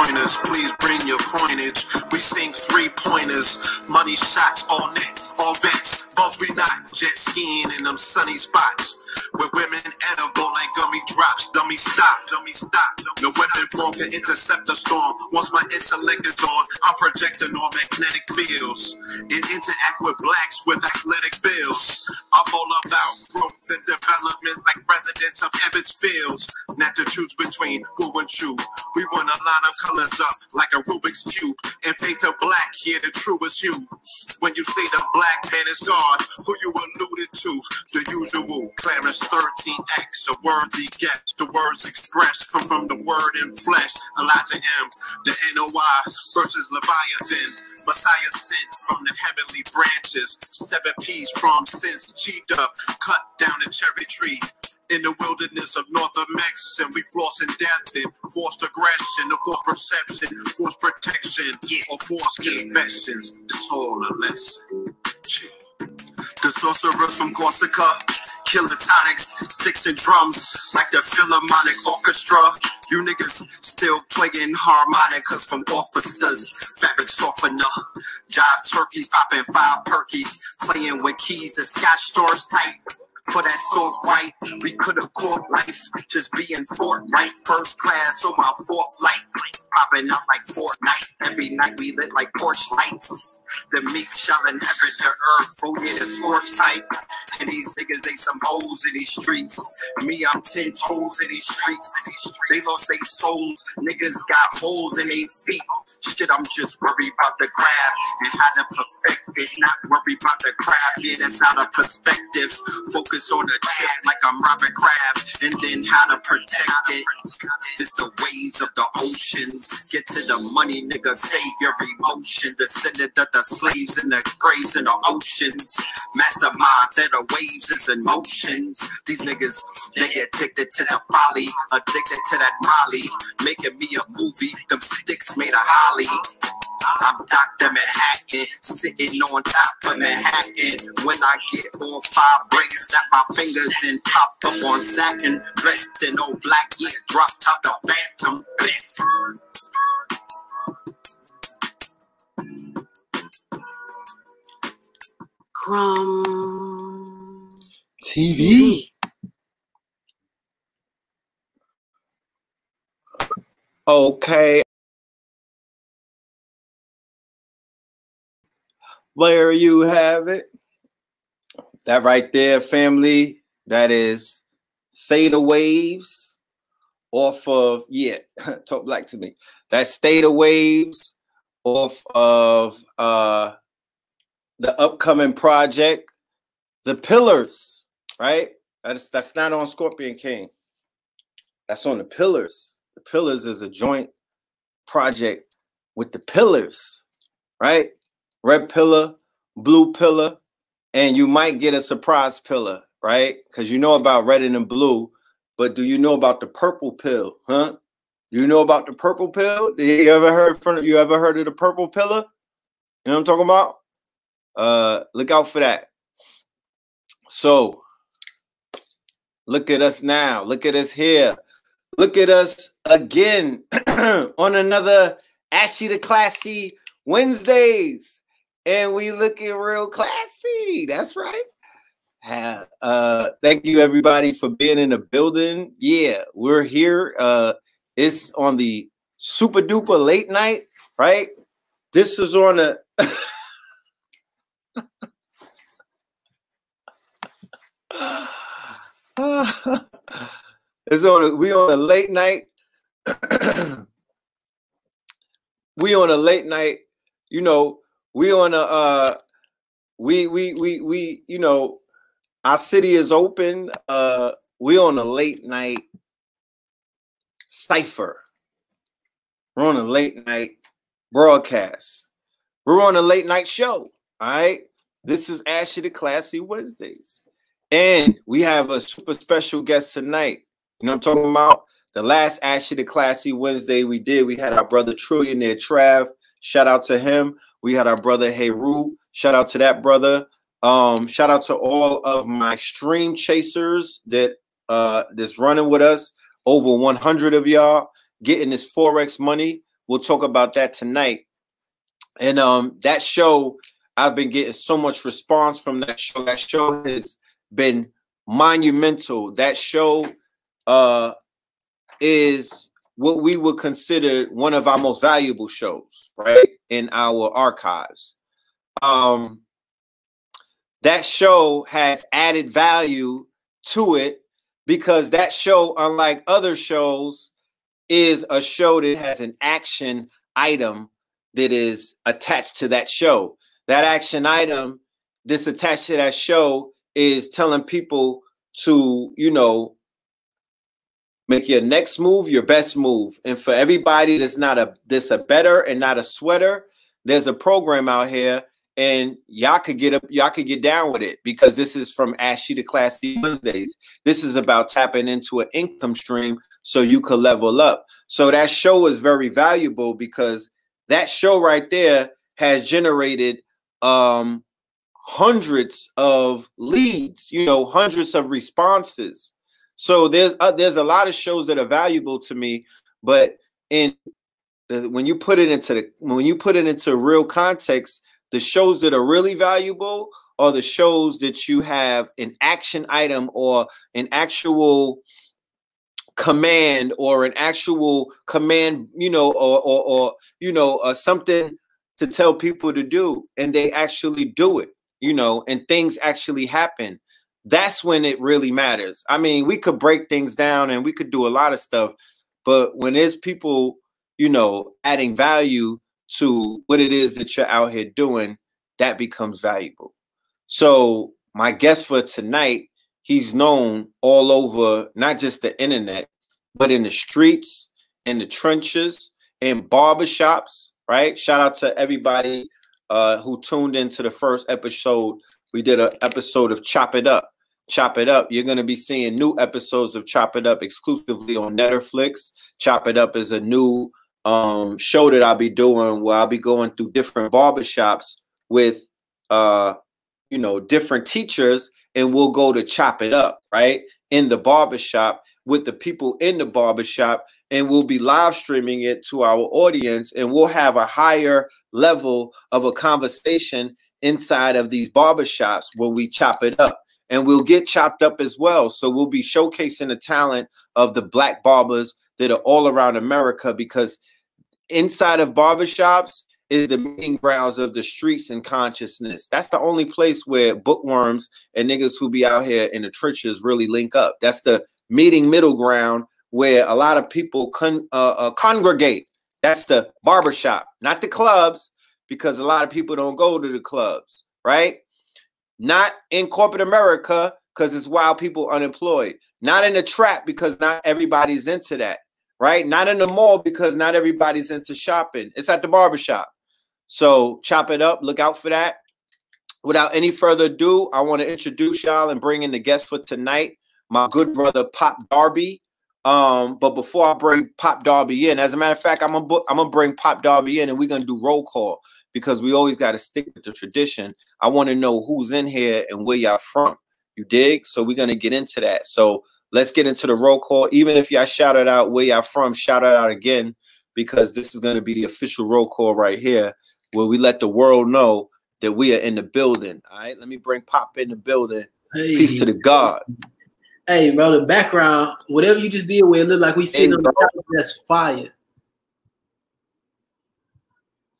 join us. Please bring your coinage. We sing 3-pointers, money shots all net, all vets. Both we not jet skiing in them sunny spots. With women edible like gummy drops. Dummy stop, dummy stop. No weapon form can intercept the storm. Once my intellect is on, I'm projecting on magnetic fields and interact with blacks with athletic bills. I'm all about growth and development like residents of Ebbets Fields. Not to choose between who and chew. We wanna line our colors up like a Rubik's Cube and fade to black, here the truest hue. When you say the black man is God, who you alluded to? The usual Clarence 13X, a worthy guess. The words expressed come from the word in flesh. Elijah M, the NOI versus Leviathan. Messiah sent from the heavenly branches. 7 P's from since G-Dub cut down the cherry tree. In the wilderness of North Mex, and we flossing death and forced aggression, or forced perception, forced protection, or forced confessions. It's all a lesson. The sorcerers from Corsica, killer tonics, sticks and drums, like the Philharmonic Orchestra. You niggas still playing harmonicas from officers, fabric softener, jive turkeys, popping 5 perkies, playing with keys, the Scotch stores tight. For that soft white, we could have caught life, just being forthright. First class on my 4th flight, popping out like Fortnite. Every night we lit like Porsche lights. The meek shall inherit the earth, oh yeah, the scorch type. And these niggas, they some hoes in these streets. Me, I'm 10 toes in these streets. They lost their souls, niggas got holes in their feet. Shit, I'm just worried about the craft and how to perfect it. Not worried about the craft, yeah, that's out of perspectives. Focus on the chip like I'm Robert Kraft, and then how to protect it. It's the waves of the oceans. Get to the money, nigga, save your emotion. Descendant of the slaves in the graves in the oceans. Mastermind that the waves is in motions. These niggas, they addicted to the folly, addicted to that molly, making me a movie, them sticks made of holly. I'm Dr. Manhattan, sitting on top of Manhattan. When I get all 5 rings, snap my fingers and pop up on satin. Dressed in old black, yeah, drop top the Phantom. Crumb TV. Okay. There you have it. That right there, family, that is Theta Waves off of, yeah, talk black to me. That's Theta Waves off of the upcoming project, The Pillars, right? That's not on Scorpion King. That's on The Pillars. The Pillars is a joint project with The Pillars, right? Red pillar, blue pillar, and you might get a surprise pillar, right? Because you know about red and blue, but do you know about the purple pill, huh? You know about the purple pill? You ever heard of the purple pillar? You know what I'm talking about? Look out for that. So look at us now. Look at us here. Look at us again on another ASHY the Classy Wednesdays. And we looking real classy. That's right. Thank you, everybody, for being in the building. Yeah, we're here. It's on the super duper late night, right? This is on a we on a late night. We on a late night, you know. We on a we you know, our city is open. We on a late night cipher. We're on a late night broadcast. We're on a late night show. All right. This is ASHY the Classy Wednesdays. And we have a super special guest tonight. You know what I'm talking about? The last ASHY the Classy Wednesday we did, we had our brother Trillionaire Trav. Shout out to him. We had our brother Heru. Shout out to that brother. Shout out to all of my stream chasers that's running with us. Over 100 of y'all getting this Forex money. we'll talk about that tonight. And that show, I've been getting so much response from that show. That show has been monumental. That show is what we would consider one of our most valuable shows, right, in our archives. That show has added value to it because that show, unlike other shows, is a show that has an action item that is attached to that show. That action item that's attached to that show is telling people to, you know, make your next move your best move. And for everybody that's not a better and not a sweater, there's a program out here, and y'all could get down with it, because this is from ASHY to Classy Wednesdays. This is about tapping into an income stream so you could level up. So that show is very valuable because that show right there has generated hundreds of leads, you know, hundreds of responses. So there's a lot of shows that are valuable to me, but when you put it into real context, the shows that are really valuable are the shows that you have an action item or an actual command or an actual command, you know, or you know, something to tell people to do, and they actually do it, you know, and things actually happen. That's when it really matters. I mean, we could break things down and we could do a lot of stuff, but when there's people, you know, adding value to what it is that you're out here doing, that becomes valuable. So my guest for tonight, he's known all over, not just the internet, but in the streets, in the trenches, in barbershops, right? Shout out to everybody who tuned into the first episode. We did an episode of Chop It Up. Chop It Up. You're going to be seeing new episodes of Chop It Up exclusively on Netflix. Chop It Up is a new show that I'll be doing where I'll be going through different barbershops with, you know, different teachers, and we'll go to chop it up, right, in the barbershop with the people in the barbershop, and we'll be live streaming it to our audience, and we'll have a higher level of a conversation inside of these barbershops when we chop it up. And we'll get chopped up as well. So we'll be showcasing the talent of the Black barbers that are all around America, because inside of barbershops is the meeting grounds of the streets and consciousness. That's the only place where bookworms and niggas who be out here in the trenches really link up. That's the meeting middle ground where a lot of people congregate. That's the barbershop, not the clubs, because a lot of people don't go to the clubs, right? Not in corporate America, because it's wild people unemployed. Not in the trap, because not everybody's into that, right? Not in the mall, because not everybody's into shopping. It's at the barbershop. So chop it up. Look out for that. Without any further ado, I want to introduce y'all and bring in the guest for tonight, my good brother Pop Darby. But before I bring Pop Darby in, as a matter of fact, I'm gonna bring Pop Darby in, and we're gonna do roll call, because we always got to stick with the tradition. I want to know who's in here and where y'all from. You dig? So we're gonna get into that. So let's get into the roll call. Even if y'all shouted out where y'all from, shout it out again, because this is gonna be the official roll call right here, where we let the world know that we are in the building. All right, let me bring Pop in the building. Hey. Peace to the God. Hey, bro, the background, whatever you just did where it looked like we sitting on the couch, that's fire.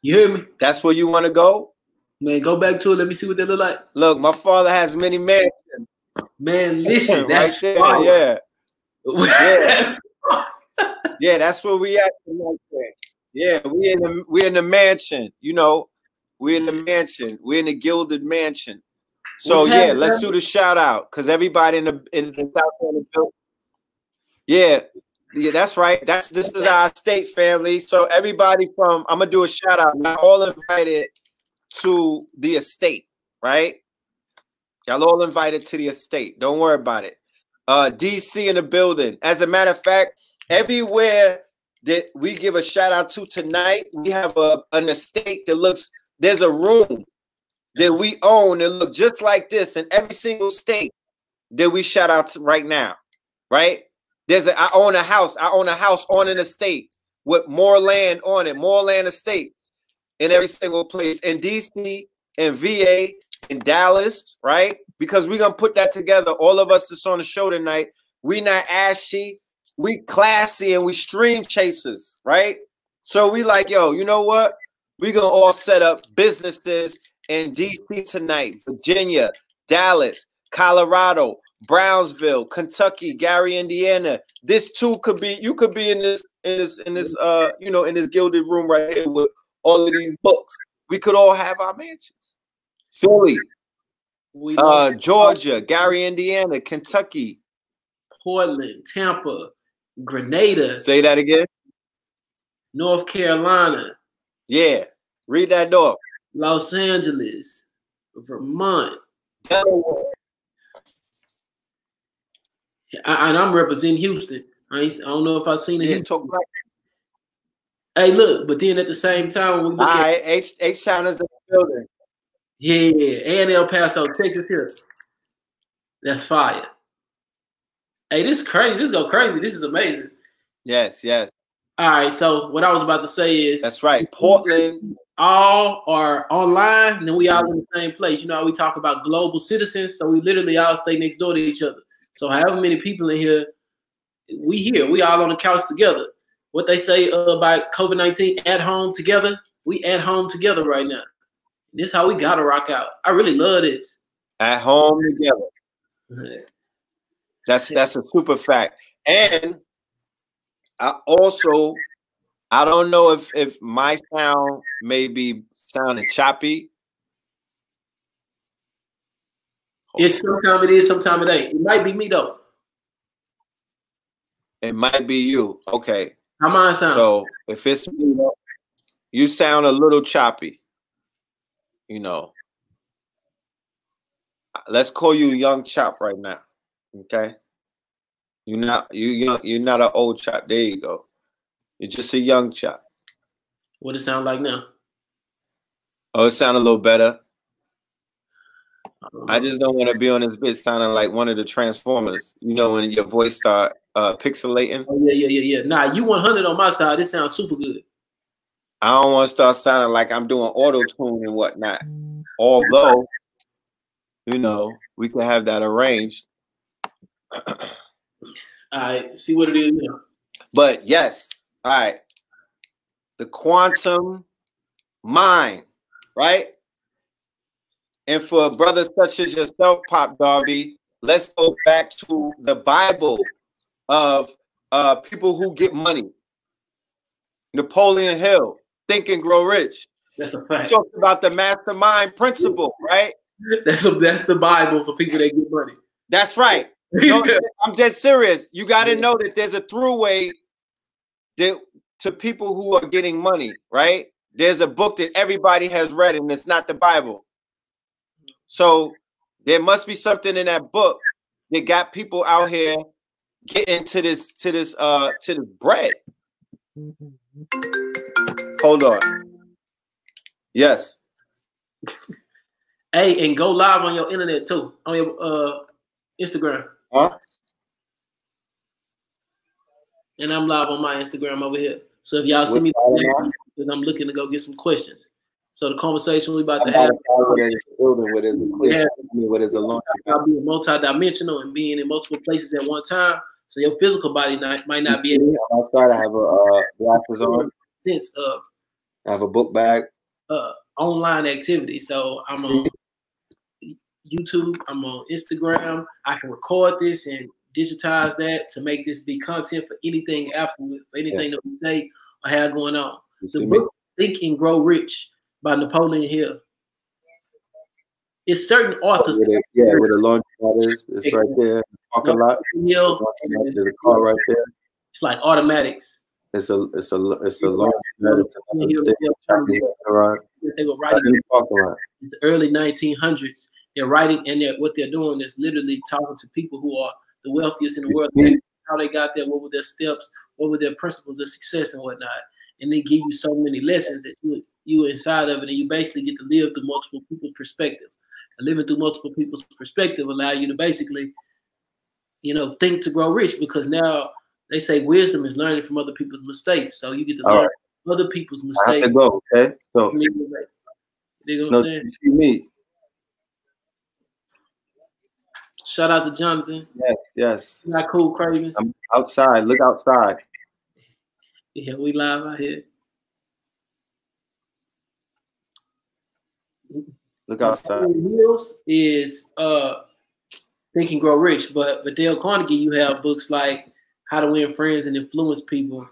You hear me? That's where you want to go? Man, go back to it. Let me see what they look like. Look, my father has many mansions. Man, listen, that's right there, fire. Yeah. Yeah. Yeah, that's where we at. Yeah, we in the mansion, you know. We're in the mansion. We're in the gilded mansion. So yeah, let's do the shout out, because everybody in the South End building. Yeah, that's right. This is our state family. So everybody from, I'm gonna do a shout out. Y'all all invited to the estate, right? Y'all all invited to the estate. Don't worry about it. DC in the building. As a matter of fact, everywhere that we give a shout out to tonight, we have an estate that looks. There's a room that we own that look just like this in every single state that we shout out to right now, right? I own a house. I own a house on an estate with more land on it, more land estates in every single place in DC, in VA, in Dallas, right? Because we're gonna put that together. All of us that's on the show tonight, we not ashy, we classy, and we stream chasers, right? So we like, yo, you know what? We're gonna all set up businesses in DC tonight, Virginia, Dallas, Colorado, Brownsville, Kentucky, Gary, Indiana. This too could be, you could be in this you know, in this gilded room right here with all of these books. We could all have our mansions. Philly, Georgia, Gary, Indiana, Kentucky, Portland, Tampa, Grenada. Say that again. North Carolina. Yeah, read that door. Los Angeles, Vermont. Delaware. And I'm representing Houston. I don't know if I've seen it. Yeah, talk about hey, look, but then at the same time, when we look at H-Town is in the building. Yeah, and El Paso, Texas here. That's fire. Hey, this is crazy. This go crazy. This is amazing. Yes, yes. All right, so what I was about to say is that's right. Portland. All are online, and then we all in the same place. You know how we talk about global citizens, so we literally all stay next door to each other. So however many people in here, we all on the couch together. What they say about COVID-19, at home together, we at home together right now. This is how we gotta rock out. I really love this. At home together. That's a super fact. And I don't know if my sound may be sounding choppy. It's sometimes it is, sometimes it ain't. It might be me though. It might be you. Okay. How mine sound? So if it's me, you sound a little choppy. You know. Let's call you Young Chop right now. Okay. You're not an old chop. There you go. You're just a young chop. What it sound like now? Oh, it sound a little better. I just don't want to be on this bitch sounding like one of the Transformers. You know, when your voice start pixelating. Oh, yeah. Nah, you 100 on my side. This sounds super good. I don't want to start sounding like I'm doing auto-tune and whatnot. Although, you know, we can have that arranged. All right, see what it is now. But yes, all right. The quantum mind, right? And for brothers such as yourself, Pop Darby, let's go back to the Bible of people who get money. Napoleon Hill, Think and Grow Rich. That's a fact. He talks about the mastermind principle, right? That's the Bible for people that get money. That's right. No, I'm dead serious. You got to know that there's a throughway to people who are getting money, right? There's a book that everybody has read, and it's not the Bible. So there must be something in that book that got people out here getting to this bread. Hold on. Yes. Hey, and go live on your internet too, on your Instagram. Huh? And I'm live on my Instagram over here. So if y'all see me, because I'm looking to go get some questions. So the conversation we about to have, I'll be multi-dimensional and being in multiple places at one time. So your physical body might not be able to. Outside, I have a glasses on. Sense of. I have a book bag. Online activity. So I'm on YouTube. I'm on Instagram. I can record this and digitize that to make this be content for anything afterwards, for anything that we say or have going on. The book Think and Grow Rich by Napoleon Hill. It's certain authors. Where the launch pad is. It's right there. Parking lot. There's a car right there. It's like automatics. It's a launch pad. They were writing in the early 1900s. They're writing, and what they're doing is literally talking to people who are the wealthiest in the world. How they got there, what were their steps, what were their principles of success and whatnot. And they give you so many lessons that you inside of it, and you basically get to live through multiple people's perspective. And living through multiple people's perspective allow you to basically, think to grow rich, because now they say wisdom is learning from other people's mistakes. So you get to learn from other people's mistakes. I have to go, okay? So, You know what I'm saying? You me. Shout out to Jonathan. Yes, yes. Not cool, Cravens. I'm outside. Look outside. Yeah, we live out here. Look outside. Heels is Think and Grow Rich, but with Dale Carnegie, you have books like How to Win Friends and Influence People.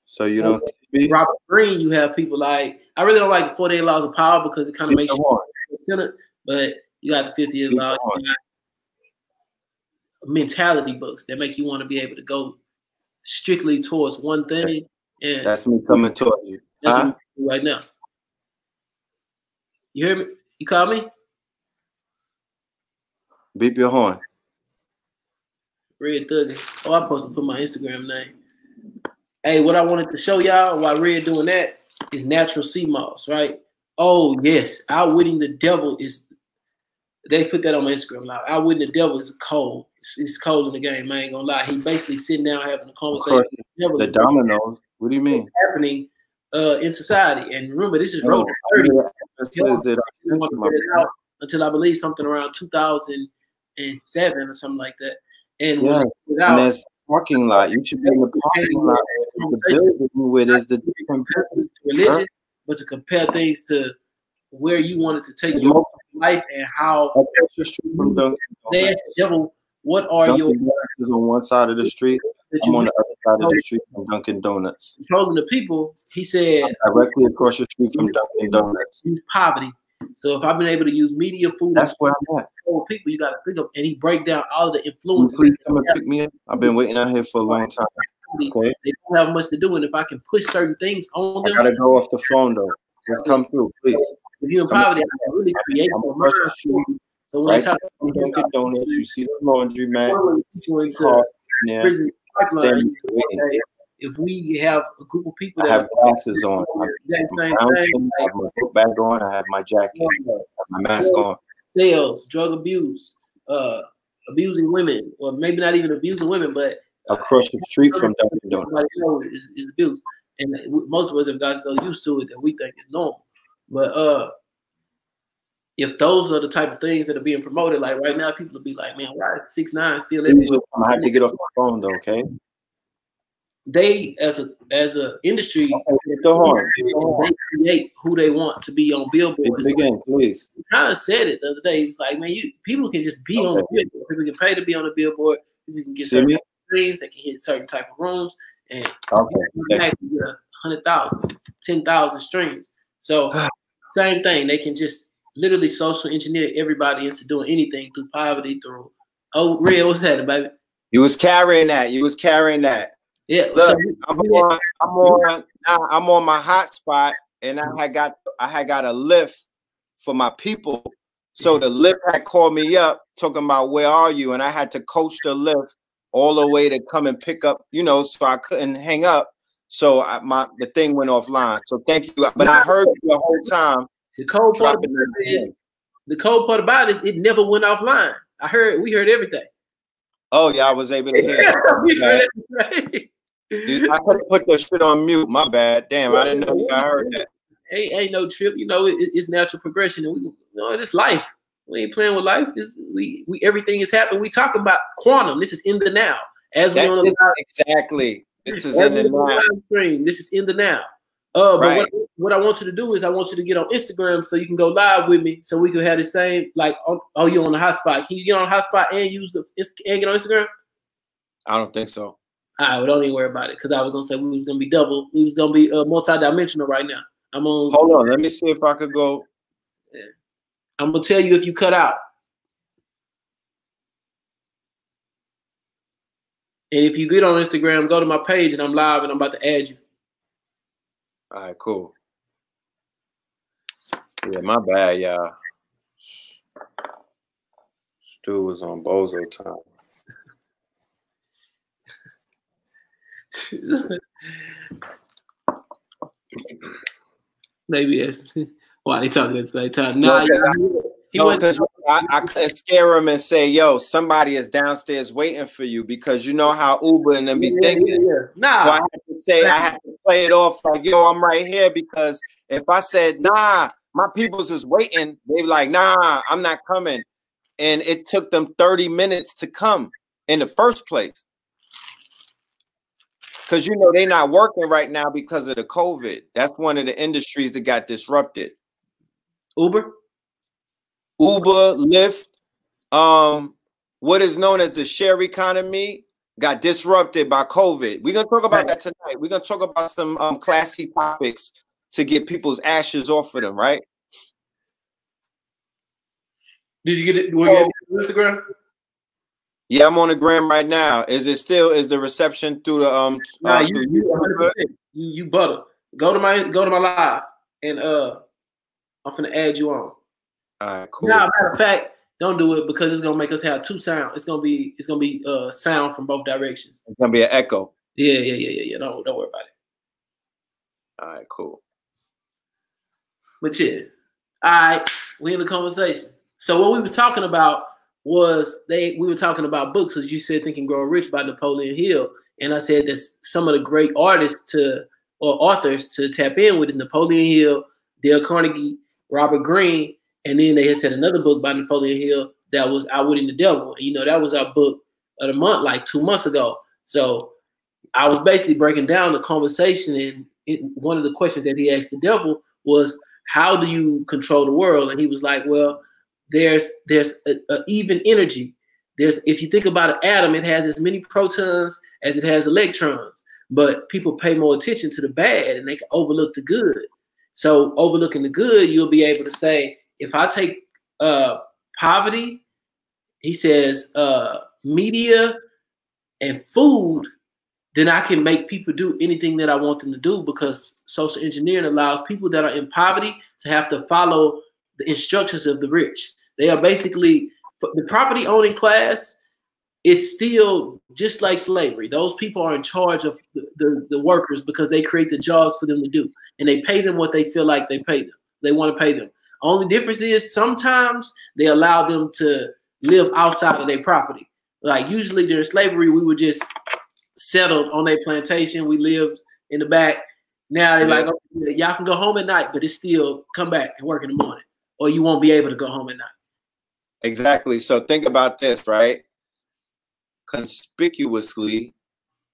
So you don't Robert Greene, you have people like, I really don't like the 48 Laws of Power because it kind of makes you, but you got the 50th Law, mentality books that make you want to be able to go strictly towards one thing. And that's me coming towards you. That's what I'm doing right now. You hear me? You call me? Beep your horn. Red Thugger. Oh, I'm supposed to put my Instagram name. Hey, what I wanted to show y'all while Red doing that is natural sea moss, right? Oh, yes. Outwitting the devil is, they put that on my Instagram live. Outwitting the devil is cold. It's cold in the game, I ain't gonna lie. He basically sitting down having a conversation. The dominoes. What do you mean? What's happening in society. And remember, this is Road to 30. Until I believe something around 2007 or something like that. And and that's parking lot. You should be in the parking lot. The building with is the different religion, but to compare things to where you wanted to take your life and how they ask the devil, what are your is on one side of the street? I'm on the other side of the street from Dunkin' Donuts. Controlling the people, he said, directly across the street from Dunkin' Donuts. Use poverty. So if I've been able to use media, food, that's where I'm at. People, you got to think of, and he break down all of the influences. Please come and pick me up. I've been waiting out here for a long time. Okay. They don't have much to do, and if I can push certain things on them, I gotta go off the phone though. Just come through, please. If you're in poverty, I can really create a merge. So when I talk about Dunkin' Donuts, you see the laundry man. Prison pipeline. If we have a group of people that I have glasses on, I have my book bag on, I have my jacket, I have my mask on. Sales, drug abuse, abusing women, or maybe not even abusing women, but across the street from Dunkin' Donuts is abuse, and most of us have gotten so used to it that we think it's normal. But if those are the type of things that are being promoted, like right now, people will be like, "Man, why is 6ix9ine still everywhere?" I have to get off my phone though, okay? They, as a industry, they create who they want to be on billboards. Again, please. He kind of said it the other day. He was like, "Man, people can just be on the billboard. People can pay to be on the billboard. People can get certain streams. They can hit certain type of rooms, and get 100,000, 10,000 streams. So same thing. They can just literally social engineer everybody into doing anything through poverty, through Red, what's happening, baby? You was carrying that. You was carrying that. Yeah, look, I'm on my hotspot, and I had got a lift for my people. So the lift had called me up talking about where are you, and I had to coach the lift all the way to come and pick up, you know, so I couldn't hang up. So the thing went offline. So thank you, but I heard you the whole time. The cold part about it is it never went offline. We heard everything. Oh yeah, I was able to hear. Dude, I could have put the shit on mute. My bad. Damn, I didn't know you heard that. Ain't no trip. You know, it's natural progression, and it's life. We ain't playing with life. We everything is happening. We talking about quantum. This is in the now. Exactly. This is in the now. Stream. This is in the now. But what I want you to do is I want you to get on Instagram so you can go live with me, so we can have the same you're on the hotspot. Can you get on the hotspot and get on Instagram? I don't think so. All right, well, don't even worry about it, because I was gonna say we was gonna be double. We was gonna be multi-dimensional right now. I'm on. Hold on, let me see if I could go. Yeah. I'm gonna tell you if you cut out. And if you get on Instagram, go to my page, and I'm live, and I'm about to add you. All right, cool. Yeah, my bad, y'all. Stu was on bozo time. Maybe that's why they talking at the same time. Nah, because I couldn't scare him and say, yo, somebody is downstairs waiting for you, because you know how Uber and them be thinking. Nah. So I had to say, I had to play it off like, yo, I'm right here, because if I said, nah, my people's is waiting, they be like, nah, I'm not coming. And it took them 30 minutes to come in the first place. Because, you know, they're not working right now because of the COVID. That's one of the industries that got disrupted. Uber, Lyft, what is known as the share economy got disrupted by COVID. We're going to talk about that tonight. We're going to talk about some classy topics to get people's ashes off of them, right? Did you get it? We'll get it on Instagram? Yeah, I'm on the gram right now. Is the reception through the Nah, you butter. Go to my live, and I'm finna add you on. All right, cool. Nah, matter of fact, don't do it, because it's gonna make us have two sound. It's gonna be sound from both directions. It's gonna be an echo. Yeah. Don't worry about it. All right, cool. But yeah, all right, we in the conversation. So what we was talking about was we were talking about books, as you said, Think and Grow Rich by Napoleon Hill, and I said that some of the great artists or authors to tap in with is Napoleon Hill, Dale Carnegie, Robert Greene, and then they had said another book by Napoleon Hill that was Outwitting the Devil. And, you know, that was our book of the month, like 2 months ago. So I was basically breaking down the conversation, and one of the questions that he asked the devil was, how do you control the world? And he was like, well, there's a even energy. If you think about an atom, it has as many protons as it has electrons, but people pay more attention to the bad and they can overlook the good. So overlooking the good, you'll be able to say, if I take poverty, he says, media and food, then I can make people do anything that I want them to do, because social engineering allows people that are in poverty to have to follow the instructions of the rich. They are basically, the property owning class is still just like slavery. Those people are in charge of the workers, because they create the jobs for them to do, and they pay them what they feel like they want to pay them. Only difference is sometimes they allow them to live outside of their property. Like usually during slavery, we were just settled on their plantation. We lived in the back. Now they're like, okay, y'all can go home at night, but it's still come back and work in the morning, or you won't be able to go home at night. Exactly. So think about this, right? Conspicuously,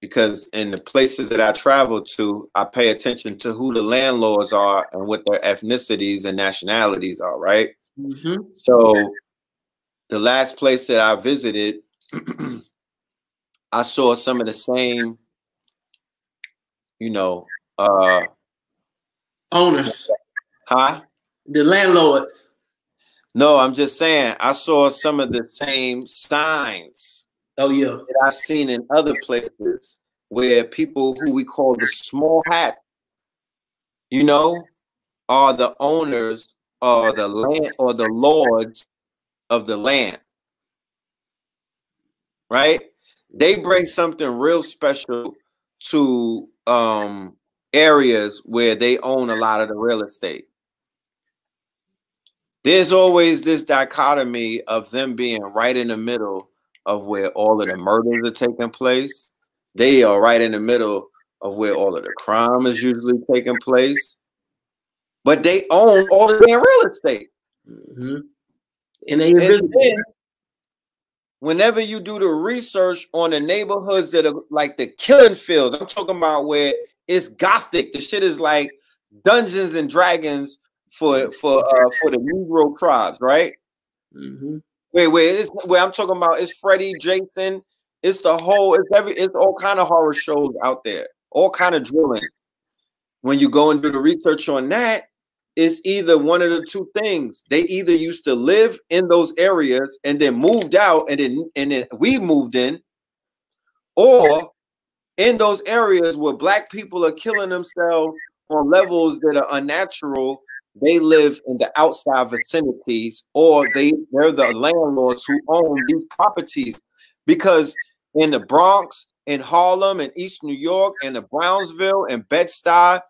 because in the places that I travel to, I pay attention to who the landlords are and what their ethnicities and nationalities are, right? Mm-hmm. So the last place that I visited, I saw some of the same, you know, owners. Huh? The landlords. No, I'm just saying, I saw some of the same signs. Oh, yeah. That I've seen in other places where people who we call the small hat, you know, are the owners or the land or the lords of the land. Right? They bring something real special to areas where they own a lot of the real estate. There's always this dichotomy of them being right in the middle of where all of the murders are taking place. They are right in the middle of where all of the crime is usually taking place. But they own all of their real estate. Mm-hmm. And then, whenever you do the research on the neighborhoods that are like the killing fields, I'm talking about where it's gothic. The shit is like Dungeons and Dragons for the Negro tribes, right? Mm-hmm. Where I'm talking about is Freddy, Jason. It's all kind of horror shows out there, all kind of drilling. When you go and do the research on that, it's either one of the two things. They either used to live in those areas and then moved out, and then we moved in, or in those areas where Black people are killing themselves on levels that are unnatural, they live in the outside vicinities, or they're the landlords who own these properties. Because in the Bronx, in Harlem, in East New York, in the Brownsville, and Bed-Stuy,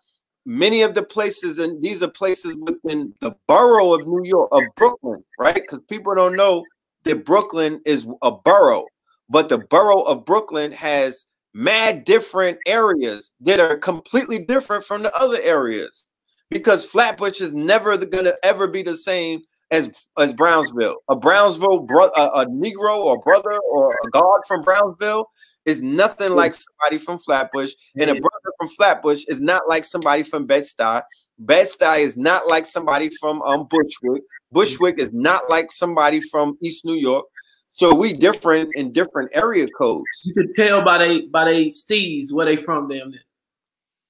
many of the places, and these are places within the borough of New York, of Brooklyn, right? Because people don't know that Brooklyn is a borough, but the borough of Brooklyn has mad different areas that are completely different from the other areas, because Flatbush is never gonna ever be the same as Brownsville. A Brownsville a Negro or brother or a guard from Brownsville is nothing like somebody from Flatbush, and a brother from Flatbush is not like somebody from Bed-Stuy. Bed-Stuy is not like somebody from Bushwick. Bushwick is not like somebody from East New York. So we different in different area codes. You could tell by they steez where they from them.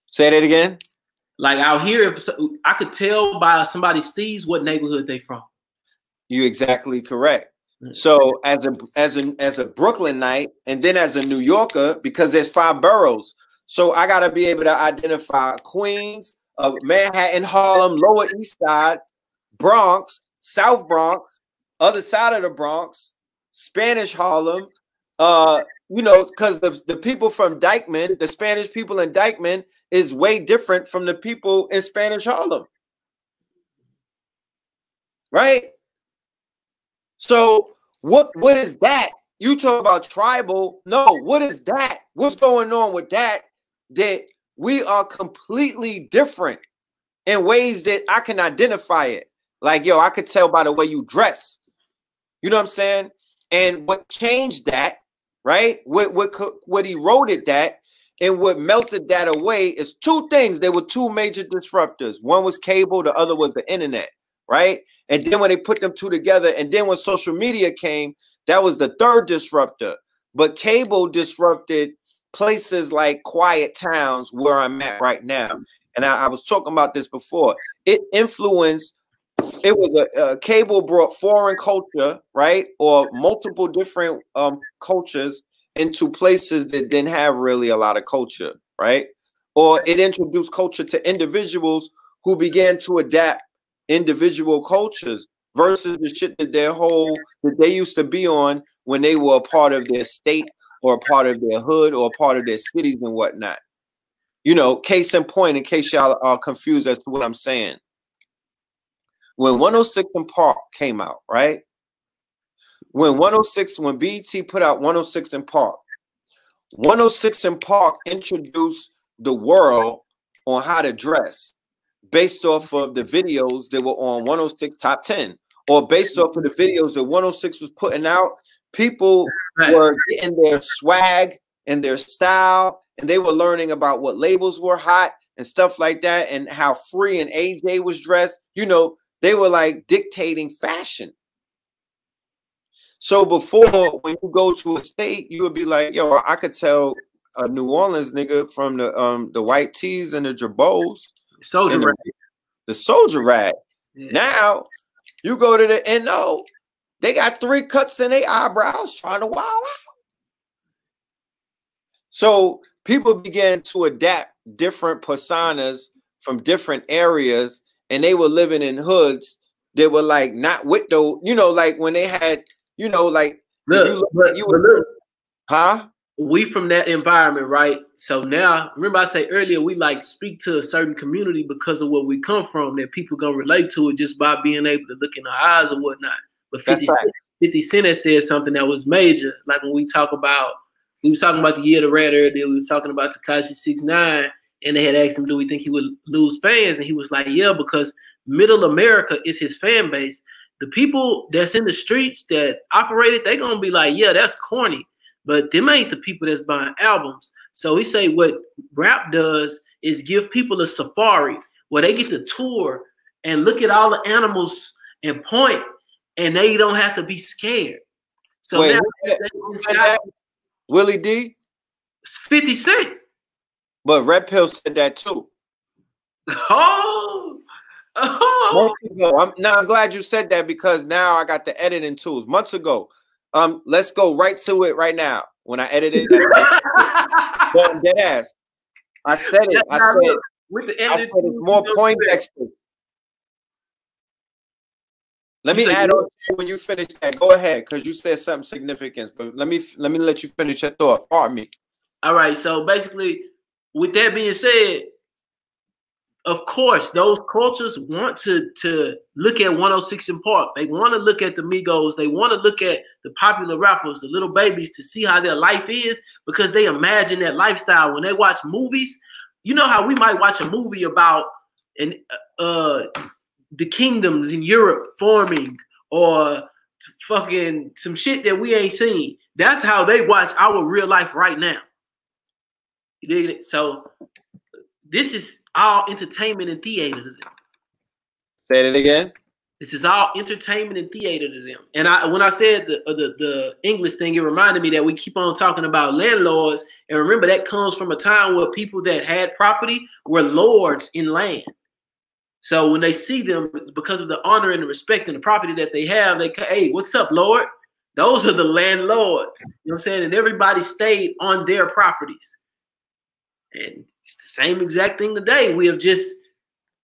Say that again. Like out here, if I could tell by somebody's steez what neighborhood they from. You're exactly correct. So as a Brooklynite, and then as a New Yorker, because there's 5 boroughs, so I gotta be able to identify Queens, Manhattan, Harlem, Lower East Side, Bronx, South Bronx, other side of the Bronx, Spanish Harlem, you know, because the people from Dykeman, the Spanish people in Dykeman is way different from the people in Spanish Harlem. Right? So what is that? You talk about tribal. No, what is that? What's going on with that? That we are completely different in ways that I can identify it. Like, yo, I could tell by the way you dress. You know what I'm saying? And what changed that, right? What eroded that and what melted that away is 2 things. There were 2 major disruptors. One was cable, the other was the internet, right? And then when they put them 2 together, and then when social media came, that was the 3rd disruptor. But cable disrupted places like quiet towns where I'm at right now. And I was talking about this before. It influenced. It was a cable brought foreign culture, right, or multiple different cultures into places that didn't have really a lot of culture, right? Or it introduced culture to individuals who began to adapt individual cultures versus the shit that that they used to be on when they were a part of their state or a part of their hood or a part of their cities and whatnot. You know, case in point, in case y'all are confused as to what I'm saying. When 106 in Park came out, right? When BET put out 106 in Park, 106 in Park introduced the world on how to dress based off of the videos that were on 106 Top 10, or based off of the videos that 106 was putting out. People were getting their swag and their style, and they were learning about what labels were hot and stuff like that, and how Free and AJ was dressed. You know, they were like dictating fashion. So before, when you go to a state, you would be like, yo, I could tell a New Orleans nigga from the white tees and the jabos. Soldier rag. The soldier rag. Yeah. Now you go to the NO, they got 3 cuts in their eyebrows trying to wild out. So people began to adapt different personas from different areas, and they were living in hoods that were like not with those, you know, like when they had, you know, like we from that environment, right? So now, remember I said earlier, we like speak to a certain community because of where we come from, that people gonna relate to it just by being able to look in our eyes or whatnot. But 50 Cent has said something that was major, like when we was talking about the Year of the Rat earlier, we was talking about Tekashi 6ix9ine, and they had asked him, do we think he would lose fans? And he was like, yeah, because middle America is his fan base. The people that's in the streets that operate it, they're gonna be like, yeah, that's corny. But them ain't the people that's buying albums. So he say what rap does is give people a safari where they get to tour and look at all the animals and point, and they don't have to be scared. So wait, now Willie D? 50 Cent. But Red Pill said that too. Oh. I'm glad you said that, because now I got the editing tools. Months ago. Let's go right to it right now. When I edited it, dead ass. I said it. I said it's more Poindexter. Let me add on when you finish that. Go ahead, because you said something significant. But let me let you finish your thought. Pardon me. All right. So basically, with that being said, of course, those cultures want to look at 106 in Park. They want to look at the Migos. They want to look at the popular rappers, the little babies, to see how their life is, because they imagine that lifestyle. When they watch movies, you know how we might watch a movie about the kingdoms in Europe forming, or fucking some shit that we ain't seen. That's how they watch our real life right now. You dig it? So this is all entertainment and theater to them. Say it again. This is all entertainment and theater to them. And when I said the English thing, it reminded me that we keep on talking about landlords. And remember, that comes from a time where people that had property were lords in land. So when they see them, because of the honor and the respect and the property that they have, they, hey, what's up, Lord? Those are the landlords. You know what I'm saying? And everybody stayed on their properties. And it's the same exact thing today. We have just,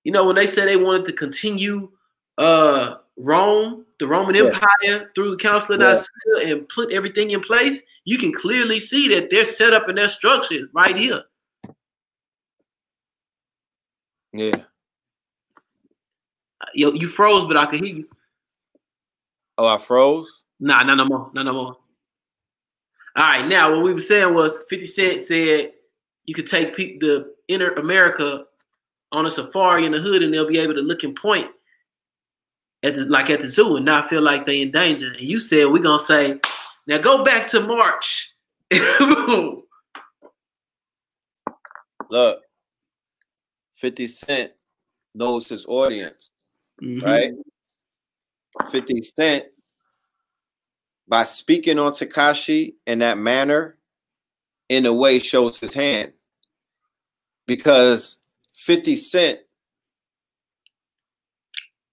you know, when they said they wanted to continue Rome, the Roman Empire, through the Council of Nicaea, and put everything in place, you can clearly see that they're set up in their structure right here. Yeah. You froze, but I could hear you. Oh, I froze? Nah, not no more. Not no more. All right, now what we were saying was 50 Cent said you could take the inner America on a safari in the hood, and they'll be able to look and point at the zoo and not feel like they in danger. And you said we're gonna say, now go back to March. Look, 50 Cent knows his audience, right? 50 Cent, by speaking on Tekashi in that manner, in a way shows his hand, because 50 Cent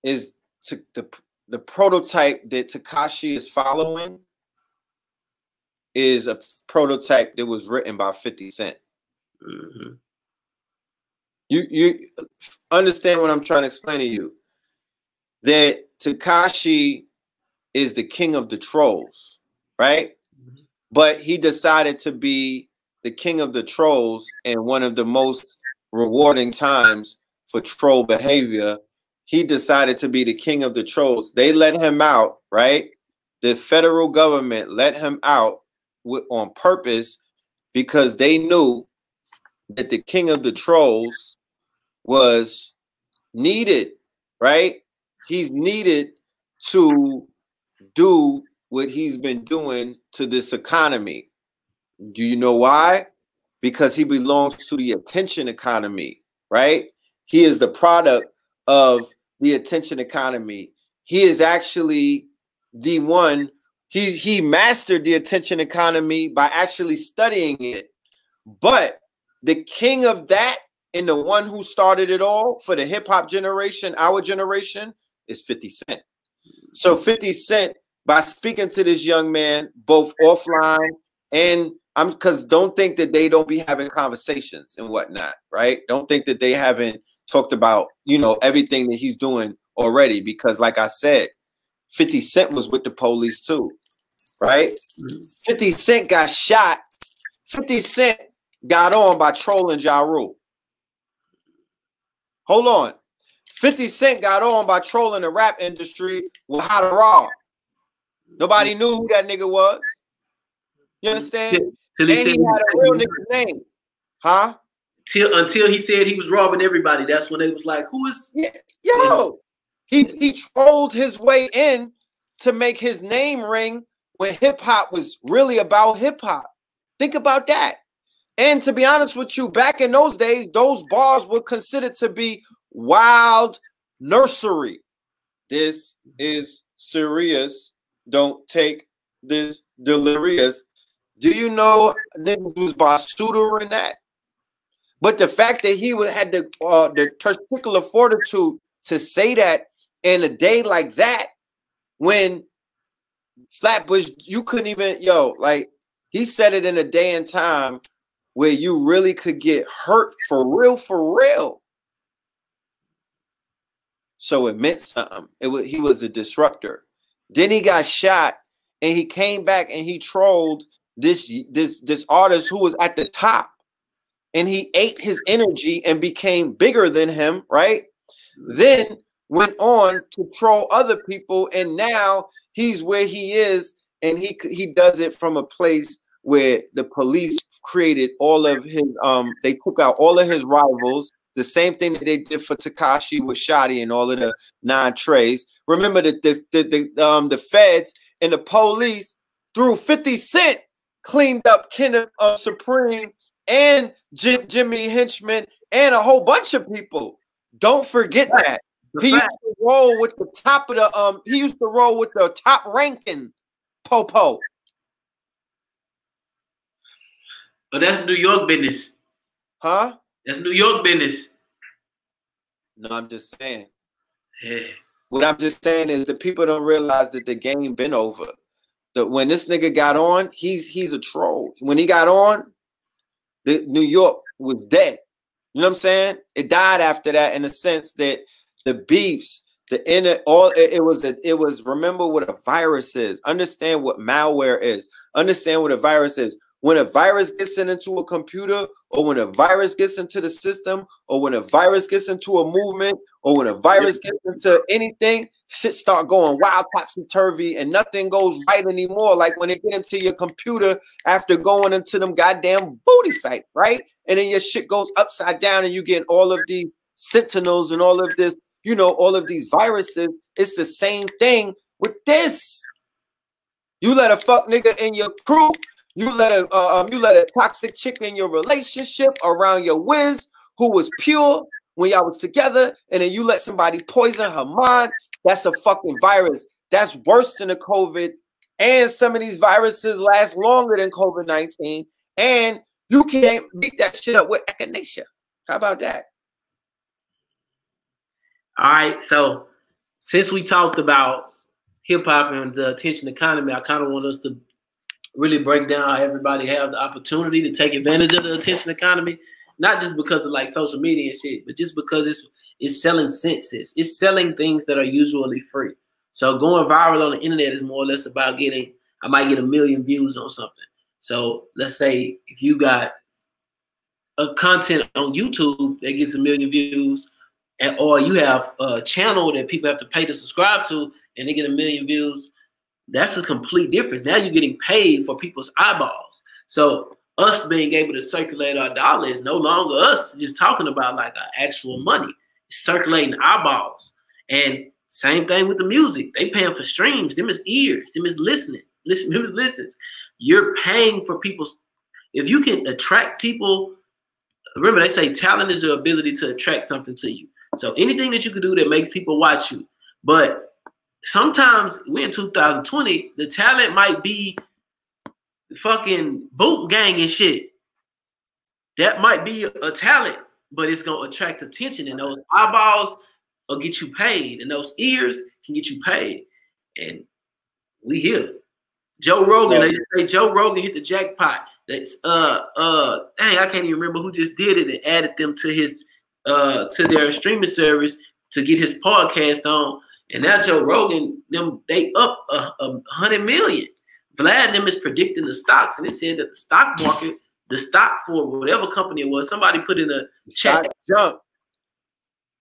is the prototype that Tekashi is following is a prototype that was written by 50 Cent. You understand what I'm trying to explain to you? That Tekashi is the king of the trolls, right? But he decided to be the king of the trolls in one of the most rewarding times for troll behavior. He decided to be the king of the trolls. They let him out, right? The federal government let him out on purpose, because they knew that the king of the trolls was needed, right? He's needed to do what he's been doing to this economy. Do you know why? Because he belongs to the attention economy, right? He is the product of the attention economy. He is actually the one, he mastered the attention economy by actually studying it. But the king of that, and the one who started it all for the hip hop generation, our generation, is 50 Cent. So 50 Cent, by speaking to this young man, both offline and because don't think that they don't be having conversations and whatnot, right? Don't think that they haven't talked about, you know, everything that he's doing already, because like I said, 50 Cent was with the police too, right? 50 Cent got shot. 50 Cent got on by trolling Ja Rule. Hold on. 50 Cent got on by trolling the rap industry with How to Rob. Nobody knew who that nigga was. You understand? And he had a real nigga's name. Huh? Until he said he was robbing everybody. That's when they was like, who is... Yeah. Yo, he trolled his way in to make his name ring when hip-hop was really about hip-hop. Think about that. And to be honest with you, back in those days, those bars were considered to be wild nursery. This is serious. Don't take this delirious. Do you know niggas was Basuda in that? But the fact that he had the testicular fortitude to say that in a day like that, when Flatbush, you couldn't even, like he said it in a day and time where you really could get hurt for real, for real. So it meant something. He was a disruptor. Then he got shot, and he came back and he trolled this artist who was at the top. and he ate his energy and became bigger than him, right? Then went on to troll other people, and now he's where he is, and he does it from a place where the police created all of his they took out all of his rivals. The same thing that they did for Tekashi with Shotty and all of the 9 Treys. Remember that the feds and the police through 50 Cent cleaned up Kenneth Supreme and Jimmy Henchman and a whole bunch of people. Don't forget that. He used to roll with the top of the he used to roll with the top ranking Popo. But that's New York business. Huh? That's New York business. No, I'm just saying. Yeah. What I'm just saying is the people don't realize that the game been over. That when this nigga got on, he's a troll. When he got on, the New York was dead. You know what I'm saying? It died after that in the sense that the beefs, it was remember what a virus is. Understand what malware is. Understand what a virus is. When a virus gets into a computer, or when a virus gets into the system, or when a virus gets into a movement, or when a virus gets into anything, shit start going wild, topsy-turvy, and nothing goes right anymore. Like when it get into your computer after going into them goddamn booty sites, right? And then your shit goes upside down and you get all of these sentinels and all of this, you know, all of these viruses. It's the same thing with this. You let a fuck nigga in your crew. You let a toxic chick in your relationship around your whiz who was pure when y'all was together, and then you let somebody poison her mind. That's a fucking virus. That's worse than the COVID. And some of these viruses last longer than COVID-19. And you can't beat that shit up with echinacea. How about that? All right. So since we talked about hip hop and the attention economy, I kind of want us to really break down how everybody have the opportunity to take advantage of the attention economy, not just because of like social media and shit, but just because it's selling senses. It's selling things that are usually free. So going viral on the internet is more or less about I might get 1 million views on something. So let's say if you got a content on YouTube that gets 1 million views, or you have a channel that people have to pay to subscribe to and they get 1 million views, that's a complete difference. Now you're getting paid for people's eyeballs. So us being able to circulate our dollar is no longer us just talking about like actual money. It's circulating eyeballs. And same thing with the music. They paying for streams. Them is ears. Them is listening. Them is listens. You're paying for people's. If you can attract people, remember they say talent is your ability to attract something to you. So anything that you can do that makes people watch you. But sometimes we're in 2020, the talent might be fucking boot gang and shit. That might be a talent, but it's going to attract attention, and those eyeballs will get you paid, and those ears can get you paid. And we here. Joe Rogan, they just say Joe Rogan hit the jackpot. That's dang, I can't even remember who just did it and added them to his to their streaming service to get his podcast on. And now Joe Rogan, they up 100 million. Vlad and them is predicting the stocks, and it said that the stock market, the stock for whatever company it was, somebody put in a chat, jump.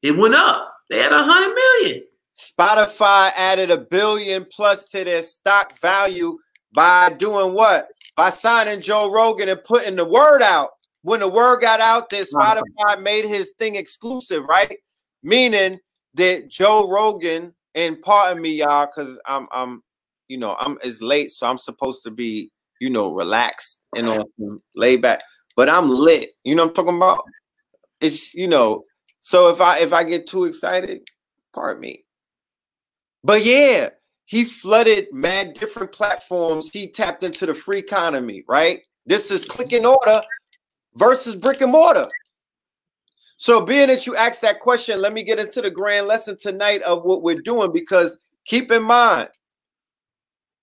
It went up. They had 100 million. Spotify added $1 billion plus to their stock value by doing what? By signing Joe Rogan and putting the word out. When the word got out that Spotify made his thing exclusive, right? Meaning that Joe Rogan, and pardon me, y'all, because it's late, so I'm supposed to be, relaxed and on laid back. But I'm lit. You know what I'm talking about? It's so if I get too excited, pardon me. But yeah, he flooded mad different platforms. He tapped into the free economy, right? This is click and order versus brick and mortar. So being that you asked that question, let me get into the grand lesson tonight of what we're doing, because keep in mind,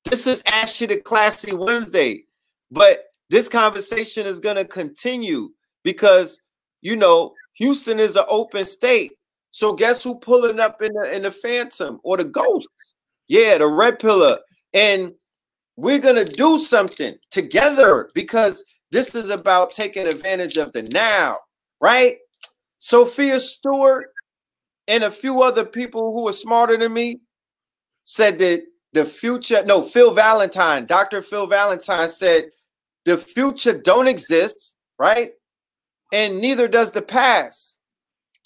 this is ASHY the Classy Wednesday, but this conversation is going to continue because, Houston is an open state. So guess who pulling up in the Phantom or the Ghosts? Yeah, the Red Pillar. And we're going to do something together because This is about taking advantage of the now, right? Sophia Stewart and a few other people who are smarter than me said that the future, no, Phil Valentine, Dr. Phil Valentine said the future don't exist, right? And neither does the past.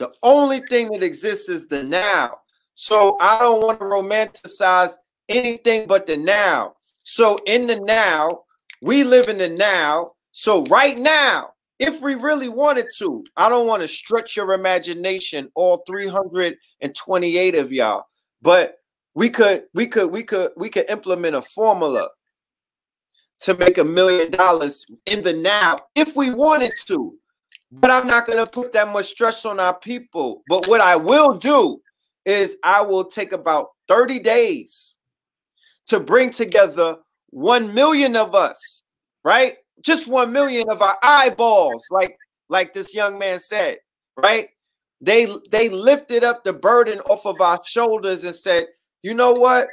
The only thing that exists is the now. So I don't want to romanticize anything but the now. So in the now, we live in the now. So right now, if we really wanted to, I don't want to stretch your imagination, all 328 of y'all, but we could implement a formula to make $1 million in the now if we wanted to. But I'm not going to put that much stress on our people. But what I will do is I will take about 30 days to bring together 1 million of us, right? Just 1 million of our eyeballs, like this young man said, right? They lifted up the burden off of our shoulders and said, you know what?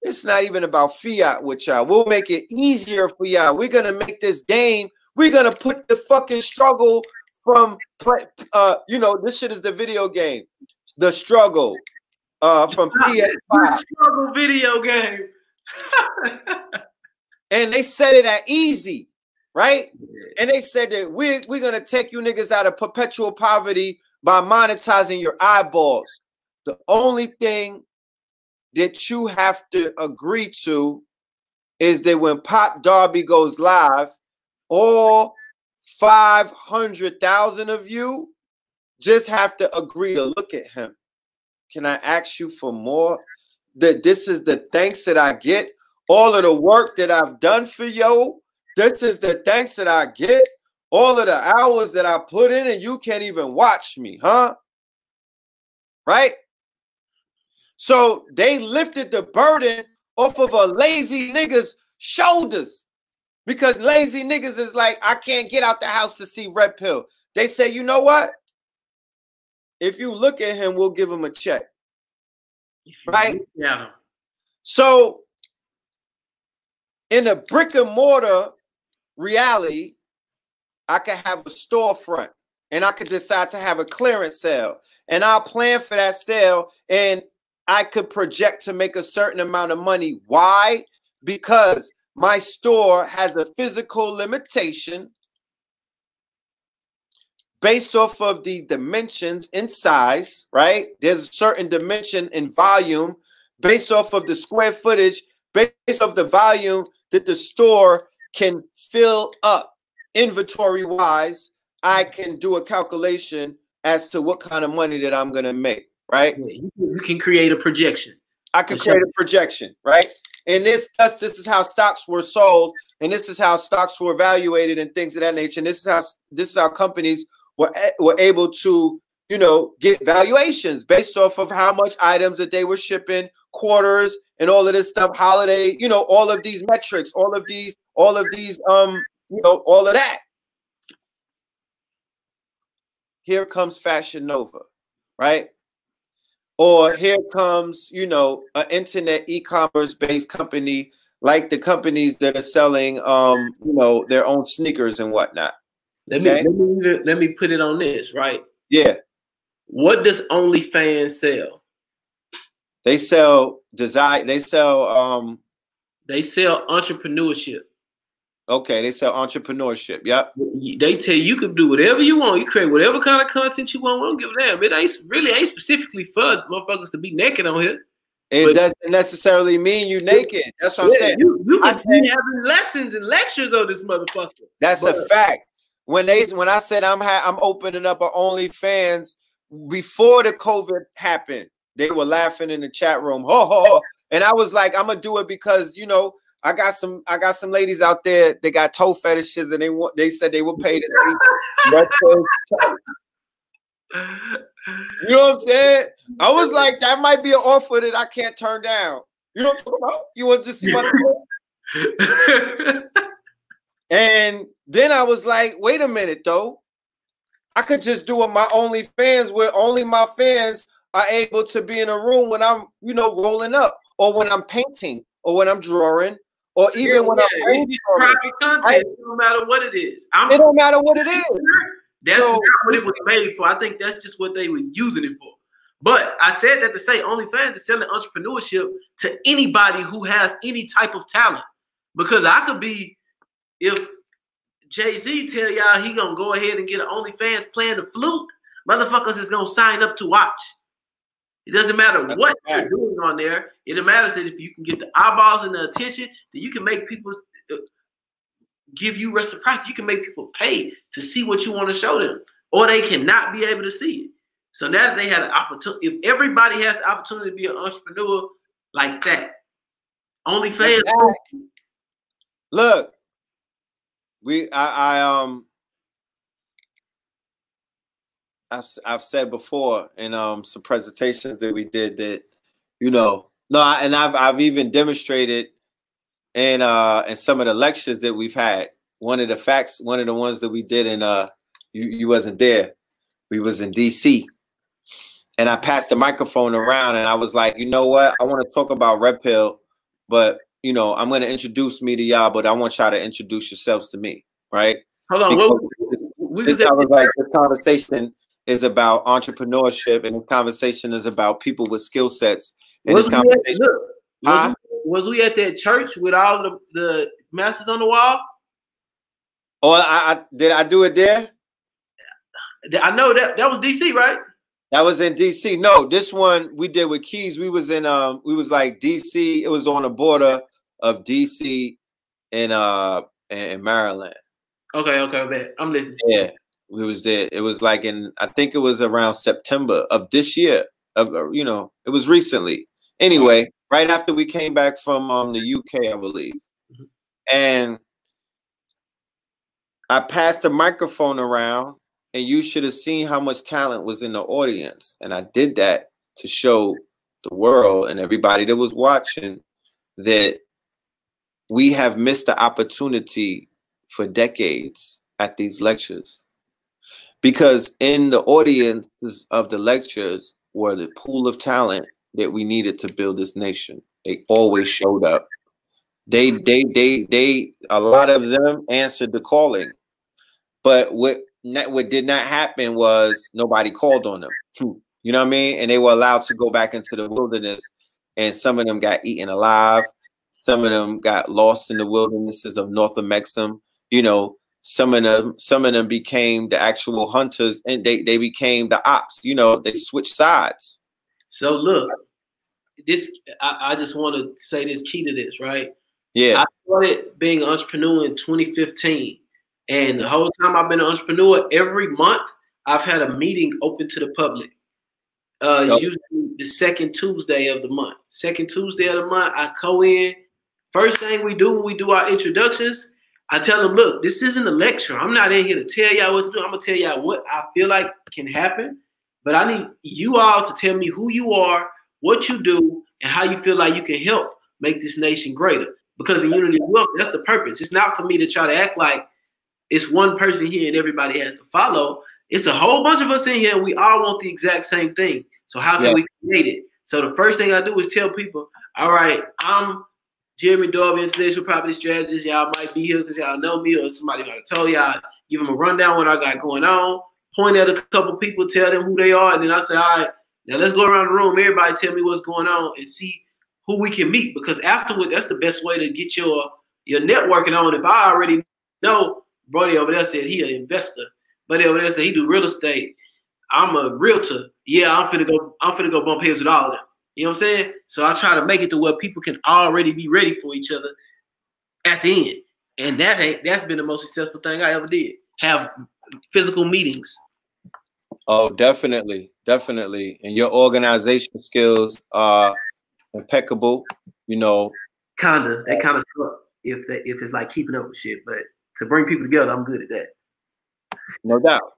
It's not even about fiat with y'all. We'll make it easier for y'all. We're going to make this game. We're going to put the fucking struggle from, you know, this shit is the video game. The struggle from PS5. Struggle video game. And they said it at easy, right? And they said that we're going to take you niggas out of perpetual poverty by monetizing your eyeballs. The only thing that you have to agree to is that when Pop Darby goes live, all 500,000 of you just have to agree to look at him. Can I ask you for more? That this is the thanks that I get. All of the work that I've done for you, this is the thanks that I get. All of the hours that I put in and you can't even watch me, huh? Right? So they lifted the burden off of a lazy nigga's shoulders because lazy niggas is like, I can't get out the house to see Red Pill. They say, you know what? If you look at him, we'll give him a check. Right? Yeah. So in a brick and mortar reality, I could have a storefront and I could decide to have a clearance sale and I'll plan for that sale and I could project to make a certain amount of money. Why? Because my store has a physical limitation based off of the dimensions in size, right? There's a certain dimension in volume based off of the square footage, based off the volume that the store can fill up inventory-wise. I can do a calculation as to what kind of money that I'm going to make, right? You can create a projection. I can create a projection, right? And this is how stocks were sold, and this is how stocks were evaluated and things of that nature. And this is how companies were able to, you know, get valuations based off of how much items that they were shipping, quarters, and all of this stuff, holiday, you know, all of these metrics, all of these, you know, all of that. Here comes Fashion Nova, right? Or here comes, you know, an internet e-commerce based company like the companies that are selling, you know, their own sneakers and whatnot. Let me put it on this, right? Yeah. What does OnlyFans sell? They sell design. They sell entrepreneurship. Okay, they sell entrepreneurship. Yep. They tell you can do whatever you want. You create whatever kind of content you want. We don't give a damn. It ain't specifically for motherfuckers to be naked on here. It doesn't necessarily mean you naked. That's what I'm saying. You can be having lessons and lectures on this motherfucker. That's a fact. When I said I'm opening up an OnlyFans before the COVID happened, they were laughing in the chat room. Ho ho. And I was like, I'm gonna do it because, you know, I got some ladies out there, they got toe fetishes and they said they would pay to see. You know what I'm saying? I was like, that might be an offer that I can't turn down. You know what I'm talking about? You want to see my And then I was like, wait a minute though. I could just do my OnlyFans where only my fans are able to be in a room when I'm, you know, rolling up or when I'm painting or when I'm drawing or even when I'm it's private content, it don't matter what it is. It don't matter what it is. That's not what it was made for. I think that's just what they were using it for. But I said that to say OnlyFans is selling entrepreneurship to anybody who has any type of talent. Because I could be, if Jay-Z tell y'all he gonna go ahead and get an OnlyFans playing the flute, motherfuckers is gonna sign up to watch. It doesn't matter what you're doing on there. It matters that if you can get the eyeballs and the attention, then you can make people give you reciprocity. You can make people pay to see what you want to show them, or they cannot be able to see it. So now that they had an opportunity, if everybody has the opportunity to be an entrepreneur like that, OnlyFans. Look, I've said before in some presentations that we did that, and I've even demonstrated in some of the lectures that we've had. One of the ones that we did in you wasn't there. We was in DC, and I passed the microphone around, and I was like, you know what? I want to talk about Red Pill, but I'm going to introduce me to y'all, but I want y'all to introduce yourselves to me, right? Hold on. I was like, this conversation is about entrepreneurship, and this conversation is about people with skill sets. And was we at that church with all the masters on the wall? Oh, did I do it there? I know that was DC, right? That was in DC. No, this one we did with Keys. We was in we was like DC. It was on the border of DC and Maryland. Okay, I'm listening. Yeah, we was there. It was like I think it was around September of this year. It was recently. Anyway, right after we came back from the UK, I believe. Mm-hmm. And I passed the microphone around, and you should have seen how much talent was in the audience. And I did that to show the world and everybody that was watching that we have missed the opportunity for decades at these lectures. Because in the audiences of the lectures were the pool of talent that we needed to build this nation. They always showed up. A lot of them answered the calling. But what did not happen was nobody called on them. You know what I mean? And they were allowed to go back into the wilderness, and some of them got eaten alive. Some of them got lost in the wildernesses of North America. Some of them became the actual hunters, and they became the ops. They switched sides. So look, I just want to say this key to this, right? Yeah. I started being an entrepreneur in 2015. And the whole time I've been an entrepreneur, every month I've had a meeting open to the public. It's usually the second Tuesday of the month. Second Tuesday of the month, I go in. First thing we do when we do our introductions, I tell them, look, this isn't a lecture. I'm not in here to tell y'all what to do. I'm going to tell y'all what I feel like can happen. But I need you all to tell me who you are, what you do, and how you feel like you can help make this nation greater. Because in unity of wealth, that's the purpose. It's not for me to try to act like it's one person here and everybody has to follow. It's a whole bunch of us in here and we all want the exact same thing. So how can we create it? So the first thing I do is tell people, all right, I'm Jeremy Darby, intellectual property strategist. Y'all might be here because y'all know me, or somebody might have told y'all, give them a rundown what I got going on, point at a couple people, tell them who they are, and then I say, all right, now let's go around the room. Everybody tell me what's going on and see who we can meet, because afterward, that's the best way to get your networking on. If I already know, Brody over there said he an investor. Buddy over there said he do real estate. I'm a realtor. Yeah, I'm finna go bump heads with all of them. You know what I'm saying? So I try to make it to where people can already be ready for each other at the end. And that's been the most successful thing I ever did. Have physical meetings. Oh, definitely. Definitely. And your organization skills are impeccable, That kind of suck if it's like keeping up with shit, but to bring people together, I'm good at that. No doubt.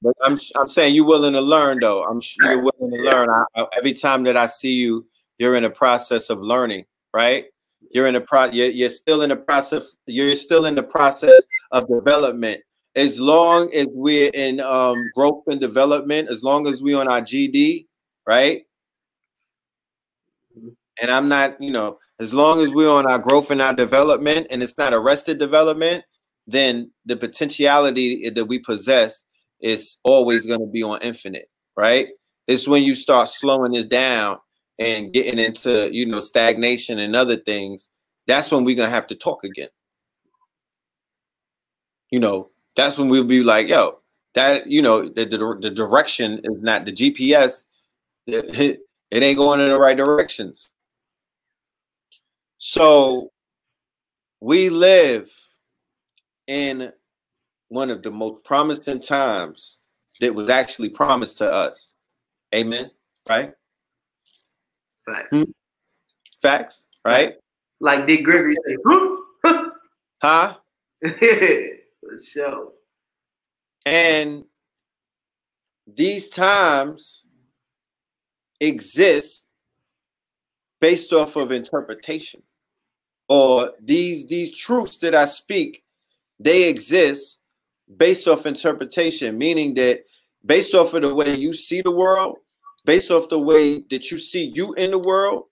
But I'm saying you're willing to learn, though. I'm sure you're willing to learn. Every time that I see you, you're in a process of learning, right? You're still in the process. You're still in the process of development. As long as we're in growth and development, as long as we're on our GD, right? And I'm not, you know, as long as we're on our growth and our development and it's not arrested development, then the potentiality that we possess is always going to be on infinite, right? It's when you start slowing it down and getting into, you know, stagnation and other things, that's when we're going to have to talk again. You know, that's when we'll be like, yo, that, you know, the direction is not the GPS. It ain't going in the right directions. So we live in one of the most promising times that was actually promised to us. Amen. Right? Facts. Facts, right? Like Dick Gregory said, huh? For sure. And these times exist based off of interpretation, or these truths that I speak, they exist based off interpretation, meaning that based off of the way you see the world, based off the way that you see you in the world,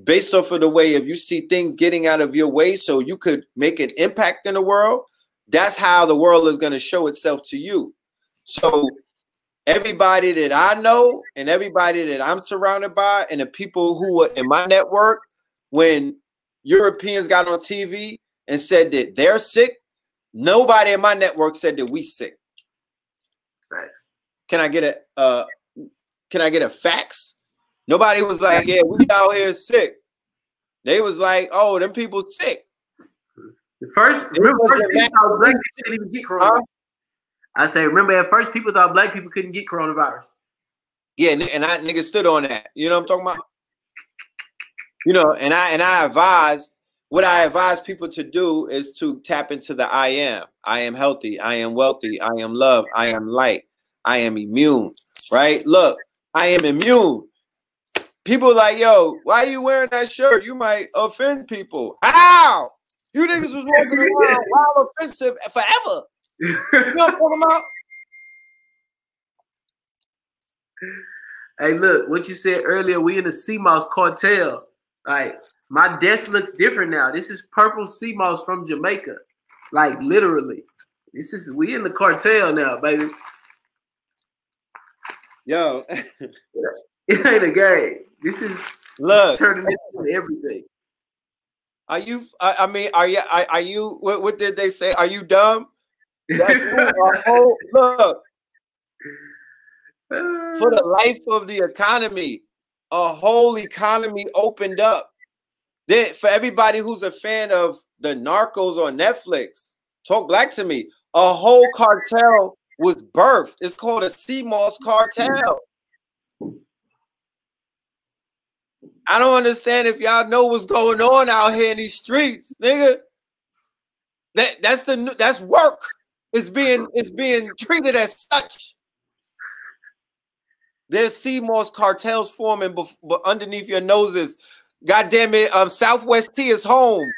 based off of the way if you see things getting out of your way so you could make an impact in the world, that's how the world is going to show itself to you. So everybody that I know and everybody that I'm surrounded by and the people who were in my network, when Europeans got on TV and said that they're sick, nobody in my network said that we sick. Facts. Can I get a fax? Nobody was like, yeah, we out here sick. They was like, oh, them people sick. Remember first people thought black people couldn't even get coronavirus. I say, remember at first people thought black people couldn't get coronavirus. Yeah, and I nigga stood on that. You know what I'm talking about? You know, and I advised, what I advise people to do is to tap into the I am. I am healthy. I am wealthy. I am loved. I am light. I am immune. Right? Look, I am immune. People like, yo, why are you wearing that shirt? You might offend people. How? You niggas was walking around wild offensive forever. You know what I'm talking about? Hey, look, what you said earlier, we in the sea moss cartel. Like, my desk looks different now. This is purple sea moss from Jamaica. Like, literally. We in the cartel now, baby. Yo. It ain't a game. This is turning into everything. Are you, I mean, are you, what did they say? Are you dumb? Look, for the life of the economy, a whole economy opened up. Then for everybody who's a fan of the Narcos on Netflix, Talk Black to Me, a whole cartel was birthed. It's called a sea moss cartel. I don't understand if y'all know what's going on out here in these streets, nigga. That's work. It's being treated as such. There's sea moss cartels forming underneath your noses. God damn it, Southwest T is home.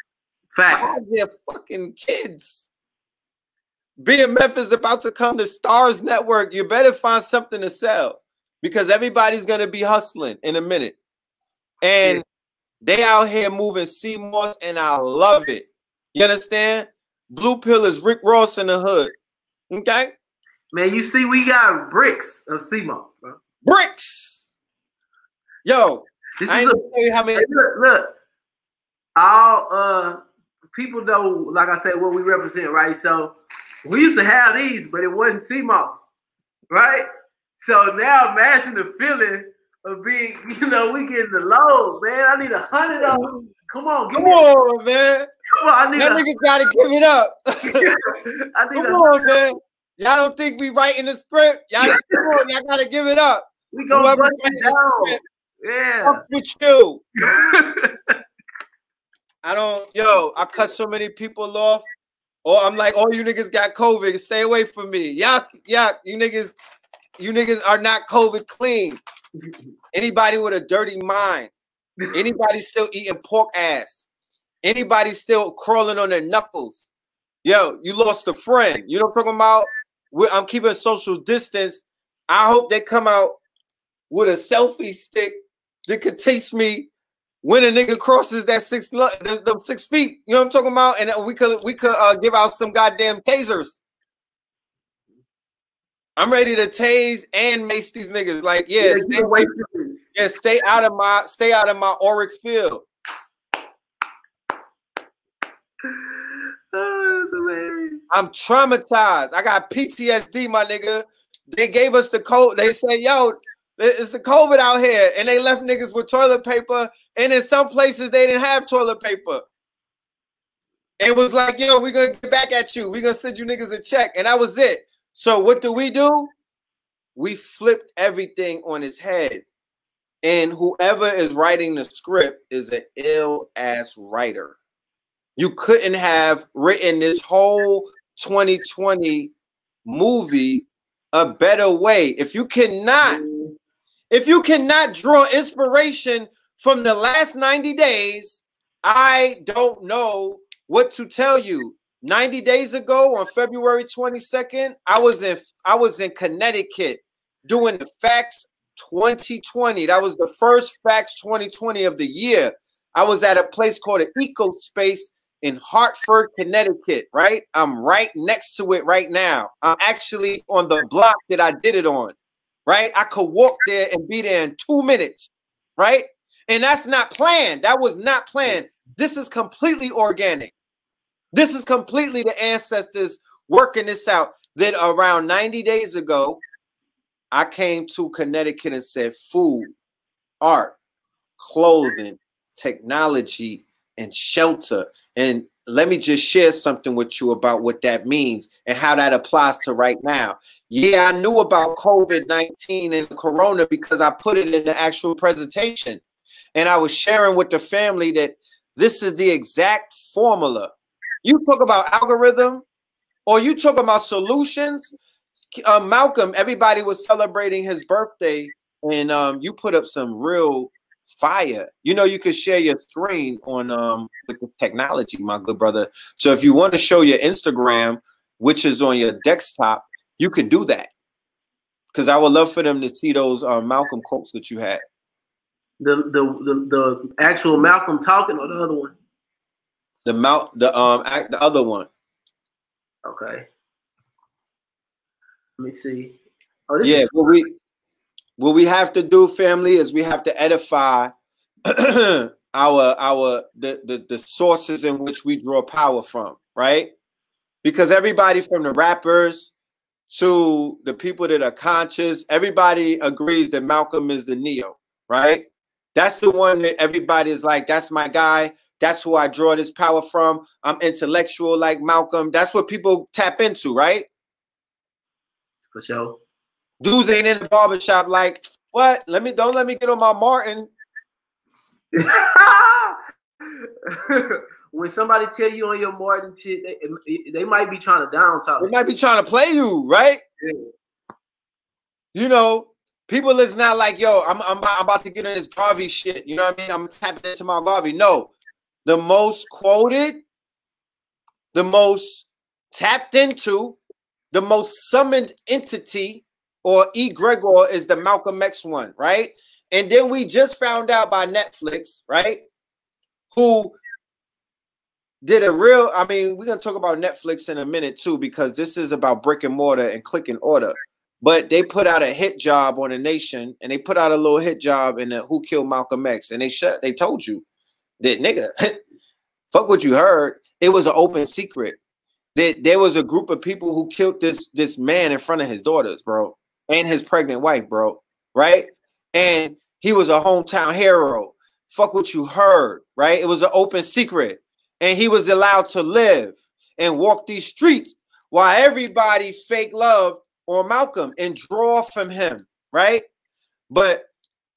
Facts. Their fucking kids. BMF is about to come to Stars Network. You better find something to sell because everybody's gonna be hustling in a minute. And they out here moving sea moss, and I love it. You understand? Blue Pill is Rick Ross in the hood. Okay? Man, you see, we got bricks of sea moss, bro. Bricks. Yo, this I is ain't gonna tell you how many. Look. All people know, like I said, what we represent, right? So we used to have these, but it wasn't sea moss, right? So now imagine the feeling of being, you know, we getting the load, man. I need 100 of them. Come on, come on, man. Come on, I need. That niggas gotta give it up. I need come on, man. Y'all don't think we writing the script? Y'all gotta give it up. We gonna bust it down. Yeah. Fuck with you. I cut so many people off. Or I'm like, all you niggas got COVID. Stay away from me. Yeah, you niggas are not COVID clean. Anybody with a dirty mind. Anybody still eating pork ass. Anybody still crawling on their knuckles. Yo, you lost a friend. You know what I'm talking about? I'm keeping social distance. I hope they come out with a selfie stick that could taste me when a nigga crosses that the 6 feet, you know what I'm talking about? And we could give out some goddamn tasers. I'm ready to tase and mace these niggas. Like, yeah, stay out of my auric field. Oh, that's hilarious. I'm traumatized. I got PTSD, my nigga. They gave us the code. They said, yo, it's a COVID out here. And they left niggas with toilet paper. And in some places, they didn't have toilet paper. It was like, yo, we're going to get back at you. We're going to send you niggas a check. And that was it. So what do? We flipped everything on his head. And whoever is writing the script is an ill-ass writer. You couldn't have written this whole 2020 movie a better way. If you cannot draw inspiration from the last 90 days, I don't know what to tell you. 90 days ago on February 22nd, I was in Connecticut doing the Facts 2020. That was the first Facts 2020 of the year. I was at a place called an Eco Space in Hartford, Connecticut, right? I'm right next to it right now. I'm actually on the block that I did it on, right? I could walk there and be there in 2 minutes, right? And that's not planned. That was not planned. This is completely organic. This is completely the ancestors working this out. That around 90 days ago, I came to Connecticut and said food, art, clothing, technology, and shelter. And let me just share something with you about what that means and how that applies to right now. Yeah, I knew about COVID-19 and Corona because I put it in the actual presentation. And I was sharing with the family that this is the exact formula. You talk about algorithm or you talk about solutions. Malcolm, everybody was celebrating his birthday and you put up some real fire. You know, you could share your screen on with the technology, my good brother. So if you want to show your Instagram, which is on your desktop, you can do that. Because I would love for them to see those Malcolm quotes that you had. The actual Malcolm talking or the other one? The other one. Okay. Let me see. Oh, yeah, what we have to do, family, is we have to edify the sources in which we draw power from, right? Because everybody from the rappers to the people that are conscious, everybody agrees that Malcolm is the Neo, right? That's the one that everybody is like, that's my guy. That's who I draw this power from. I'm intellectual like Malcolm. That's what people tap into, right? For sure. Dudes ain't in the barbershop like, what? Don't let me get on my Martin. When somebody tell you on your Martin shit, they might be trying to down talk. They might be trying to play you, right? Yeah. You know, people is not like, yo, I'm about to get in this Garvey shit. You know what I mean? I'm tapping into my Garvey. No. The most quoted, the most tapped into, the most summoned entity or egregor is the Malcolm X one, right? And then we just found out by Netflix, right? Who did a real, I mean, we're going to talk about Netflix in a minute too, because this is about brick and mortar and click and order. But they put out a hit job on the nation, and they put out a little hit job in the Who Killed Malcolm X. And they told you that, nigga, fuck what you heard. It was an open secret that there was a group of people who killed this man in front of his daughters, bro, and his pregnant wife, bro, right? And he was a hometown hero. Fuck what you heard, right? It was an open secret. And he was allowed to live and walk these streets while everybody fake love on Malcolm and draw from him, right? But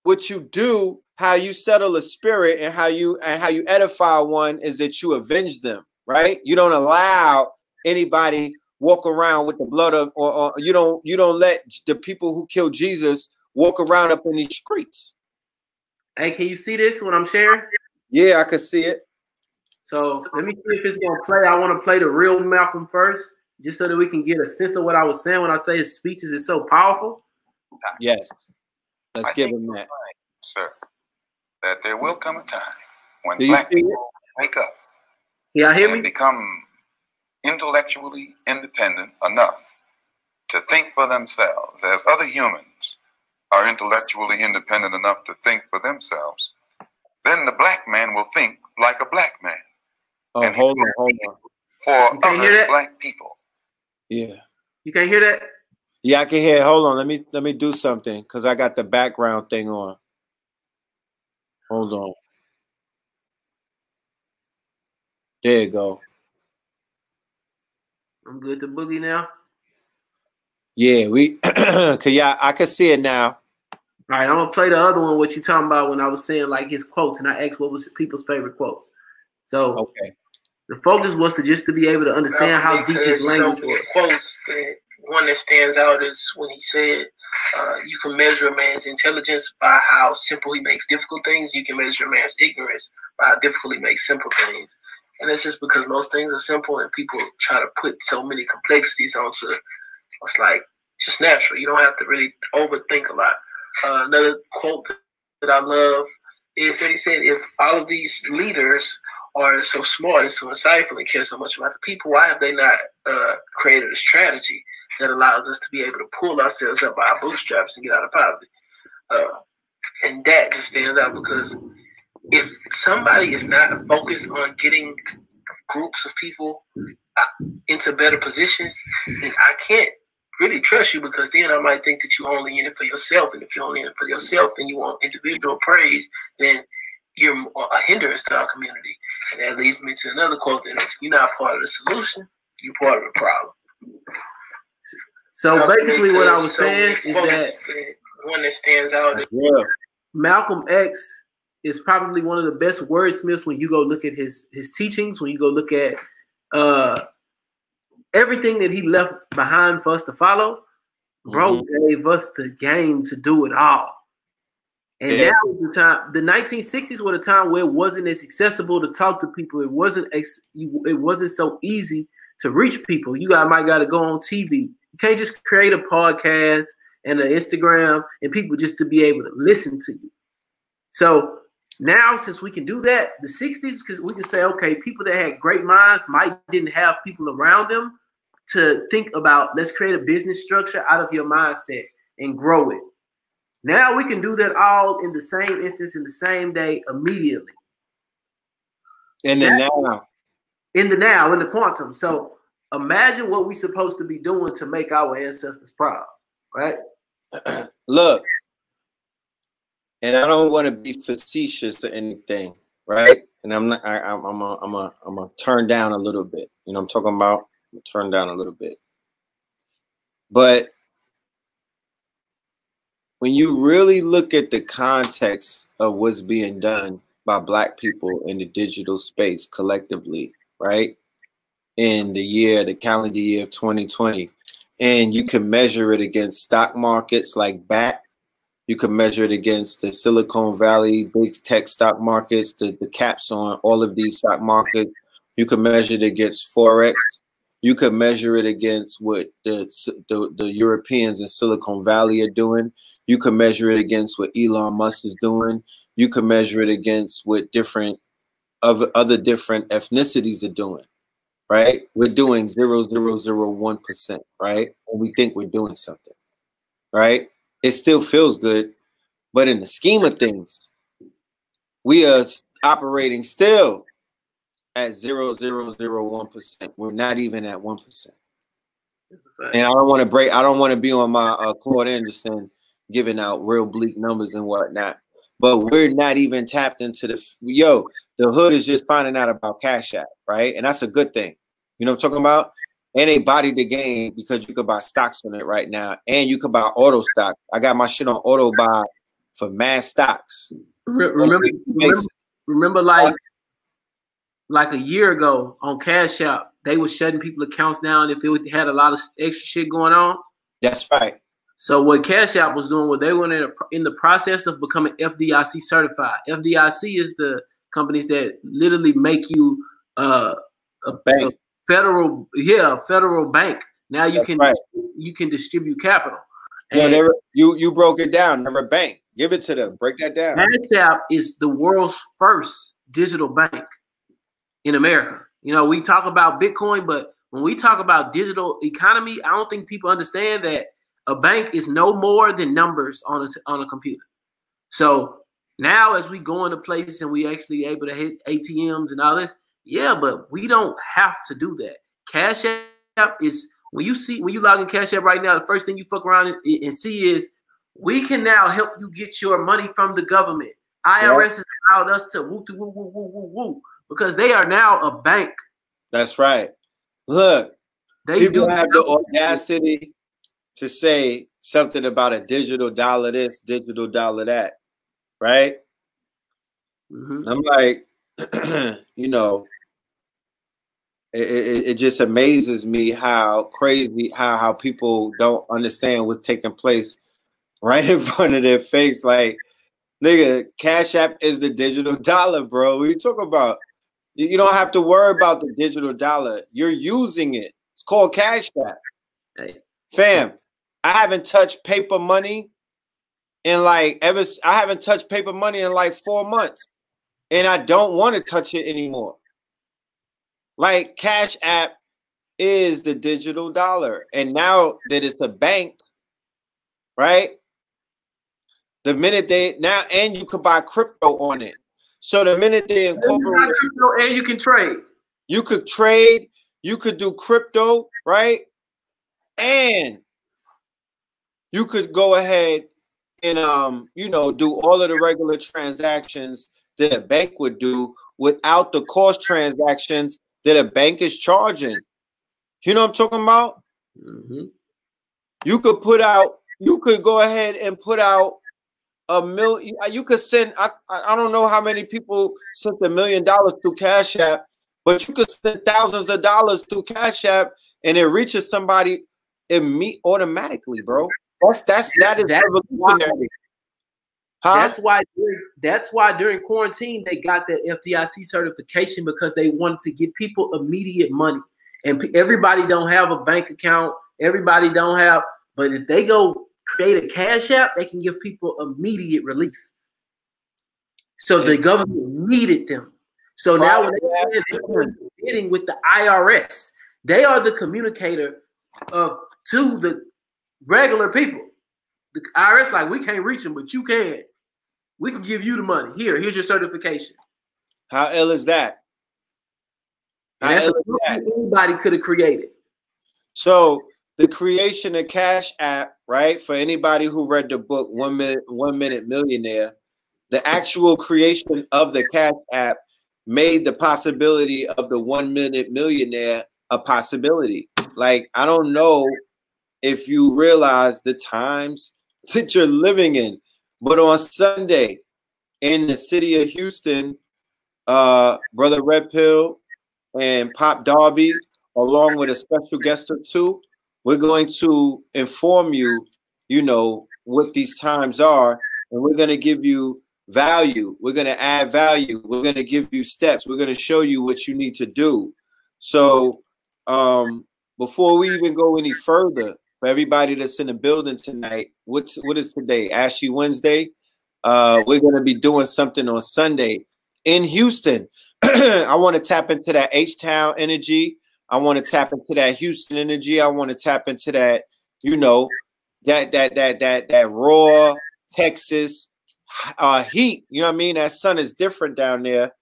what you do, how you settle a spirit and how you edify one is that you avenge them, right? You don't allow anybody walk around with the blood of, or you don't let the people who killed Jesus walk around up in these streets. Hey, can you see this when I'm sharing? Yeah, I can see it. So let me see if it's gonna play. I want to play the real Malcolm first, just so that we can get a sense of what I was saying when I say his speeches is so powerful. Yes. Let's give him that. Sure. that there will come a time when black people wake up and become intellectually independent enough to think for themselves, as other humans are intellectually independent enough to think for themselves. Then the black man will think like a black man. Oh, hold on. For other black people. Yeah. You can't hear that? Yeah, I can hear. Hold on. Let me do something because I got the background thing on. Hold on. There you go. I'm good to boogie now. Yeah, I can see it now. All right, I'm gonna play the other one. What you talking about when I was saying like his quotes, and I asked what was people's favorite quotes. So okay, the focus was to be able to understand how deep his language was. Quotes, one that stands out is when he said, "You can measure a man's intelligence by how simple he makes difficult things. You can measure a man's ignorance by how difficult he makes simple things." And it's just because most things are simple, and people try to put so many complexities onto it's like just natural. You don't have to really overthink a lot. Another quote that I love is that he said, if all of these leaders are so smart and so insightful and care so much about the people, why have they not created a strategy that allows us to be able to pull ourselves up by our bootstraps and get out of poverty? And that just stands out because if somebody is not focused on getting groups of people into better positions, then I can't really trust you, because then I might think that you're only in it for yourself. And if you're only in it for yourself and you want individual praise, then you're a hindrance to our community. And that leads me to another quote that is, you're not part of the solution, you're part of the problem. So basically what I was saying is that one that stands out is Malcolm X is probably one of the best wordsmiths when you go look at his teachings, when you go look at everything that he left behind for us to follow. Bro gave us the game to do it all. And that was the time. The 1960s were the time where it wasn't as accessible to talk to people. It wasn't so easy to reach people. You might got to go on TV. You can't just create a podcast and an Instagram and people just to be able to listen to you. So now, since we can do that, the 60s, because we can say, okay, people that had great minds didn't have people around them to think about, let's create a business structure out of your mindset and grow it. Now we can do that all in the same instance, in the same day, immediately. In the now, in the quantum. So imagine what we're supposed to be doing to make our ancestors proud, right? Look, and I don't want to be facetious or anything, right? And I'm not. I'm gonna turn down a little bit. You know what I'm talking about? I'm gonna turn down a little bit. But when you really look at the context of what's being done by Black people in the digital space collectively, right? In the calendar year of 2020, and you can measure it against stock markets like BAT. You can measure it against the Silicon Valley big tech stock markets, the caps on all of these stock markets. You can measure it against Forex. You could measure it against what the Europeans in Silicon Valley are doing. You can measure it against what Elon Musk is doing. You can measure it against what other different ethnicities are doing, right? We're doing 0.001%, right? And we think we're doing something, right? It still feels good, but in the scheme of things, we are operating still at 0.001%. We're not even at 1%. And I don't want to be on my Claude Anderson giving out real bleak numbers and whatnot. But we're not even tapped into the hood is just finding out about Cash App, right? And that's a good thing. You know what I'm talking about? And they bodied the game because you could buy stocks on it right now, and you could buy auto stocks. I got my shit on auto buy for mad stocks. Remember like a year ago on Cash App, they were shutting people accounts down if it had a lot of extra shit going on. That's right. So what Cash App was doing, they were in the process of becoming FDIC certified. FDIC is the companies that literally make you a bank. Federal bank. Now you can distribute capital. And you broke it down. They're a bank. Give it to them. Break that down. Cash App is the world's first digital bank in America. You know, we talk about Bitcoin, but when we talk about digital economy, I don't think people understand that a bank is no more than numbers on a computer. So now as we go into places and we actually able to hit ATMs and all this, yeah, but we don't have to do that. Cash App is, when you log in Cash App right now, the first thing you fuck around and see is we can now help you get your money from the government. IRS has allowed us to woo because they are now a bank. That's right. Look, people have the audacity to say something about a digital dollar this, digital dollar that, right? I'm like, you know, it just amazes me how crazy, how people don't understand what's taking place right in front of their face. Like, nigga, Cash App is the digital dollar, bro. What are you talking about? You don't have to worry about the digital dollar. You're using it. It's called Cash App. Hey. Fam, I haven't touched paper money in like I haven't touched paper money in like 4 months. And I don't want to touch it anymore. Like, Cash App is the digital dollar. And now that it's a bank, right? The minute and you could buy crypto on it. So the minute they incorporate crypto, and you can trade. You could trade, you could do crypto, right? And you could go ahead and you know, do all of the regular transactions that a bank would do without the cost transactions that a bank is charging. You know what I'm talking about? You could go ahead and put out $1 million. You could send, I don't know how many people sent $1 million through Cash App, but you could send thousands of dollars through Cash App and it reaches somebody automatically, bro. That is revolutionary. That's why during quarantine they got that FDIC certification, because they wanted to give people immediate money. And everybody don't have a bank account. Everybody don't have, but if they go create a Cash App, they can give people immediate relief. So the government needed them. So now when they're dealing with the IRS, they are the communicator to the regular people. The IRS like, we can't reach them, but you can. We can give you the money. Here's your certification. How ill is that? That's something anybody could have created. So the creation of Cash App, right? For anybody who read the book 1 Minute Millionaire, the actual creation of the Cash App made the possibility of the 1 Minute Millionaire a possibility. Like, I don't know if you realize the times that you're living in, but on Sunday in the city of Houston, Brother Red Pill and Pop DARBY, along with a special guest or two, we're going to inform you, you know, what these times are, and we're going to give you value. We're going to add value. We're going to give you steps. We're going to show you what you need to do. So before we even go any further, for everybody that's in the building tonight, what is today? ASHY Wednesday. We're going to be doing something on Sunday in Houston. I want to tap into that H-Town energy. I want to tap into that Houston energy. I want to tap into that, you know, that raw Texas heat. You know what I mean? That sun is different down there.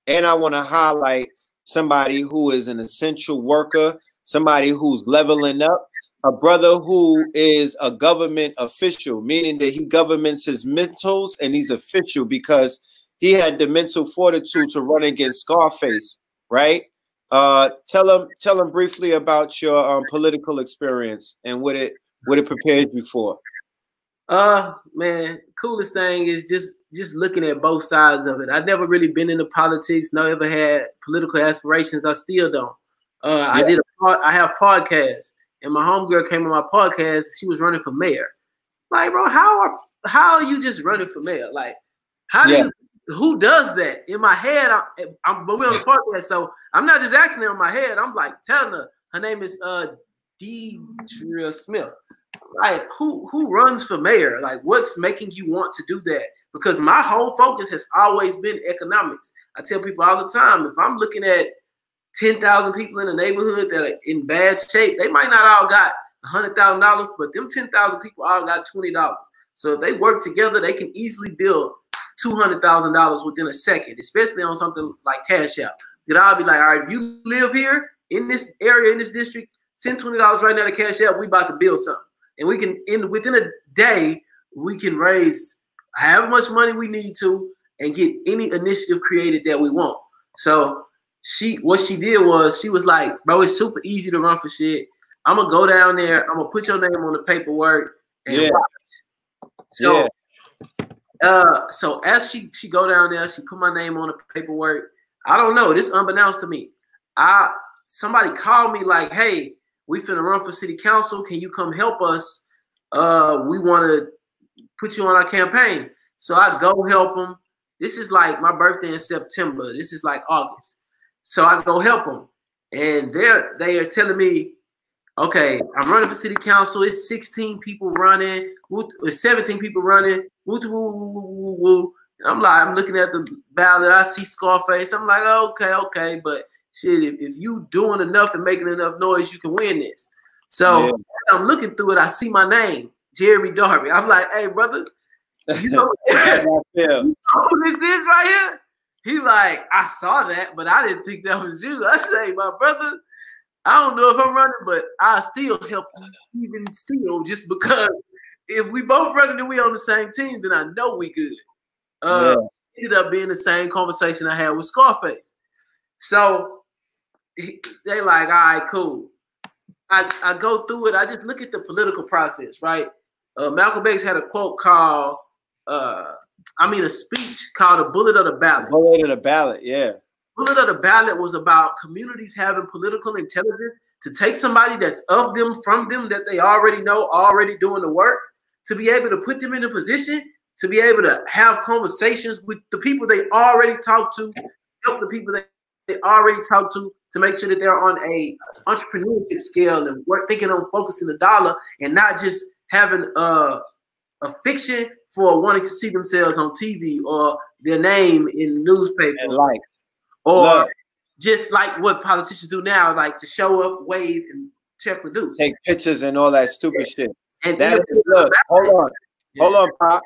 And I want to highlight somebody who is an essential worker, somebody who's leveling up, a brother who is a government official, meaning that he governments his mentals and he's official because he had the mental fortitude to run against Scarface, right? Tell him briefly about your political experience and what it prepared you for. Man, coolest thing is just looking at both sides of it. I've never really been into politics, no ever had political aspirations. I still don't. I have podcasts, and my homegirl came on my podcast. She was running for mayor. Like, bro, how are you just running for mayor? Like, who does that? In my head, but we're on the podcast, so I'm not just asking her in my head. I'm like telling her. Her name is Deidre Smith. like, who runs for mayor? Like, what's making you want to do that? Because my whole focus has always been economics. I tell people all the time, if I'm looking at 10,000 people in a neighborhood that are in bad shape, they might not all got $100,000, but them 10,000 people all got $20. So if they work together, they can easily build $200,000 within a second, especially on something like Cash App. Then I'll be like, all right, if you live here in this area, in this district, send $20 right now to Cash App. We about to build something. And we can, within a day, we can raise however much money we need to and get any initiative created that we want. So what she did was, she was like, bro, it's super easy to run for shit. I'm going to go down there. I'm going to put your name on the paperwork. And so, so as she go down there, she put my name on the paperwork. I don't know. This unbeknownst to me. Somebody called me like, hey, we finna run for city council. Can you come help us? We want to put you on our campaign. So I go help them. This is like my birthday in September. This is like August. So I go help them. And they are telling me, okay, I'm running for city council. It's 16 people running. It's 17 people running. I'm like, I'm looking at the ballot. I see Scarface. I'm like, okay. But shit, if you doing enough and making enough noise, you can win this. So I'm looking through it. I see my name, Jeremy Darby. I'm like, hey, brother, you know, you know who this is right here? He like, I saw that, but I didn't think that was you. I say, my brother, I don't know if I'm running, but I'll still help you even still, just because if we both running and we on the same team, then I know we good. Ended up being the same conversation I had with Scarface. So they like, all right, cool. I go through it. I just look at the political process, right? Malcolm X had a quote called, a speech called "A Bullet of the Ballot." Bullet of the ballot, yeah. Bullet of the Ballot was about communities having political intelligence to take somebody that's of them, from them, that they already know, already doing the work, to be able to put them in a position to be able to have conversations with the people they already talked to, help the people that they already talked to make sure that they're on a entrepreneurship scale and thinking on focusing the dollar and not just having a fiction for wanting to see themselves on TV or their name in the newspaper. And likes. Or just like what politicians do now, like to show up, wave, and check the dudes. Take pictures and all that stupid shit. And that is, look, hold on, Pop.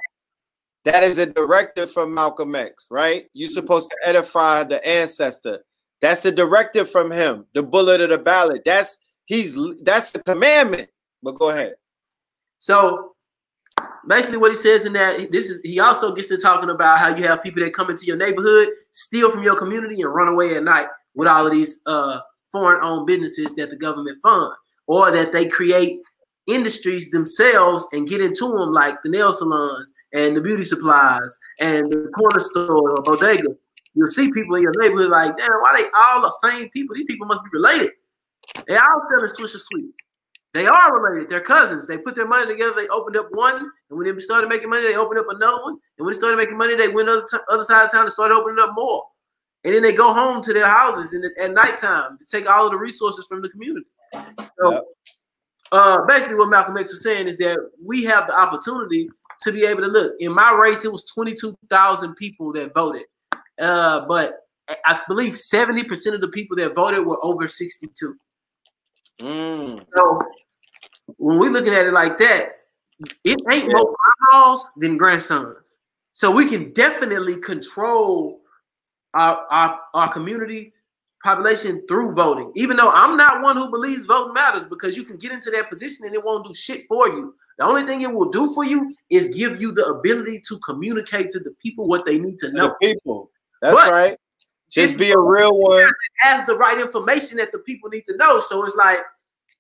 That is a directive from Malcolm X, right? You're supposed to edify the ancestor. That's a directive from him. The bullet of the ballot. That's the commandment. But go ahead. So basically what he says in that, he also gets to talking about how you have people that come into your neighborhood, steal from your community, and run away at night with all of these foreign-owned businesses that the government fund, or that they create industries themselves and get into them, like the nail salons and the beauty supplies and the corner store or bodega. You'll see people in your neighborhood like, damn, why they all the same people? These people must be related. They all selling Swisher Sweets. They are related. They're cousins. They put their money together. They opened up one, and when they started making money, they opened up another one. And when they started making money, they went to the other side of town and started opening up more. And then they go home to their houses at nighttime to take all of the resources from the community. So basically what Malcolm X was saying is that we have the opportunity to be able to look. In my race, it was 22,000 people that voted. But I believe 70% of the people that voted were over 62. So when we're looking at it like that, it ain't more grandmas than grandsons. So we can definitely control our community population through voting. Even though I'm not one who believes voting matters, because you can get into that position and it won't do shit for you. The only thing it will do for you is give you the ability to communicate to the people what they need to know. The people. That's right. Just be a real one. Has the right information that the people need to know. So it's like,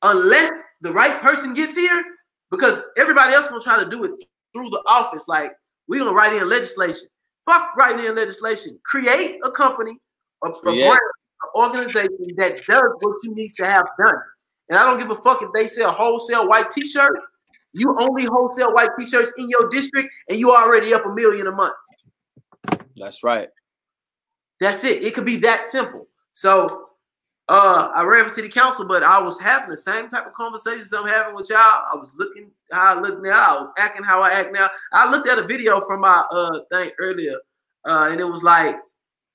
unless the right person gets here, because everybody else gonna try to do it through the office. Like, we're gonna write in legislation. Fuck writing in legislation. Create a company, a program, an organization that does what you need to have done. And I don't give a fuck if they sell wholesale white t-shirts. You only wholesale white t-shirts in your district, and you already up $1 million a month. That's right. That's it. It could be that simple. So I ran for city council, but I was having the same type of conversations I'm having with y'all. I was looking how I look now. I was acting how I act now. I looked at a video from my thing earlier, and it was like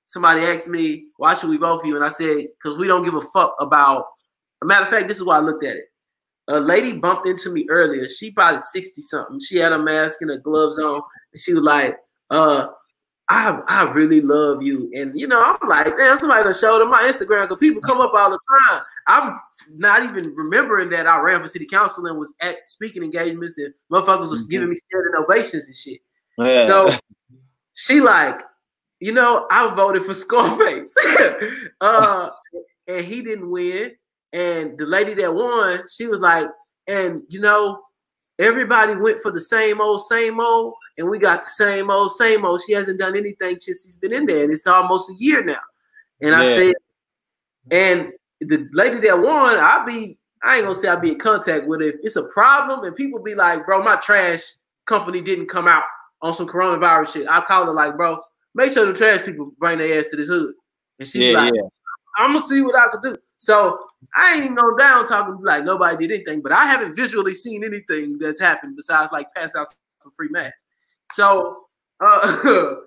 somebody asked me, "Why should we vote for you?" And I said, "Because we don't give a fuck about." A matter of fact, this is why I looked at it. A lady bumped into me earlier. She probably 60 something. She had a mask and her gloves on, and she was like, I really love you. And, you know, I'm like, damn, somebody done showed on my Instagram because people come up all the time. I'm not even remembering that I ran for city council and was at speaking engagements and motherfuckers was giving me standing ovations and shit. Yeah. So she like, you know, I voted for Scarface. And he didn't win. And the lady that won, she was like, and, you know, everybody went for the same old, and we got the same old. She hasn't done anything since she's been in there, and it's almost a year now. And I said, and the lady that won, I ain't gonna say I'll be in contact with her. If it's a problem and people be like, bro, my trash company didn't come out on some coronavirus shit, I call her like, bro, make sure the trash people bring their ass to this hood. And she be like, I'm gonna see what I can do. So I ain't going down talking like nobody did anything, but I haven't visually seen anything that's happened besides like pass out some free masks. So I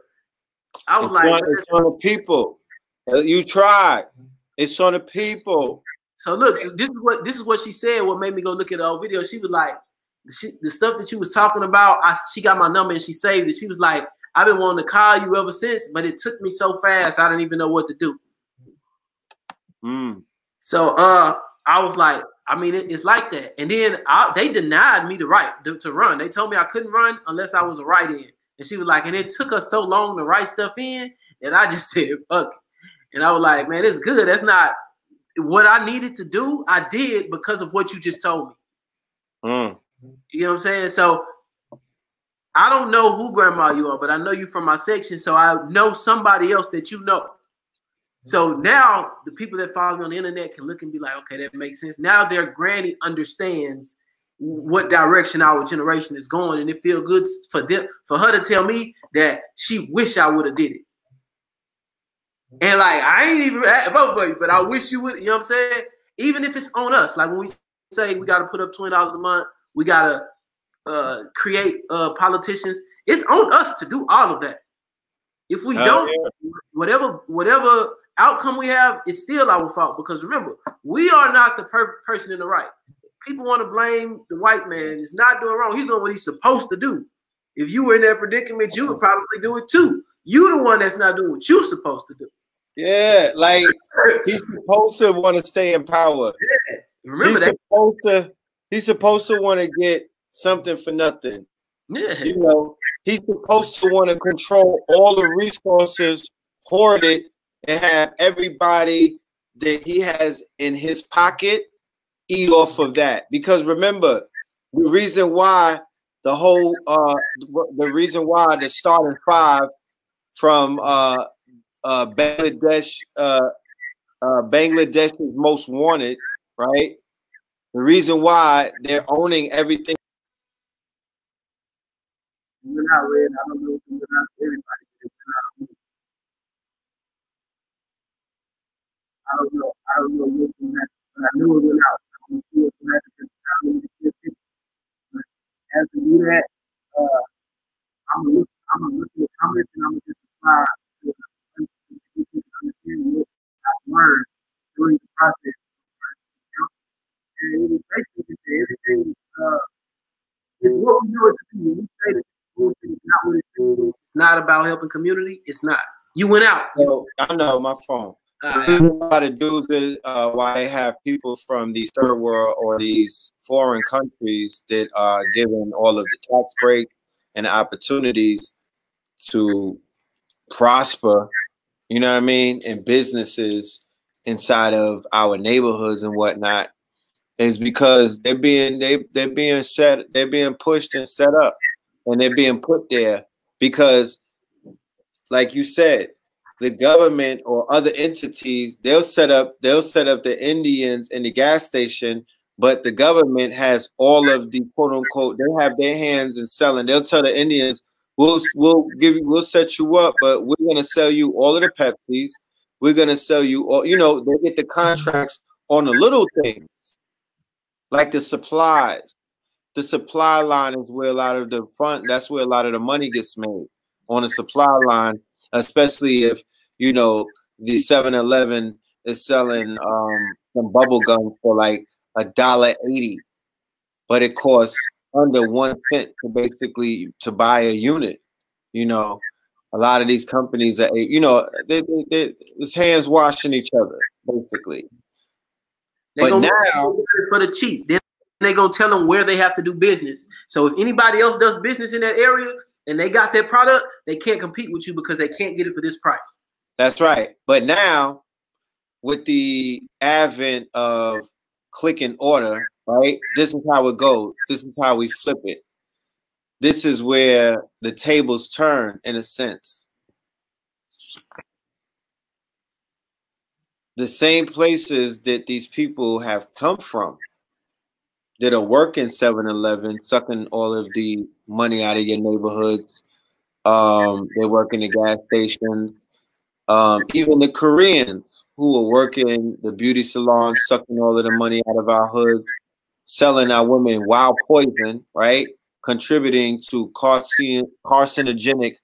was it's on the people. You tried. It's on the people. So look, this is what she said. What made me go look at the old video? She was like, the stuff that you was talking about. She got my number and she saved it. She was like, I've been wanting to call you ever since, but it took me so fast I didn't even know what to do. So I was like, I mean, it's like that. And then they denied me the right to run. They told me I couldn't run unless I was a write-in. And she was like, and it took us so long to write stuff in. And I just said, fuck it. And I was like, man, it's good. That's not what I needed to do. I did because of what you just told me. You know what I'm saying? So I don't know who grandma you are, but I know you from my section. So I know somebody else that you know. So now the people that follow me on the internet can look and be like, okay, that makes sense. Now their granny understands what direction our generation is going, and it feels good for her to tell me that she wish I would have did it. And like, I ain't even vote for you, but I wish you would. You know what I'm saying? Even if it's on us, like when we say we got to put up $20 a month, we got to create politicians. It's on us to do all of that. If we don't, whatever outcome we have is still our fault, because remember, we are not the person in the right. People want to blame the white man. He's not doing wrong. He's doing what he's supposed to do. If you were in that predicament, you would probably do it too. You the one that's not doing what you're supposed to do. Yeah, like he's supposed to want to stay in power. Yeah. Remember that. He's supposed to want to get something for nothing. Yeah. You know, he's supposed to want to control all the resources, hoard it, and have everybody that he has in his pocket eat off of that. Because remember, the reason why the starting five from Bangladesh's most wanted, right? The reason why they're owning everything. You're not red. I don't know if you're not everybody. I don't know what that, but I knew it went out. I don't see it from that because but as to do that, I'm gonna look at the comments and I'm gonna just subscribe to understand what I've learned during the process. And it was basically everything is what we know it to be. We say that it's not what it is. It's not about helping community. It's not. You went out. I know my phone. A lot of dudes why they have people from these third world or these foreign countries that are given all of the tax break and the opportunities to prosper, you know what I mean, in businesses inside of our neighborhoods and whatnot, is because they're being pushed and set up, and they're being put there because, like you said, the government or other entities, they'll set up the Indians in the gas station, but the government has all of the quote unquote, they have their hands in selling. They'll tell the Indians, we'll set you up, but we're gonna sell you all of the Pepsis, We're going to sell you, or, you know, they get the contracts on the little things, like the supplies. The supply line is where a lot of the that's where a lot of the money gets made, on the supply line, especially if, you know, the 7-Eleven is selling some bubble gum for like $1.80, but it costs under 1 cent to basically to buy a unit. You know, a lot of these companies are, you know, it's hands washing each other basically. They But now for the cheap, then they gonna tell them where they have to do business. So if anybody else does business in that area and they got their product, they can't compete with you because they can't get it for this price. That's right. But now, with the advent of click and order, right? This is how it goes. This is how we flip it. This is where the tables turn, in a sense. The same places that these people have come from, that are working 7-Eleven, sucking all of the money out of your neighborhoods. They work in the gas stations. Even the Koreans who are working the beauty salons, sucking all of the money out of our hoods, selling our women wild poison, right? Contributing to carcinogenic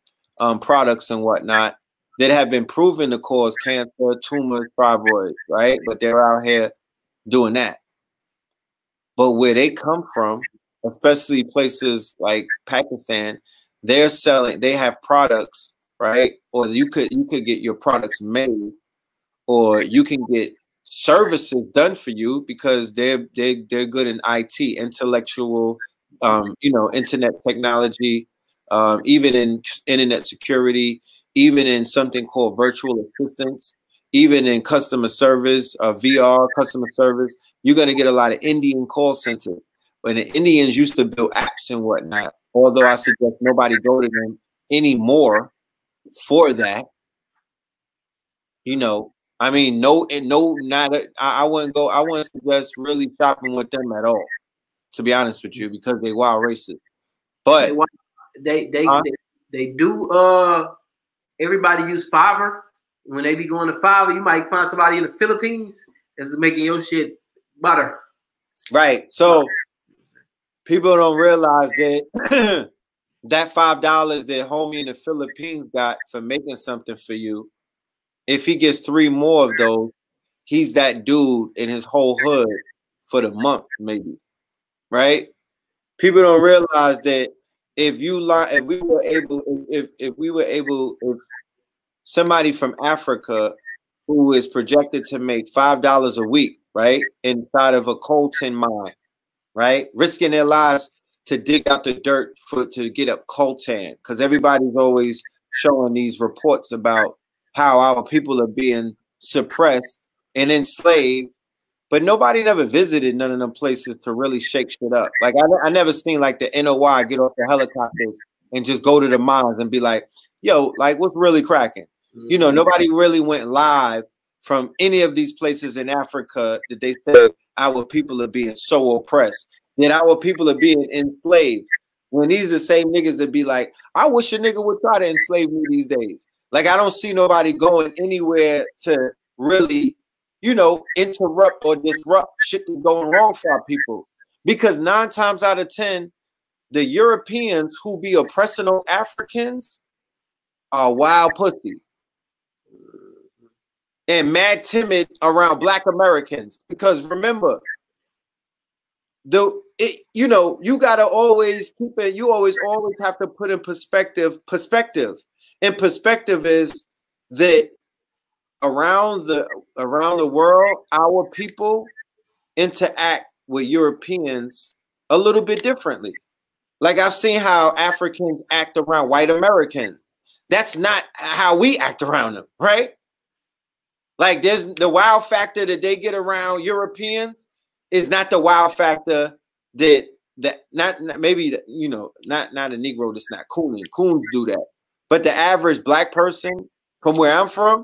products and whatnot that have been proven to cause cancer, tumors, fibroids, right? But they're out here doing that. But where they come from, especially places like Pakistan, they're selling, they have products, right? Or you could get your products made, or you can get services done for you because they're good in IT, intellectual, you know, internet technology, even in internet security, even in something called virtual assistants, even in customer service, VR customer service. You're going to get a lot of Indian call centers. When the Indians used to build apps and whatnot, although I suggest nobody go to them anymore for that. You know, I mean, I wouldn't go. I wouldn't suggest really shopping with them at all, to be honest with you, because they wild racist. But they do. Everybody use Fiverr. When they be going to Fiverr, you might find somebody in the Philippines that's making your shit butter. Right. So people don't realize that that $5 that homie in the Philippines got for making something for you, if he gets 3 more of those, he's that dude in his whole hood for the month, maybe. Right? People don't realize that if somebody from Africa who is projected to make $5 a week, right, inside of a coal tin mine, right, risking their lives to dig out the dirt to get up coltan, because everybody's always showing these reports about how our people are being suppressed and enslaved, but nobody never visited none of them places to really shake shit up. Like I never seen like the NOI get off the helicopters and just go to the mines and be like, yo, like what's really cracking? You know, nobody really went live from any of these places in Africa that they said our people are being so oppressed, that our people are being enslaved. When these are the same niggas that be like, I wish a nigga would try to enslave me these days. Like, I don't see nobody going anywhere to really, you know, interrupt or disrupt shit that's going wrong for our people. Because 9 times out of 10, the Europeans who be oppressing those Africans are wild pussy and mad timid around Black Americans. Because remember, you know, you gotta always keep it. You always have to put in perspective. And perspective is that around the world, our people interact with Europeans a little bit differently. Like I've seen how Africans act around white Americans. That's not how we act around them, right? Like there's the wow factor that they get around Europeans is not the wow factor that maybe, you know, not a Negro that's not cooning. Coons do that. But the average Black person from where I'm from,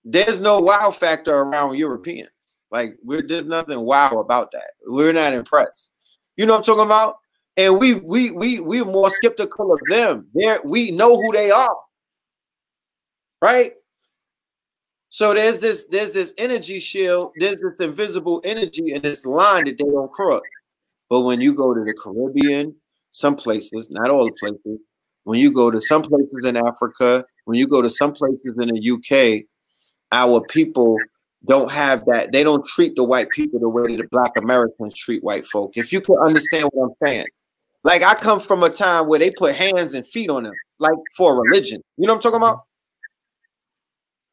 there's no wow factor around Europeans. Like there's nothing wow about that. We're not impressed. You know what I'm talking about? And we're more skeptical of them. We know who they are. Right? So there's this energy shield, there's this invisible energy in this line that they don't cross. But when you go to the Caribbean, some places, not all the places, when you go to some places in Africa, when you go to some places in the UK, our people don't have that. They don't treat the white people the way that the Black Americans treat white folk. If you can understand what I'm saying. Like, I come from a time where they put hands and feet on them, like for religion. You know what I'm talking about?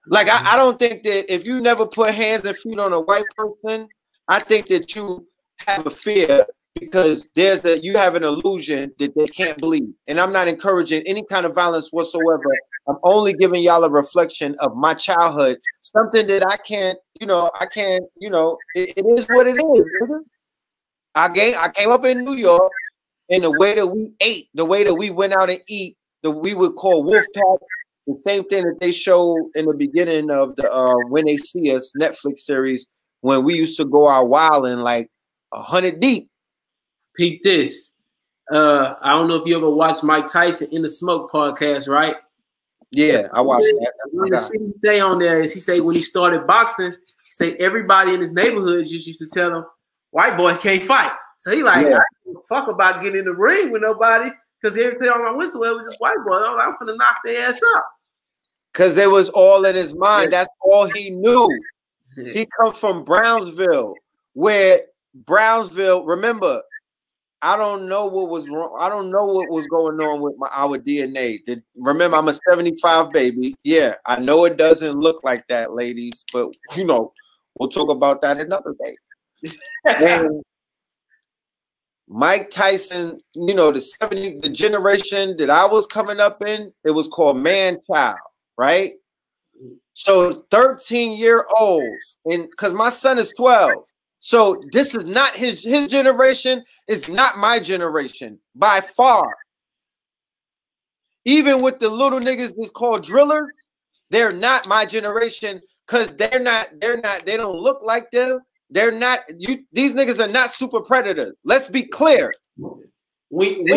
Like, I don't think that if you never put hands and feet on a white person, I think that you have a fear because you have an illusion that they can't believe. And I'm not encouraging any kind of violence whatsoever. I'm only giving y'all a reflection of my childhood, something that I can't, it is what it is. I came up in New York, and the way that we ate, the way that we went out and eat, that we would call wolf pack, the same thing that they showed in the beginning of the When They See Us Netflix series, when we used to go out wilding like 100 deep. Peep this. I don't know if you ever watched Mike Tyson in the Smoke podcast, right? Yeah, I watched that. The shit he say on there is he say when he started boxing, say everybody in his neighborhood just used to tell him white boys can't fight. So he like, I don't give a fuck about getting in the ring with nobody because everything on my whistle was just white boys. I'm finna knock their ass up. Because it was all in his mind. That's all he knew. He come from Brownsville, where Brownsville, remember, I don't know what was wrong. I don't know what was going on with our DNA. Remember, I'm a 75 baby. Yeah, I know it doesn't look like that, ladies, but we'll talk about that another day. And Mike Tyson, the generation that I was coming up in, it was called man-child, right? So 13-year-olds, and because my son is 12. So this is not his generation. It's not my generation by far. Even with the little niggas that's called drillers, they're not my generation because they don't look like them. They're not these niggas are not super predators. Let's be clear. When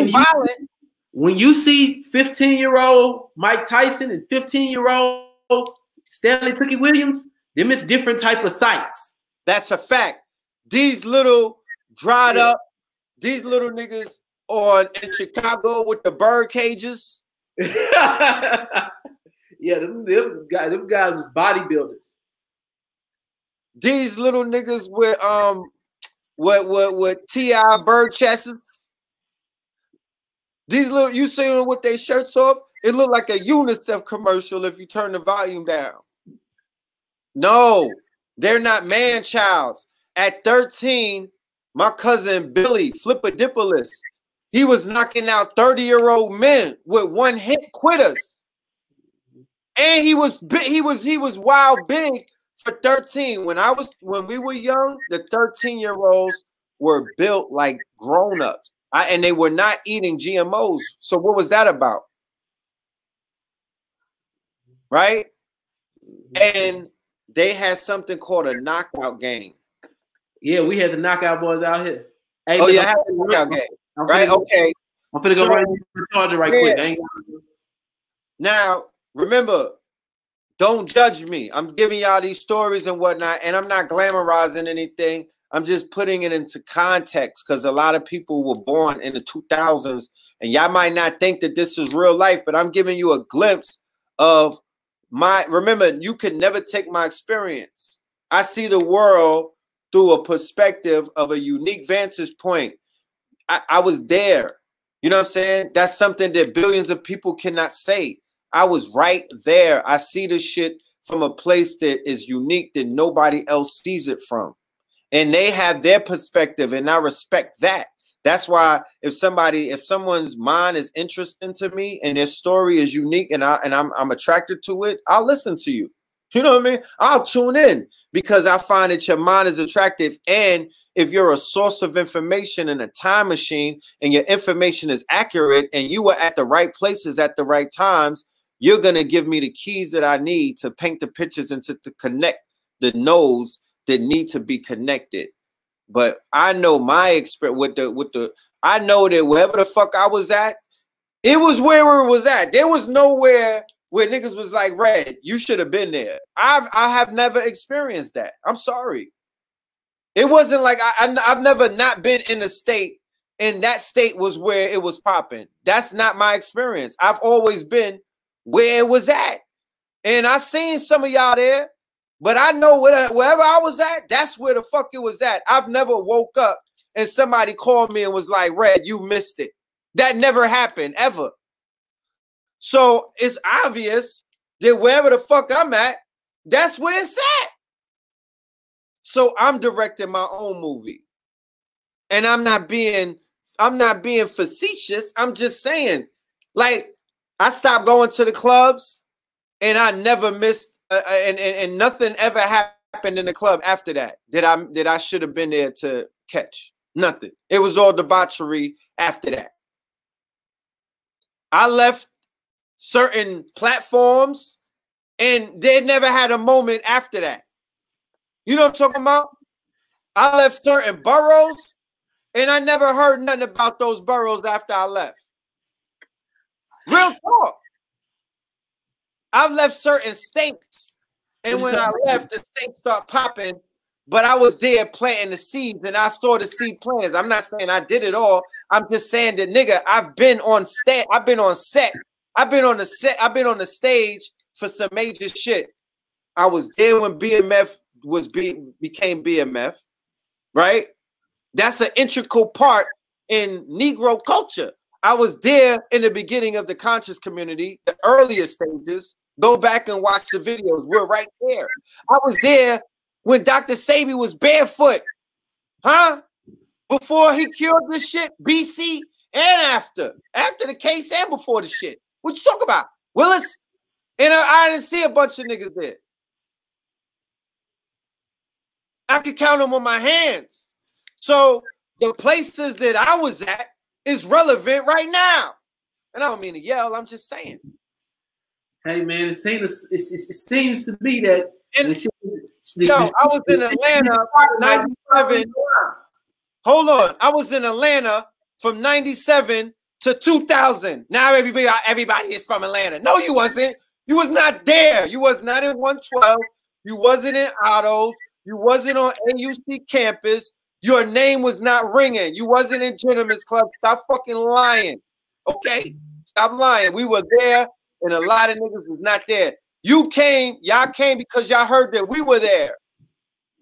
you see 15-year-old Mike Tyson and 15-year-old Stanley Tookie Williams, them is different type of sights. That's a fact. These little dried up, these little niggas in Chicago with the bird cages. Yeah, them guys is bodybuilders. These little niggas with T.I. bird chests. These little, you see them with their shirts off? It looked like a UNICEF commercial if you turn the volume down. No, they're not man-childs. At 13, my cousin Billy Flippadippolis, he was knocking out 30-year-old men with one-hit quitters. And he was wild big for 13. When we were young, the 13-year-olds were built like grown-ups. And they were not eating GMOs. So what was that about? Right? And they had something called a knockout game. Yeah, we had the knockout boys out here. Hey, I had the knockout game. Right? Okay. I'm finna go right to the charger right quick. Now, remember, don't judge me. I'm giving y'all these stories and whatnot, and I'm not glamorizing anything. I'm just putting it into context because a lot of people were born in the 2000s, and y'all might not think that this is real life, but I'm giving you a glimpse of remember, you can never take my experience. I see the world through a perspective of a unique vantage point. I was there. You know what I'm saying? That's something that billions of people cannot say. I was right there. I see the shit from a place that is unique that nobody else sees it from. And they have their perspective, and I respect that. That's why if someone's mind is interesting to me and their story is unique and I'm attracted to it, I'll listen to you. You know what I mean? I'll tune in because I find that your mind is attractive. And if you're a source of information in a time machine and your information is accurate and you were at the right places at the right times, you're going to give me the keys that I need to paint the pictures and to connect the nodes that need to be connected. But I know my experience I know that wherever the fuck I was at, it was where it was at. There was nowhere where niggas was like, Red, you should have been there. I have never experienced that. I'm sorry. It wasn't like I've never not been in a state, and that state was where it was popping. That's not my experience. I've always been where it was at. And I seen some of y'all there, but I know wherever I was at, that's where the fuck it was at. I've never woke up and somebody called me and was like, Red, you missed it. That never happened, ever. So it's obvious that wherever the fuck I'm at, that's where it's at. So I'm directing my own movie. And I'm not being facetious. I'm just saying, like, I stopped going to the clubs and I never missed and nothing ever happened in the club after that I should have been there to catch. Nothing. It was all debauchery after that. I left certain platforms and they never had a moment after that. You know what I'm talking about? I left certain boroughs and I never heard nothing about those boroughs after I left. Real talk. I've left certain states, and when I left, the states start popping, but I was there planting the seeds, and I saw the seed plants. I'm not saying I did it all. I'm just saying that, nigga, I've been on set. I've been on the stage for some major shit. I was there when BMF became BMF, right? That's an integral part in Negro culture. I was there in the beginning of the conscious community, the earlier stages. Go back and watch the videos. We're right there. I was there when Dr. Sabi was barefoot. Huh? Before he cured this shit, BC and after. After the case and before the shit. What you talk about? Willis? And I didn't see a bunch of niggas there. I could count them on my hands. So the places that I was at is relevant right now. And I don't mean to yell, I'm just saying. Hey man, it seems to be that. And, I was in Atlanta 97. Hold on. I was in Atlanta from 97 to 2000. Now everybody is from Atlanta. No, you wasn't. You was not there. You was not in 112. You wasn't in Autos. You wasn't on AUC campus. Your name was not ringing. You wasn't in Gentlemen's Club. Stop fucking lying. Okay? Stop lying. We were there, and a lot of niggas was not there. Y'all came because y'all heard that we were there.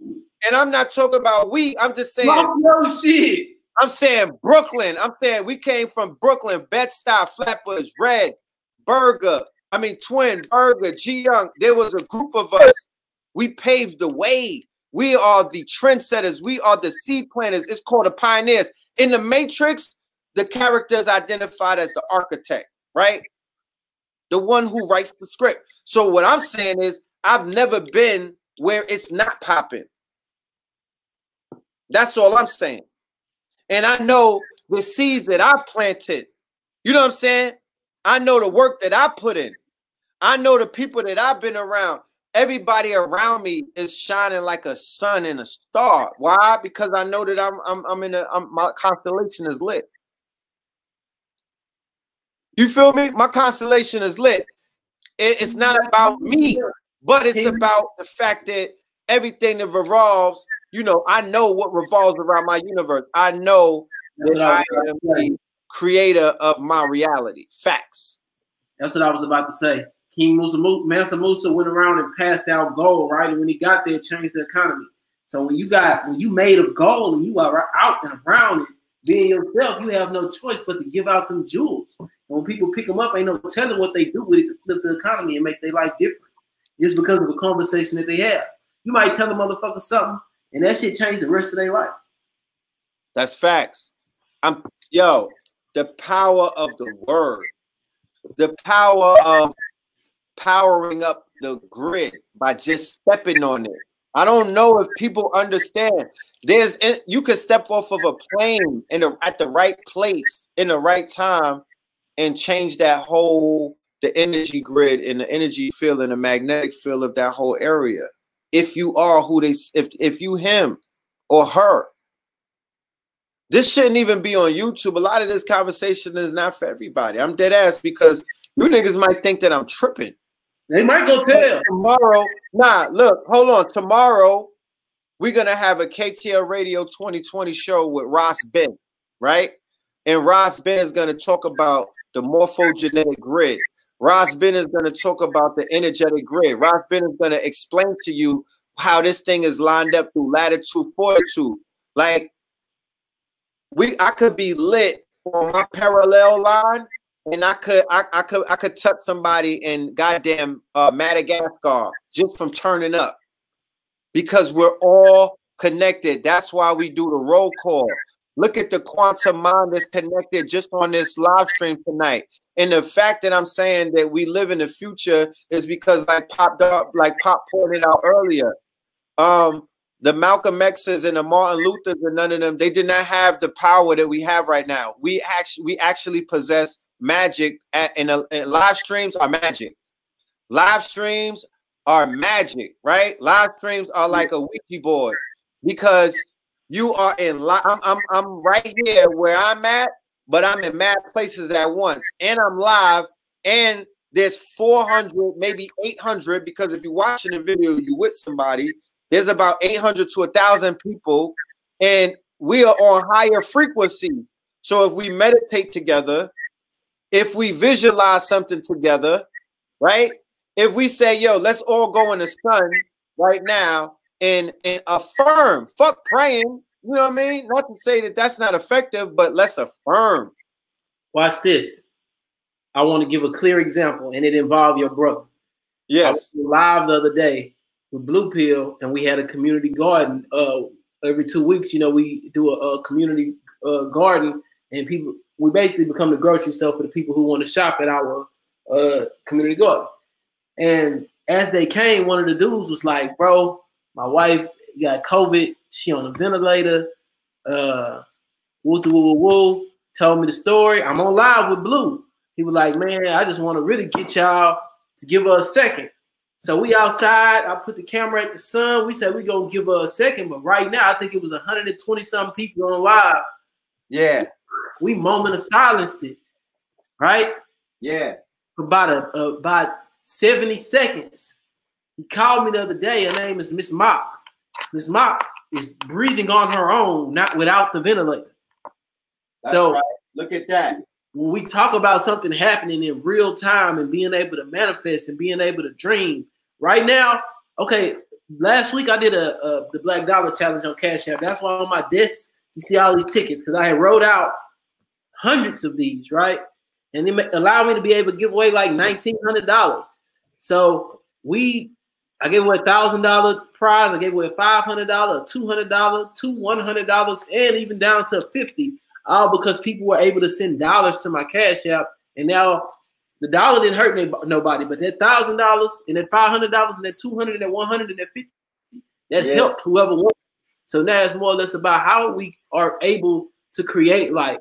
And I'm not talking about we. I'm just saying. No shit. I'm saying Brooklyn. I'm saying we came from Brooklyn, Bed-Stuy, Flatbush, Red, Twin, Burger, G-Young. There was a group of us. We paved the way. We are the trendsetters. We are the seed planters. It's called the pioneers. In the Matrix, the character is identified as the architect, right? The one who writes the script. So what I'm saying is I've never been where it's not popping. That's all I'm saying. And I know the seeds that I planted. You know what I'm saying? I know the work that I put in. I know the people that I've been around. Everybody around me is shining like a sun and a star. Why? Because I know that my constellation is lit. You feel me? My constellation is lit. It's not about me, but it's about the fact that everything that revolves, you know, I know what revolves around my universe. I know that I am the creator of my reality. Facts. That's what I was about to say. King Mansa Musa went around and passed out gold, right? And when he got there, it changed the economy. So when you made of gold and you are out and around it, being yourself, you have no choice but to give out them jewels. And when people pick them up, ain't no telling what they do with it to flip the economy and make their life different. Just because of a conversation that they have. You might tell a motherfucker something, and that shit changed the rest of their life. That's facts. The power of the word, the power of powering up the grid by just stepping on it. I don't know if people understand. You could step off of a plane at the right place in the right time and change the energy grid and the energy field and the magnetic field of that whole area. If you are if you him or her. This shouldn't even be on YouTube. A lot of this conversation is not for everybody. I'm dead ass because You niggas might think that I'm tripping. They might go tell. Tomorrow, nah, look, hold on. Tomorrow, we're going to have a KTL Radio 2020 show with Ross Ben, right? And Ross Ben is going to talk about the morphogenetic grid. Ross Ben is going to talk about the energetic grid. Ross Ben is going to explain to you how this thing is lined up through latitude, fortitude. Like, I could be lit on my parallel line, and I could touch somebody in goddamn Madagascar just from turning up, because we're all connected. That's why we do the roll call. Look at the quantum mind that's connected just on this live stream tonight. And the fact that I'm saying that we live in the future is because, like Pop pointed out earlier, the Malcolm X's and the Martin Luther's and none of them, they did not have the power that we have right now. We actually possess magic, and live streams are magic. Live streams are magic, right? Live streams are like a Ouija board, because you are in live. I'm right here where I'm at, but I'm in mad places at once, and I'm live, and there's 400, maybe 800, because if you're watching the video, you with somebody, there's about 800 to 1,000 people, and we are on higher frequencies. So if we meditate together, if we visualize something together, right? If we say, yo, let's all go in the sun right now and affirm, fuck praying, you know what I mean? Not to say that that's not effective, but let's affirm. Watch this. I want to give a clear example, and it involved your brother. Yes. I was live the other day with Blue Pill, and we had a community garden. Every 2 weeks, you know, we do a community garden, and we basically become the grocery store for the people who want to shop at our community garden. And as they came, one of the dudes was like, bro, my wife got COVID. She on a ventilator. Woo, woo, woo. Told me the story. I'm on live with Blue. He was like, man, I just want to really get y'all to give her a second. So we outside. I put the camera at the sun. We said we gonna give her a second, but right now I think it was 120 something people on live. Yeah. We moment of silenced it, right? Yeah. For about 70 seconds. He called me the other day. Her name is Miss Mock. Miss Mock is breathing on her own, not without the ventilator. That's so right. Look at that. When we talk about something happening in real time and being able to manifest and being able to dream, right now, okay, last week I did the Black Dollar Challenge on Cash App. That's why on my desk you see all these tickets, because I had wrote out hundreds of these, right? And it allowed me to be able to give away like $1,900. So I gave away $1,000 prize. I gave away $500, $200, two $100, and even down to $50. All because people were able to send dollars to my Cash App, and now the dollar didn't hurt nobody, but that $1,000 and that $500 and that $200 and that $100 and that $50, that helped whoever won. So now it's more or less about how we are able to create like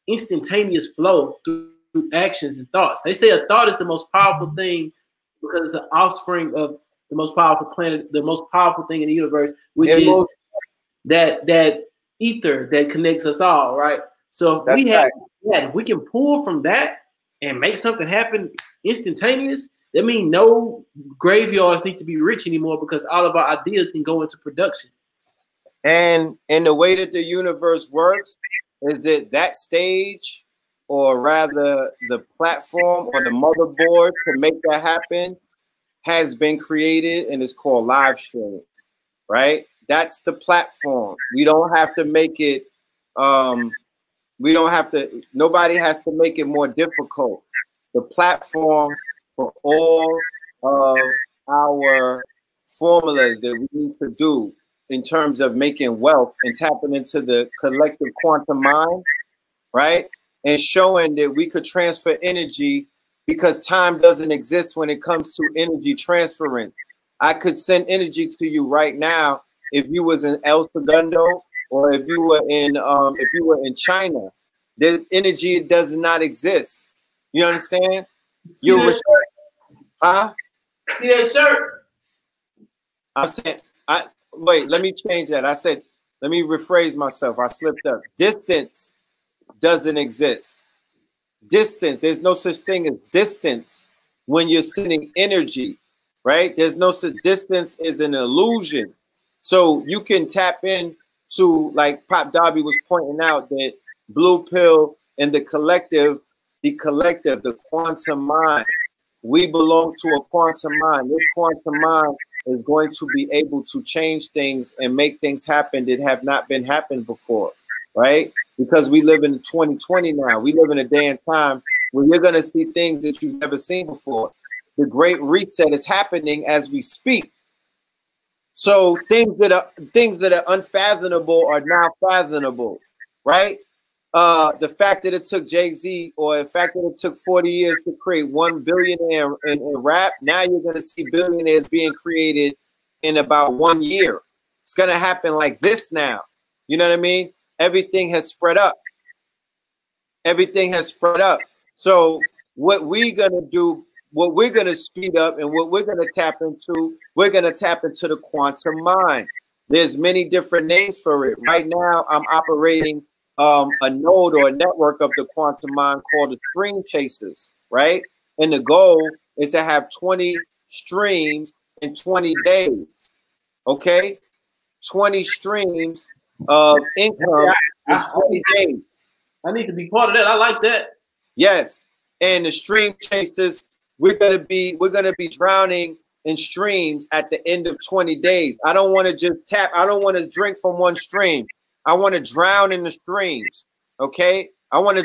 instantaneous flow through actions and thoughts. They say a thought is the most powerful thing because it's the offspring of the most powerful planet, the most powerful thing in the universe, which is that ether that connects us all, right? So if we can pull from that and make something happen instantaneous, that means no graveyards need to be rich anymore, because all of our ideas can go into production. And the way that the universe works is that stage, or rather the platform or the motherboard to make that happen, has been created, and it's called live streaming, right? That's the platform. We don't have to make it, nobody has to make it more difficult. The platform for all of our formulas that we need to do in terms of making wealth and tapping into the collective quantum mind, right? And showing that we could transfer energy, because time doesn't exist when it comes to energy transference. I could send energy to you right now if you was in El Segundo, or if you were in China. There's energy does not exist. You understand? See that shirt? I'm saying, wait, let me change that. I said, let me rephrase myself. I slipped up. Distance doesn't exist. distance. There's no such thing as distance when you're sending energy, right? There's no such distance is an illusion. So you can tap in to, like Pop Darby was pointing out, that Blue Pill and the collective, the quantum mind. We belong to a quantum mind. This quantum mind is going to be able to change things and make things happen that have not been happened before, right? Because we live in 2020 now. We live in a day and time where you're going to see things that you've never seen before. The great reset is happening as we speak. So things that are unfathomable are now fathomable, right? The fact that it took Jay-Z, or the fact that it took 40 years to create 1 billionaire in rap, now you're going to see billionaires being created in about 1 year. It's going to happen like this now. You know what I mean? Everything has spread up. Everything has spread up. So what we're going to do, what we're going to speed up and what we're going to tap into, we're going to tap into the quantum mind. There's many different names for it. Right now, I'm operating a node or a network of the quantum mind called the stream chasers, right? And the goal is to have 20 streams in 20 days, okay? 20 streams of income in 20 days. I need to be part of that. I like that. Yes, and the stream chasers, we're gonna be drowning in streams at the end of 20 days. I don't want to just tap. I don't want to drink from one stream. I want to drown in the streams. Okay, I want to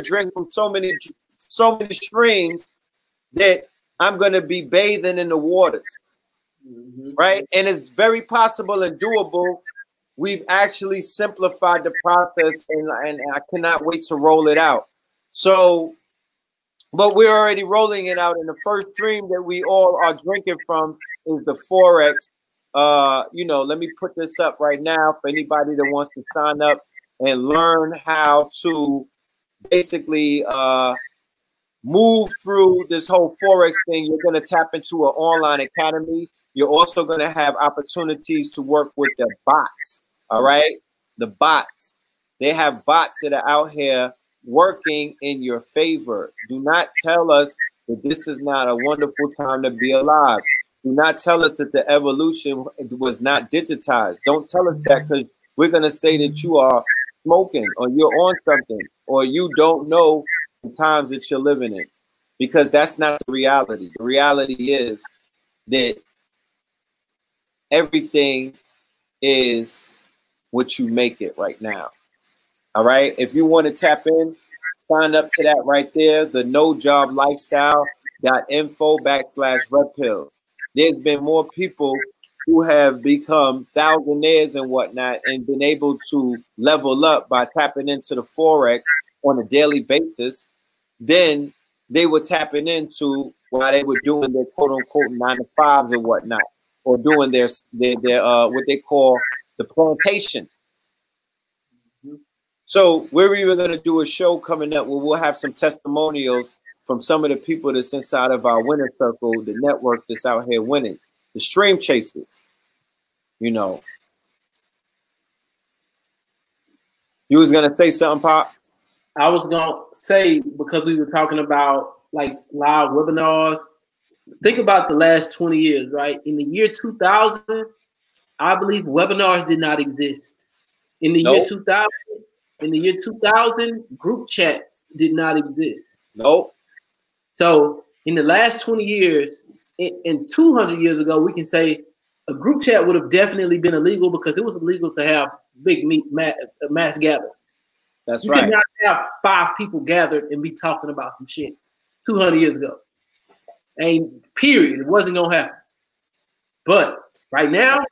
drink from so many streams that I'm going to be bathing in the waters. Right, and it's very possible and doable. We've actually simplified the process, and I cannot wait to roll it out. So, but we're already rolling it out, and the first stream that we all are drinking from is the Forex. You know, let me put this up right now for anybody that wants to sign up and learn how to basically move through this whole Forex thing. You're going to tap into an online academy. You're also going to have opportunities to work with the bots. All right. The bots, they have bots that are out here working in your favor. Do not tell us that this is not a wonderful time to be alive. Do not tell us that the evolution was not digitized. Don't tell us that, because we're going to say that you are smoking or you're on something or you don't know the times that you're living in, because that's not the reality. The reality is that everything is what you make it right now. All right. If you want to tap in, sign up to that right there. The nojoblifestyle.info/redpill. There's been more people who have become thousandaires and whatnot and been able to level up by tapping into the Forex on a daily basis than they were tapping into while they were doing their quote unquote 9-to-5s and whatnot, or doing their what they call the plantation. So we're even going to do a show coming up where we'll have some testimonials from some of the people that's inside of our winner circle, the network that's out here winning, the stream chasers. You know, you was going to say something, Pop? I was going to say, because we were talking about like live webinars, think about the last 20 years, right? In the year 2000, I believe webinars did not exist. In the year 2000, group chats did not exist. Nope. So in the last 20 years, and 200 years ago, we can say a group chat would have definitely been illegal, because it was illegal to have big mass gatherings. That's right. You could not have 5 people gathered and be talking about some shit 200 years ago. And period, it wasn't going to happen. But right now,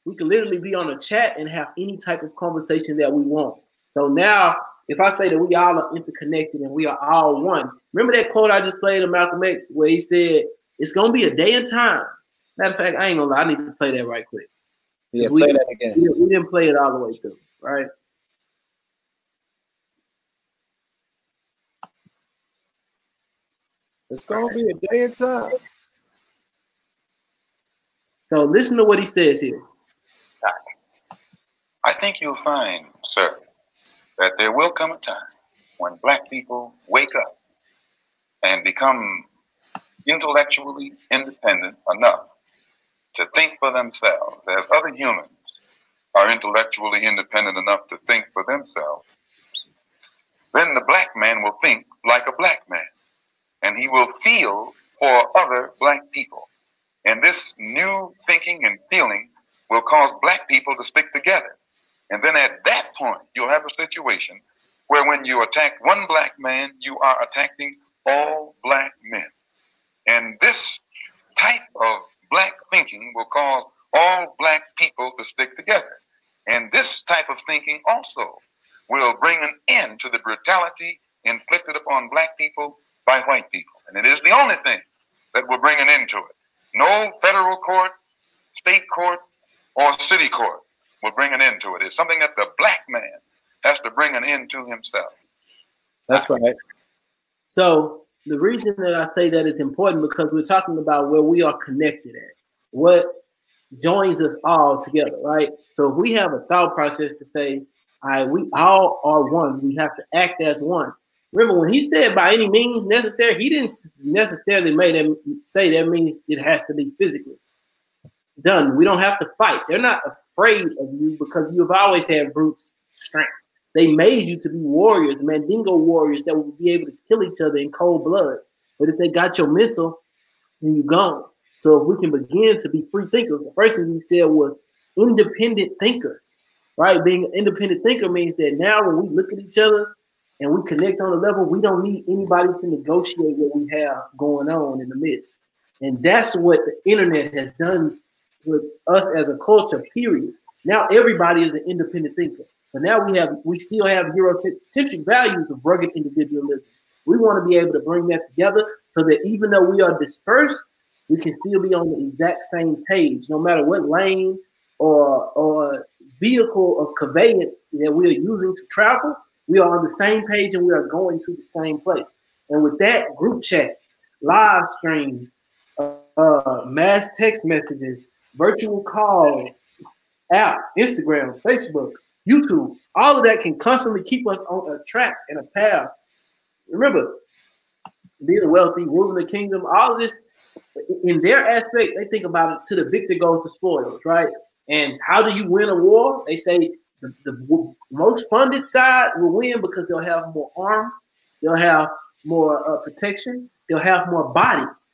we can literally be on a chat and have any type of conversation that we want. So now, if I say that we all are interconnected and we are all one, remember that quote I just played of Malcolm X where he said, it's going to be a day and time. Matter of fact, I ain't going to lie, I need to play that right quick. Yeah, play that again. We didn't play it all the way through, right? It's going to be a day and time. So listen to what he says here. I think you'll find, sir, that there will come a time when black people wake up and become intellectually independent enough to think for themselves, as other humans are intellectually independent enough to think for themselves, then the black man will think like a black man, and he will feel for other black people. And this new thinking and feeling will cause black people to stick together. And then at that point, you'll have a situation where when you attack one black man, you are attacking all black men. And this type of black thinking will cause all black people to stick together. And this type of thinking also will bring an end to the brutality inflicted upon black people by white people. And it is the only thing that will bring an end to it. No federal court, state court, or city court will bring an end to it. It's something that the black man has to bring an end to himself. That's right. So the reason that I say that is important because we're talking about where we are connected at, what joins us all together, right? So if we have a thought process to say, all right, we all are one, we have to act as one. Remember, when he said by any means necessary, he didn't necessarily say that means it has to be physically done. We don't have to fight. They're not afraid of you because you've always had brute strength. They made you to be warriors, Mandingo warriors that will be able to kill each other in cold blood. But if they got your mental, then you're gone. So if we can begin to be free thinkers, the first thing he said was independent thinkers, right? Being an independent thinker means that now when we look at each other and we connect on a level, we don't need anybody to negotiate what we have going on in the midst. And that's what the internet has done with us as a culture, period. Now everybody is an independent thinker. But now we still have Eurocentric values of rugged individualism. We want to be able to bring that together so that even though we are dispersed, we can still be on the exact same page, no matter what lane or vehicle of conveyance that we are using to travel. We are on the same page and we are going to the same place. And with that, group chats, live streams, mass text messages, virtual calls, apps, Instagram, Facebook, YouTube, all of that can constantly keep us on a track and a path. Remember, being wealthy, ruling the kingdom, all of this, in their aspect, they think about it to the victor goes the spoils, right? And how do you win a war? They say the most funded side will win because they'll have more arms, they'll have more protection, they'll have more bodies.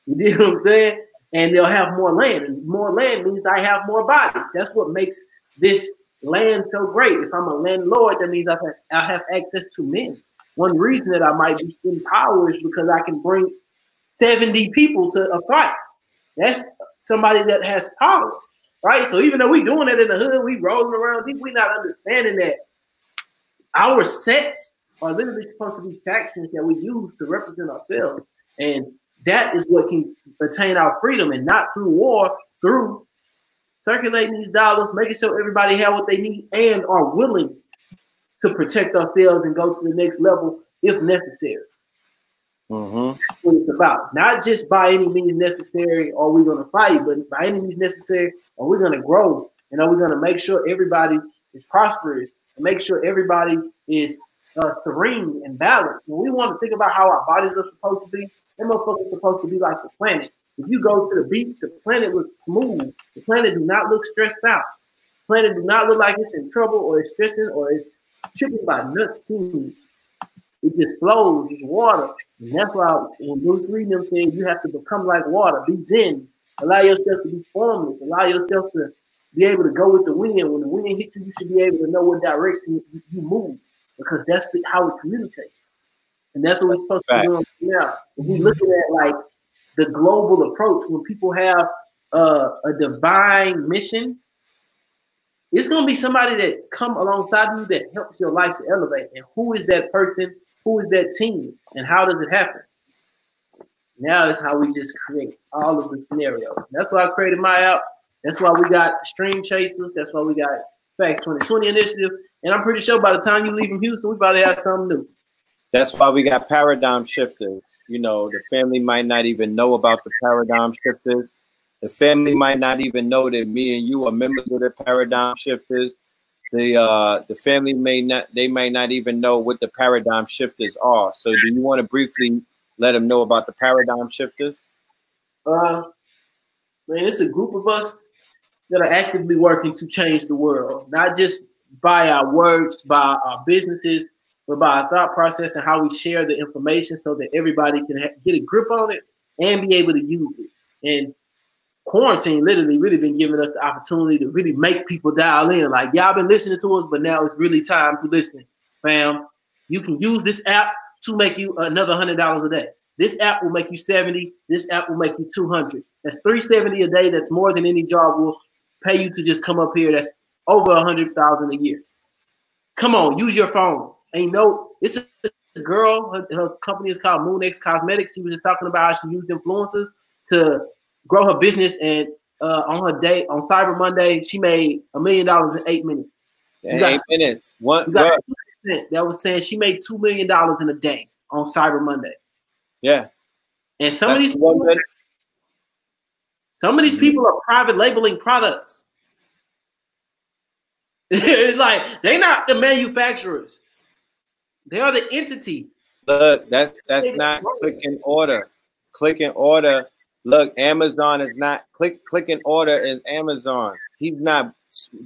You dig what I'm saying? And they'll have more land. And more land means I have more bodies. That's what makes this land so great. If I'm a landlord, that means I have access to men. One reason that I might be in power is because I can bring 70 people to a fight. That's somebody that has power, right? So even though we doing it in the hood, we rolling around, we not understanding that our sets are literally supposed to be factions that we use to represent ourselves. And that is what can attain our freedom, and not through war, through circulating these dollars, making sure everybody have what they need and are willing to protect ourselves and go to the next level if necessary. Mm-hmm. That's what it's about. Not just by any means necessary are we going to fight, but by any means necessary are we going to grow, and are we going to make sure everybody is prosperous and make sure everybody is serene and balanced. When we want to think about how our bodies are supposed to be, them motherfuckers are supposed to be like the planet. If you go to the beach, the planet looks smooth. The planet do not look stressed out. The planet do not look like it's in trouble or it's stressing or it's tripping by nothing. It just flows. It's water. And that's why when Bruce reading them saying you have to become like water, be zen, allow yourself to be formless, allow yourself to be able to go with the wind. When the wind hits you, you should be able to know what direction you move, because that's how we communicate. And that's what we're supposed to be doing now. If we're looking at like the global approach, when people have a divine mission, it's going to be somebody that's come alongside you that helps your life to elevate. And who is that person? Who is that team? And how does it happen? Now is how we just create all of the scenarios. That's why I created my app. That's why we got Stream Chasers. That's why we got Facts 2020 Initiative. And I'm pretty sure by the time you leave from Houston, we probably have something new. That's why we got paradigm shifters. You know, the family might not even know about the paradigm shifters. The family might not even know that me and you are members of the paradigm shifters. the family may not even know what the paradigm shifters are. So do you want to briefly let them know about the paradigm shifters? Man, it's a group of us that are actively working to change the world, not just by our words, by our businesses, but by our thought process and how we share the information so that everybody can get a grip on it and be able to use it. And quarantine literally really been giving us the opportunity to really make people dial in. Like, y'all been listening to us, but now it's really time to listen. Fam, you can use this app to make you another $100 a day. This app will make you 70. This app will make you 200. That's $370 a day. That's more than any job will pay you to just come up here. That's over $100,000 a year. Come on, use your phone. Ain't no, it's a girl, her company is called MoonX Cosmetics. She was just talking about how she used influencers to grow her business, and on her day, on Cyber Monday, she made $1 million in 8 minutes. In 8 minutes. What? That was saying she made $2 million in a day on Cyber Monday. Yeah. And some of these people are private labeling products. It's like they're not the manufacturers. They are the entity. Look, that's not click and order. Click and order. Look, Amazon is not click and order is Amazon. He's not.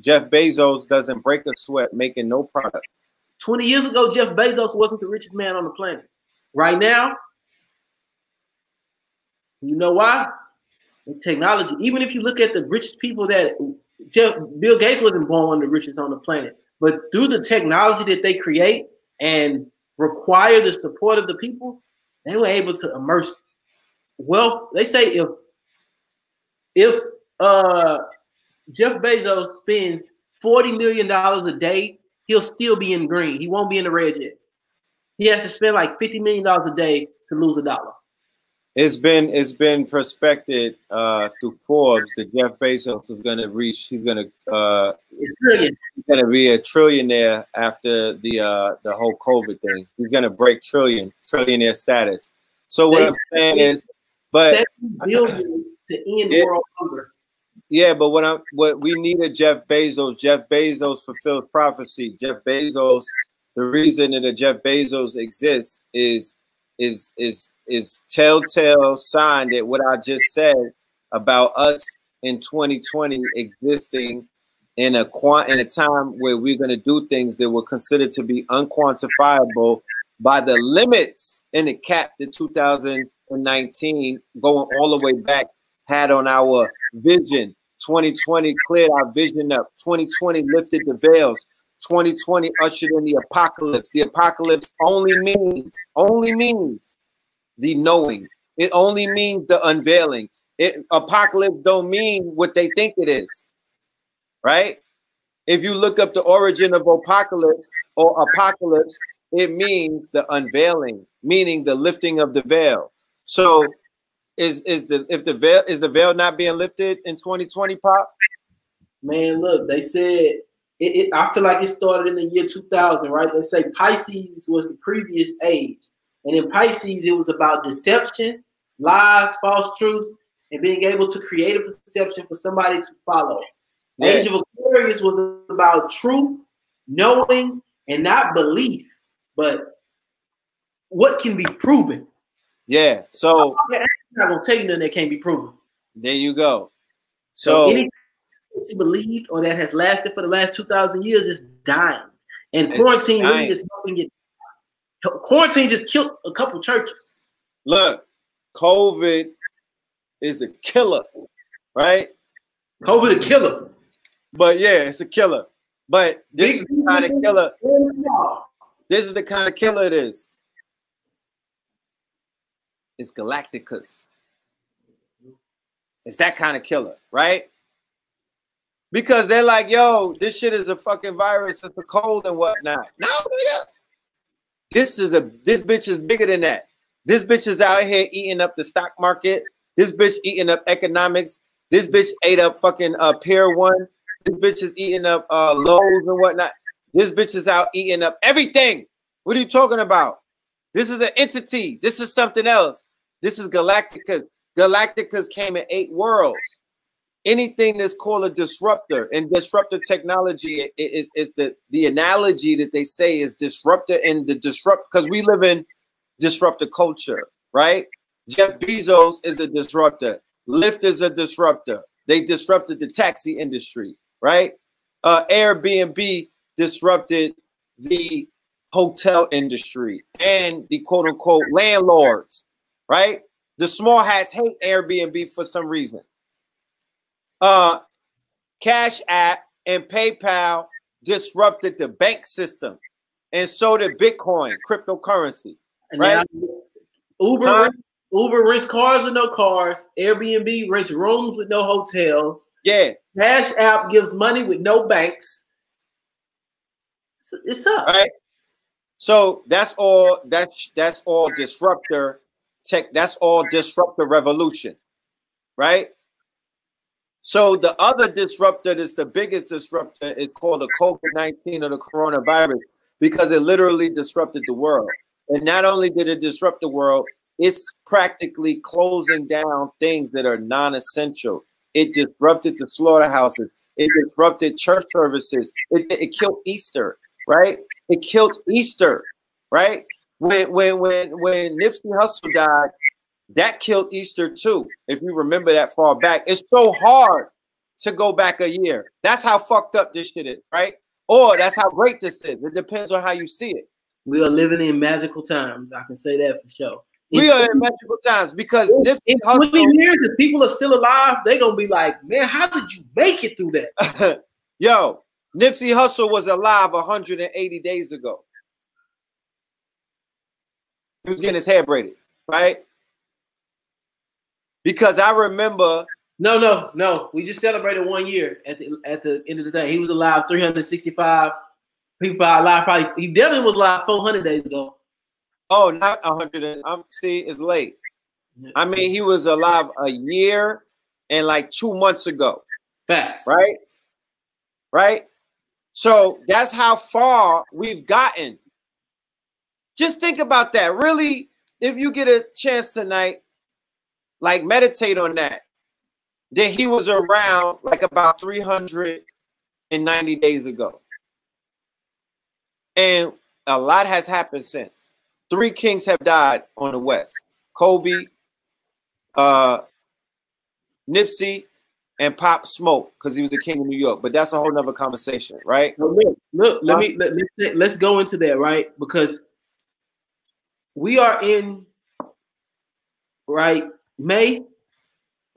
Jeff Bezos doesn't break a sweat making no product. 20 years ago, Jeff Bezos wasn't the richest man on the planet. Right now, you know why? The technology. Even if you look at the richest people that Bill Gates wasn't born one of the richest on the planet, but through the technology that they create and require the support of the people, they were able to immerse wealth. They say if Jeff Bezos spends $40 million a day, he'll still be in green. He won't be in the red yet. He has to spend like $50 million a day to lose $1. It's been prospected through Forbes that Jeff Bezos is going to reach. He's going to be a trillionaire after the whole COVID thing. He's going to break trillionaire status. So what I'm saying is, but $7 billion to end world hunger. Yeah, but what we needed Jeff Bezos. Jeff Bezos fulfilled prophecy. Jeff Bezos. The reason that Jeff Bezos exists is telltale sign that what I just said about us in 2020 existing in a time where we're going to do things that were considered to be unquantifiable by the limits in the cap that 2019 going all the way back had on our vision. 2020 cleared our vision up. 2020 lifted the veils. 2020 ushered in the apocalypse. The apocalypse only means the knowing. It only means the unveiling. Apocalypse don't mean what they think it is, right? If you look up the origin of apocalypse, it means the unveiling, meaning the lifting of the veil. So is the veil not being lifted in 2020, Pop? Man, look, they said I feel like it started in the year 2000, right? They say Pisces was the previous age. And in Pisces, it was about deception, lies, false truths, and being able to create a perception for somebody to follow. Yeah. Age of Aquarius was about truth, knowing, and not belief, but what can be proven. Yeah, so I'm not going to tell you nothing that can't be proven. There you go. So anything that you believed or that has lasted for the last 2,000 years is dying. And quarantine really is helping it. Quarantine just killed a couple churches. Look, COVID is a killer, right? COVID a killer. But yeah, it's a killer. But this is the kind of killer. This is the kind of killer it is. It's Galacticus. It's that kind of killer, right? Because they're like, yo, this shit is a fucking virus. It's a cold and whatnot. No, nigga. This bitch is bigger than that. This bitch is out here eating up the stock market. This bitch eating up economics. This bitch ate up fucking Pier 1. This bitch is eating up Lowe's and whatnot. This bitch is out eating up everything. What are you talking about? This is an entity. This is something else. This is Galacticus. Galacticus came in 8 worlds. anything that's called a disruptor, and disruptor technology is the analogy that they say is disruptor and the disrupt, because we live in disruptor culture, right? Jeff Bezos is a disruptor. Lyft is a disruptor. They disrupted the taxi industry, right? Airbnb disrupted the hotel industry and the quote unquote landlords, right? The small hats hate Airbnb for some reason. Cash App and PayPal disrupted the bank system, and so did Bitcoin, cryptocurrency, right? Uber rents cars with no cars. Airbnb rents rooms with no hotels. Yeah. Cash App gives money with no banks. It's up. Right. So that's all disruptor tech. That's all disruptor revolution, right? So the other disruptor that's the biggest disruptor is called the COVID-19 or the coronavirus, because it literally disrupted the world. And not only did it disrupt the world, it's practically closing down things that are non-essential. It disrupted the slaughterhouses. It disrupted church services. It killed Easter, right? It killed Easter, right? When Nipsey Hussle died, that killed Easter too. If you remember that far back, it's so hard to go back a year. That's how fucked up this shit is, right? Or that's how great this is. It depends on how you see it. We are living in magical times. I can say that for sure. We are in magical times because in 20 years, if people are still alive, they're gonna be like, man, how did you make it through that? Yo, Nipsey Hussle was alive 180 days ago. He was getting his hair braided, right? Because I remember. No. We just celebrated 1 year at the end of the day. He was alive 365. People are alive probably. He definitely was alive 400 days ago. Oh, not 100. See, it's late. I mean, he was alive a year and like 2 months ago. Facts. Right? Right? So that's how far we've gotten. Just think about that. Really, if you get a chance tonight, like meditate on that. That he was around like about 390 days ago. And a lot has happened since. 3 kings have died on the West. Kobe, Nipsey, and Pop Smoke, because he was the king of New York. But that's a whole nother conversation, right? Look, let's go into that, right? Because we are in May.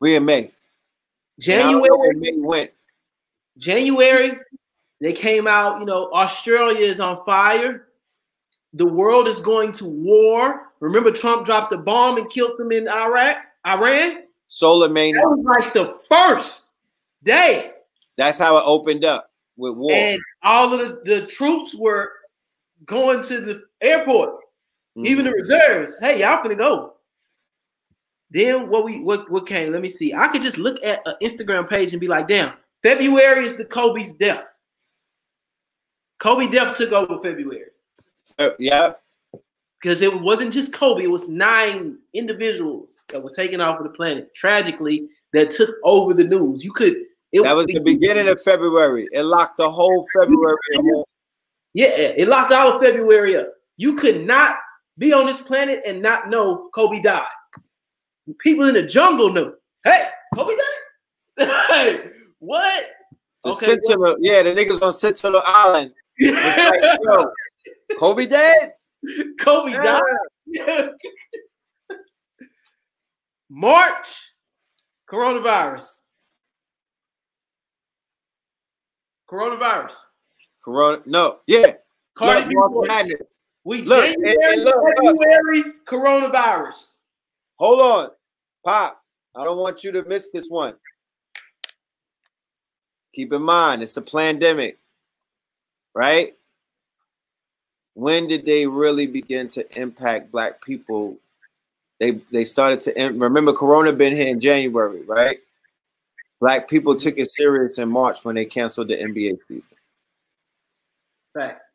We're in May. January, they came out, Australia is on fire. The world is going to war. Remember, Trump dropped the bomb and killed them in Iran? Solar Mania. That was like the first day. That's how it opened up with war. And all of the troops were going to the airport, even the reserves. Hey, y'all finna go. Then what came? Let me see. I could just look at an Instagram page and be like, damn, February is the Kobe's death. Kobe death took over February. Yeah. Because it wasn't just Kobe, it was 9 individuals that were taken off of the planet, tragically, that took over the news. That was the beginning of February. It locked the whole February up. Yeah, it locked all of February up. You could not be on this planet and not know Kobe died. People in the jungle knew. Hey, Kobe died? Hey, what? The niggas on Sentinel Island. Like, yo, Kobe dead? Kobe died? March, coronavirus. Cardi B Madness. February, coronavirus. Hold on, Pop. I don't want you to miss this one. Keep in mind, it's a pandemic, right? When did they really begin to impact Black people? They started to remember Corona been here in January, right? Black people took it serious in March when they canceled the NBA season. Facts.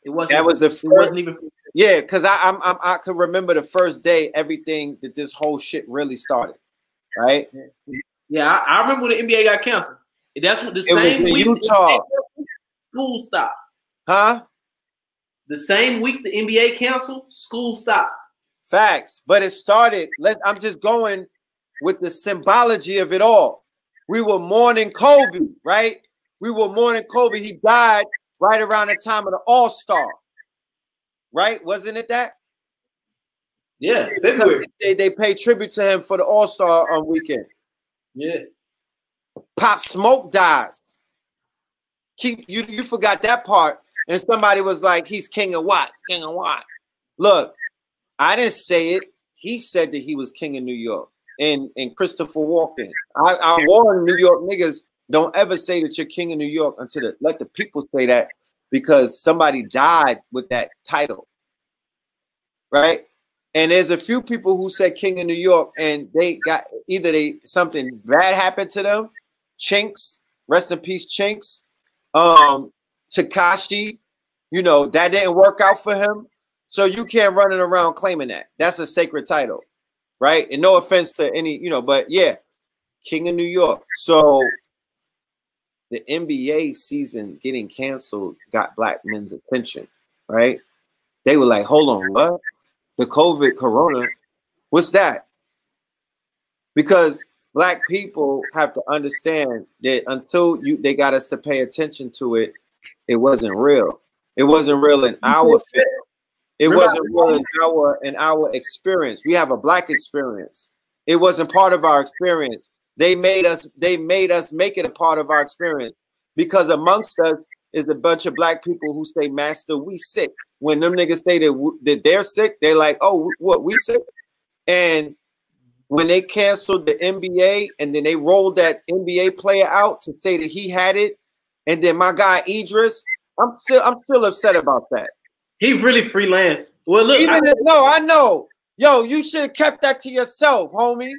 It wasn't. That was the first, it wasn't even. Yeah, because I could remember the first day everything that this whole shit really started, right? Yeah, I remember when the NBA got canceled. That's what the same week Utah. School stopped. Huh? The same week the NBA canceled, school stopped. Facts. But it started. I'm just going with the symbology of it all. We were mourning Kobe, right? We were mourning Kobe. He died right around the time of the All-Star. Right? Wasn't it that? Yeah, February. They paid tribute to him for the All-Star weekend. Yeah. Pop Smoke dies. You forgot that part. And somebody was like, he's king of what? King of what? Look, I didn't say it. He said that he was king of New York. And Christopher Walken. I warn New York niggas, don't ever say that you're king of New York until let the people say that, because somebody died with that title. Right? And there's a few people who said king of New York and they got something bad happened to them. Chinks, rest in peace, Chinks. Tekashi, you know, that didn't work out for him. So you can't run it around claiming that. That's a sacred title, right? And no offense to any, you know, but yeah, king of New York. So the NBA season getting canceled got black men's attention, right? They were like, hold on, what? The COVID corona, what's that? Because black people have to understand that until they got us to pay attention to it, it wasn't real. It wasn't real in our field. It wasn't real in our experience. We have a black experience. It wasn't part of our experience. They made us make it a part of our experience, because amongst us is a bunch of black people who say, master, we sick. When them niggas say that they're sick, they're like, oh, what, we sick? And when they canceled the NBA and then they rolled that NBA player out to say that he had it, and then my guy Idris, I'm still upset about that. He really freelanced. Well, look, I know. Yo, you should have kept that to yourself, homie.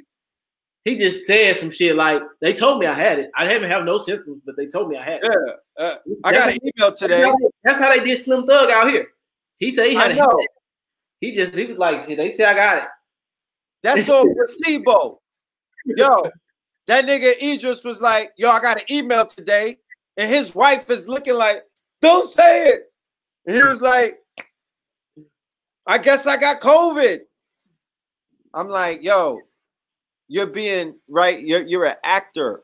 He just said some shit like, they told me I had it. I didn't have no symptoms, but they told me I had it. Yeah, I got an email today. That's how they did Slim Thug out here. He said he had it. He was like, shit, they say I got it. That's all placebo. Yo, that nigga Idris was like, yo, I got an email today, and his wife is looking like, don't say it. And he was like, I guess I got COVID. I'm like, yo, you're being right. You're an actor,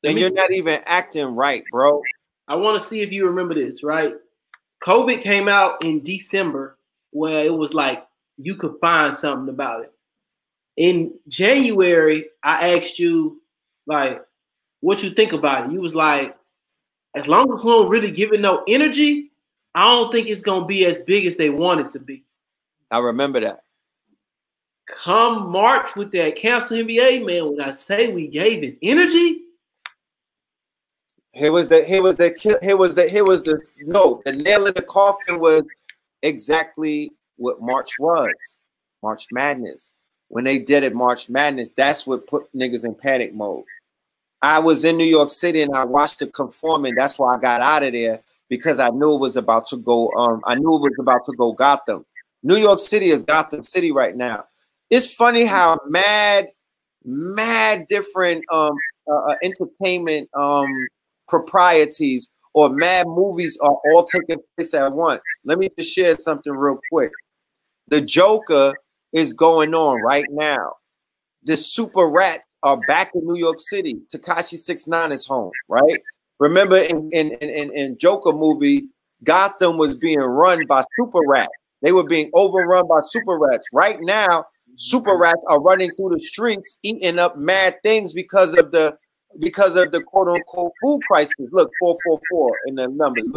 and you're not even acting right, bro. I want to see if you remember this, right? COVID came out in December, where it was like you could find something about it. In January, I asked you, like, what you think about it. You was like, as long as we don't really give it no energy, I don't think it's going to be as big as they want it to be. I remember that. Come March with that cancel NBA, man, when I say we gave it energy. The nail in the coffin was exactly what March was. March Madness. When they did it, March Madness, that's what put niggas in panic mode. I was in New York City and I watched it conforming. That's why I got out of there, because I knew it was about to go. I knew it was about to go Gotham. New York City is Gotham City right now. It's funny how mad different entertainment proprieties or mad movies are all taking place at once. Let me just share something real quick. The Joker is going on right now. The super rats are back in New York City. Tekashi 6ix9ine is home, right? Remember in Joker movie, Gotham was being run by super rats. They were being overrun by super rats. Right now, super rats are running through the streets, eating up mad things because of the quote unquote food crisis. Look, 444 in the numbers.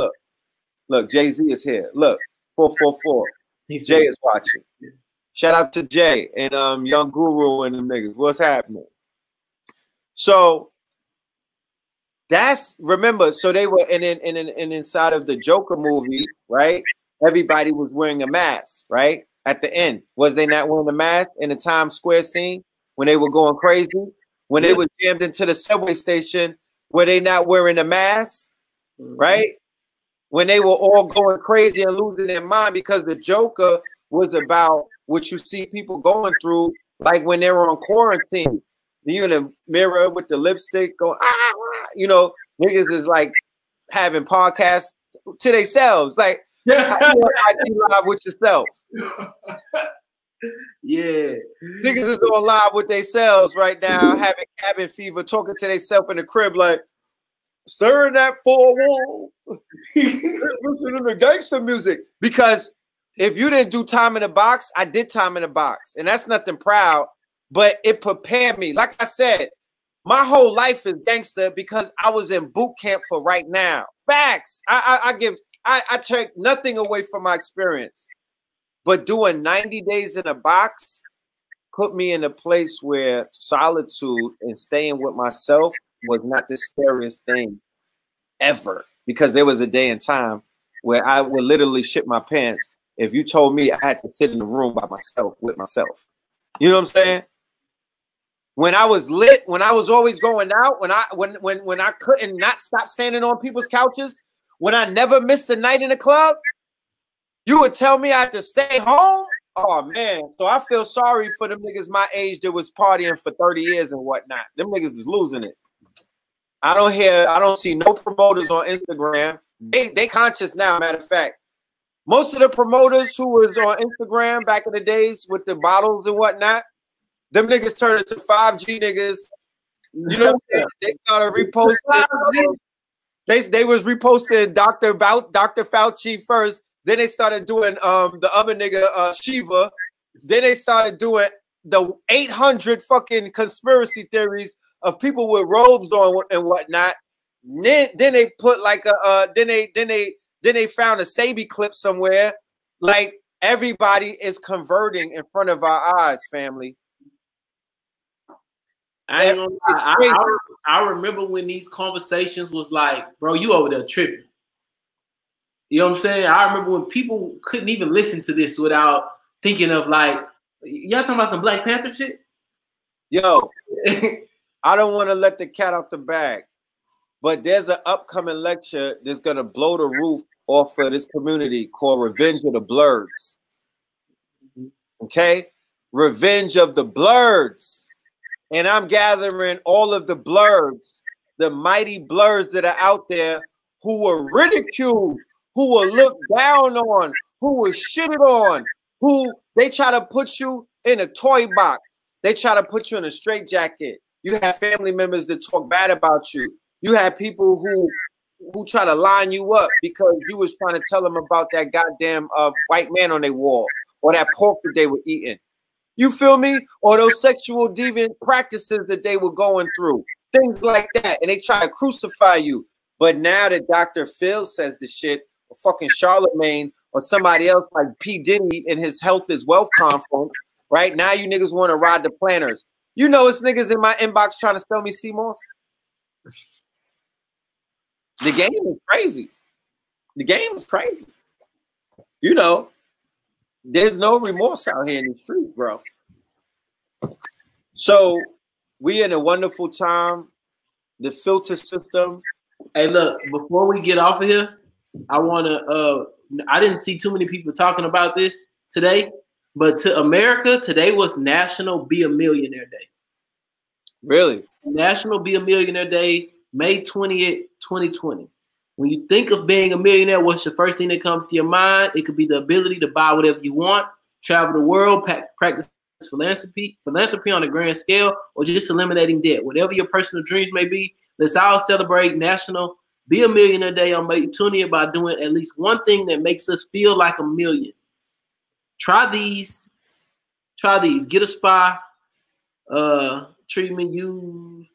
Look, Jay-Z is here. Look, 444. Jay is watching. Shout out to Jay and Young Guru and them niggas. What's happening? So that's, remember, so they were and inside of the Joker movie, right? Everybody was wearing a mask, right? At the end, was they not wearing a mask in the Times Square scene when they were going crazy? When they were jammed into the subway station, were they not wearing a mask, right? When they were all going crazy and losing their mind, because the Joker was about what you see people going through, like when they were on quarantine. You in the mirror with the lipstick going, you know, niggas is like having podcasts to themselves. Like, how you on IG live with yourself? Yeah. Niggas is going live with themselves right now, having cabin fever, talking to themselves in the crib, like, stirring that four wall, listening to gangster music. Because if you didn't do time in the box, I did time in the box. And that's nothing proud, but it prepared me. Like I said, my whole life is gangster because I was in boot camp for right now. Facts. I take nothing away from my experience. But doing 90 days in a box put me in a place where solitude and staying with myself was not the scariest thing ever. Because there was a day and time where I would literally shit my pants if you told me I had to sit in the room by myself with myself. You know what I'm saying? When I was lit, when I was always going out, when I couldn't not stop standing on people's couches, when I never missed a night in a club, you would tell me I had to stay home? Oh, man. So I feel sorry for them niggas my age that was partying for 30 years and whatnot. Them niggas is losing it. I don't see no promoters on Instagram. They conscious now, matter of fact. Most of the promoters who was on Instagram back in the days with the bottles and whatnot, them niggas turned into 5G niggas. You know what I'm saying? They started reposting. They was reposting Dr. Fauci first. Then they started doing the other nigga Shiva. Then they started doing the 800 fucking conspiracy theories of people with robes on and whatnot. Then they put like a then they found a Sabi clip somewhere. Like everybody is converting in front of our eyes, family. I ain't gonna lie. I remember when these conversations was like, bro, you over there tripping. You know what I'm saying? I remember when people couldn't even listen to this without thinking of like, y'all talking about some Black Panther shit? Yo, I don't want to let the cat out the bag, but there's an upcoming lecture that's going to blow the roof off of this community called Revenge of the Blurs. Okay? Revenge of the Blurs. And I'm gathering all of the blurs, the mighty blurs that are out there who were ridiculed, who were looked down on, who were shitted on, who they try to put you in a toy box. They try to put you in a straitjacket. You have family members that talk bad about you. You have people who try to line you up because you was trying to tell them about that goddamn white man on their wall or that pork that they were eating. You feel me? Or those sexual deviant practices that they were going through. Things like that. And they try to crucify you. But now that Dr. Phil says the shit, or fucking Charlemagne, or somebody else like P. Diddy in his Health is Wealth conference, right? Now you niggas want to ride the planners. You know it's niggas in my inbox trying to sell me CMOS. The game is crazy. The game is crazy. You know, there's no remorse out here in the street, bro. So we in a wonderful time. The filter system. Hey, look, before we get off of here, I want to, I didn't see too many people talking about this today, but to America, today was National Be a Millionaire Day. Really? National Be a Millionaire Day, May 20th, 2020. When you think of being a millionaire, what's the first thing that comes to your mind? It could be the ability to buy whatever you want, travel the world, practice philanthropy on a grand scale, or just eliminating debt. Whatever your personal dreams may be, let's all celebrate National Be a Millionaire Day on May 20th by doing at least one thing that makes us feel like a million. Try these. Get a spa, treatment,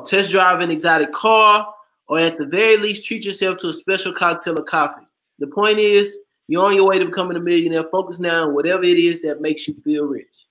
test drive an exotic car, or at the very least, treat yourself to a special cocktail of coffee. The point is, you're on your way to becoming a millionaire. Focus now on whatever it is that makes you feel rich.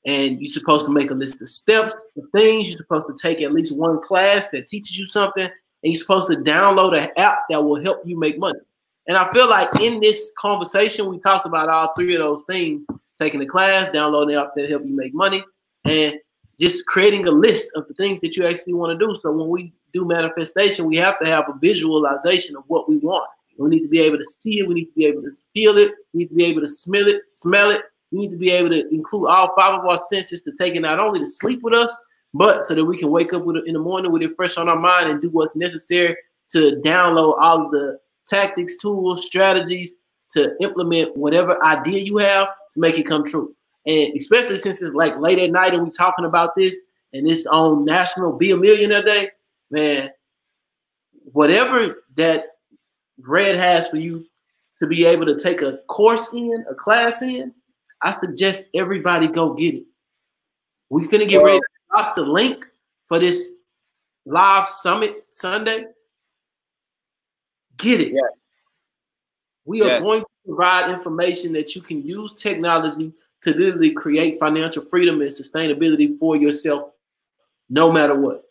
And you're supposed to make a list of steps, of things. You're supposed to take at least one class that teaches you something. And you're supposed to download an app that will help you make money. And I feel like in this conversation, we talked about all three of those things: taking a class, downloading the apps that help you make money, and just creating a list of the things that you actually want to do. So when we do manifestation, we have to have a visualization of what we want. We need to be able to see it. We need to be able to feel it. We need to be able to smell it. We need to be able to include all five of our senses to take it not only to sleep with us, but so that we can wake up with it in the morning with it fresh on our mind and do what's necessary to download all of the tactics, tools, strategies to implement whatever idea you have to make it come true. And especially since it's like late at night and we talking about this and it's on National Be a Millionaire Day, man, whatever that Red has for you to be able to take a course in, a class in, I suggest everybody go get it. We finna get ready to drop the link for this live summit Sunday. Get it. Yes. We are going to provide information that you can use technology to literally create financial freedom and sustainability for yourself, no matter what.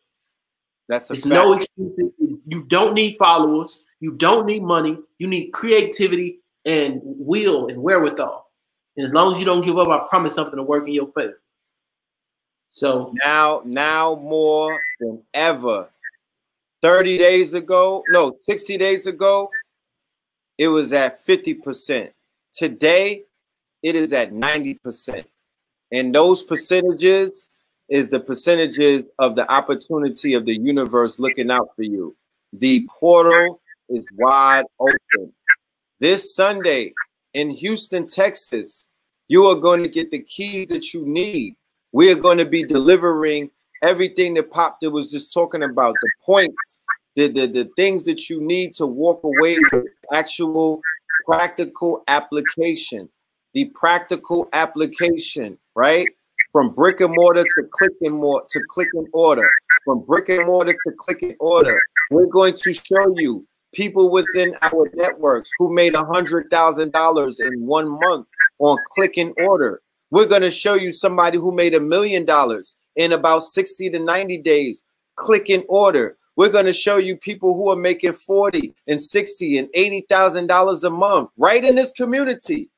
That's a it's fact. No excuses. You don't need followers. You don't need money. You need creativity and will and wherewithal. And as long as you don't give up, I promise something to work in your favor. So now more than ever. 30 days ago, no, 60 days ago, it was at 50%. Today, it is at 90%. And those percentages is the percentages of the opportunity of the universe looking out for you. The portal is wide open. This Sunday in Houston, Texas, you are going to get the keys that you need. We are going to be delivering everything that Pop was just talking about, the points, the things that you need to walk away with actual practical application. The practical application, right? From brick and mortar to click and order. From brick and mortar to click and order. We're going to show you people within our networks who made $100,000 in 1 month on click and order. We're going to show you somebody who made $1 million in about 60 to 90 days. Click and order. We're going to show you people who are making $40 and $60 and $80,000 a month right in this community.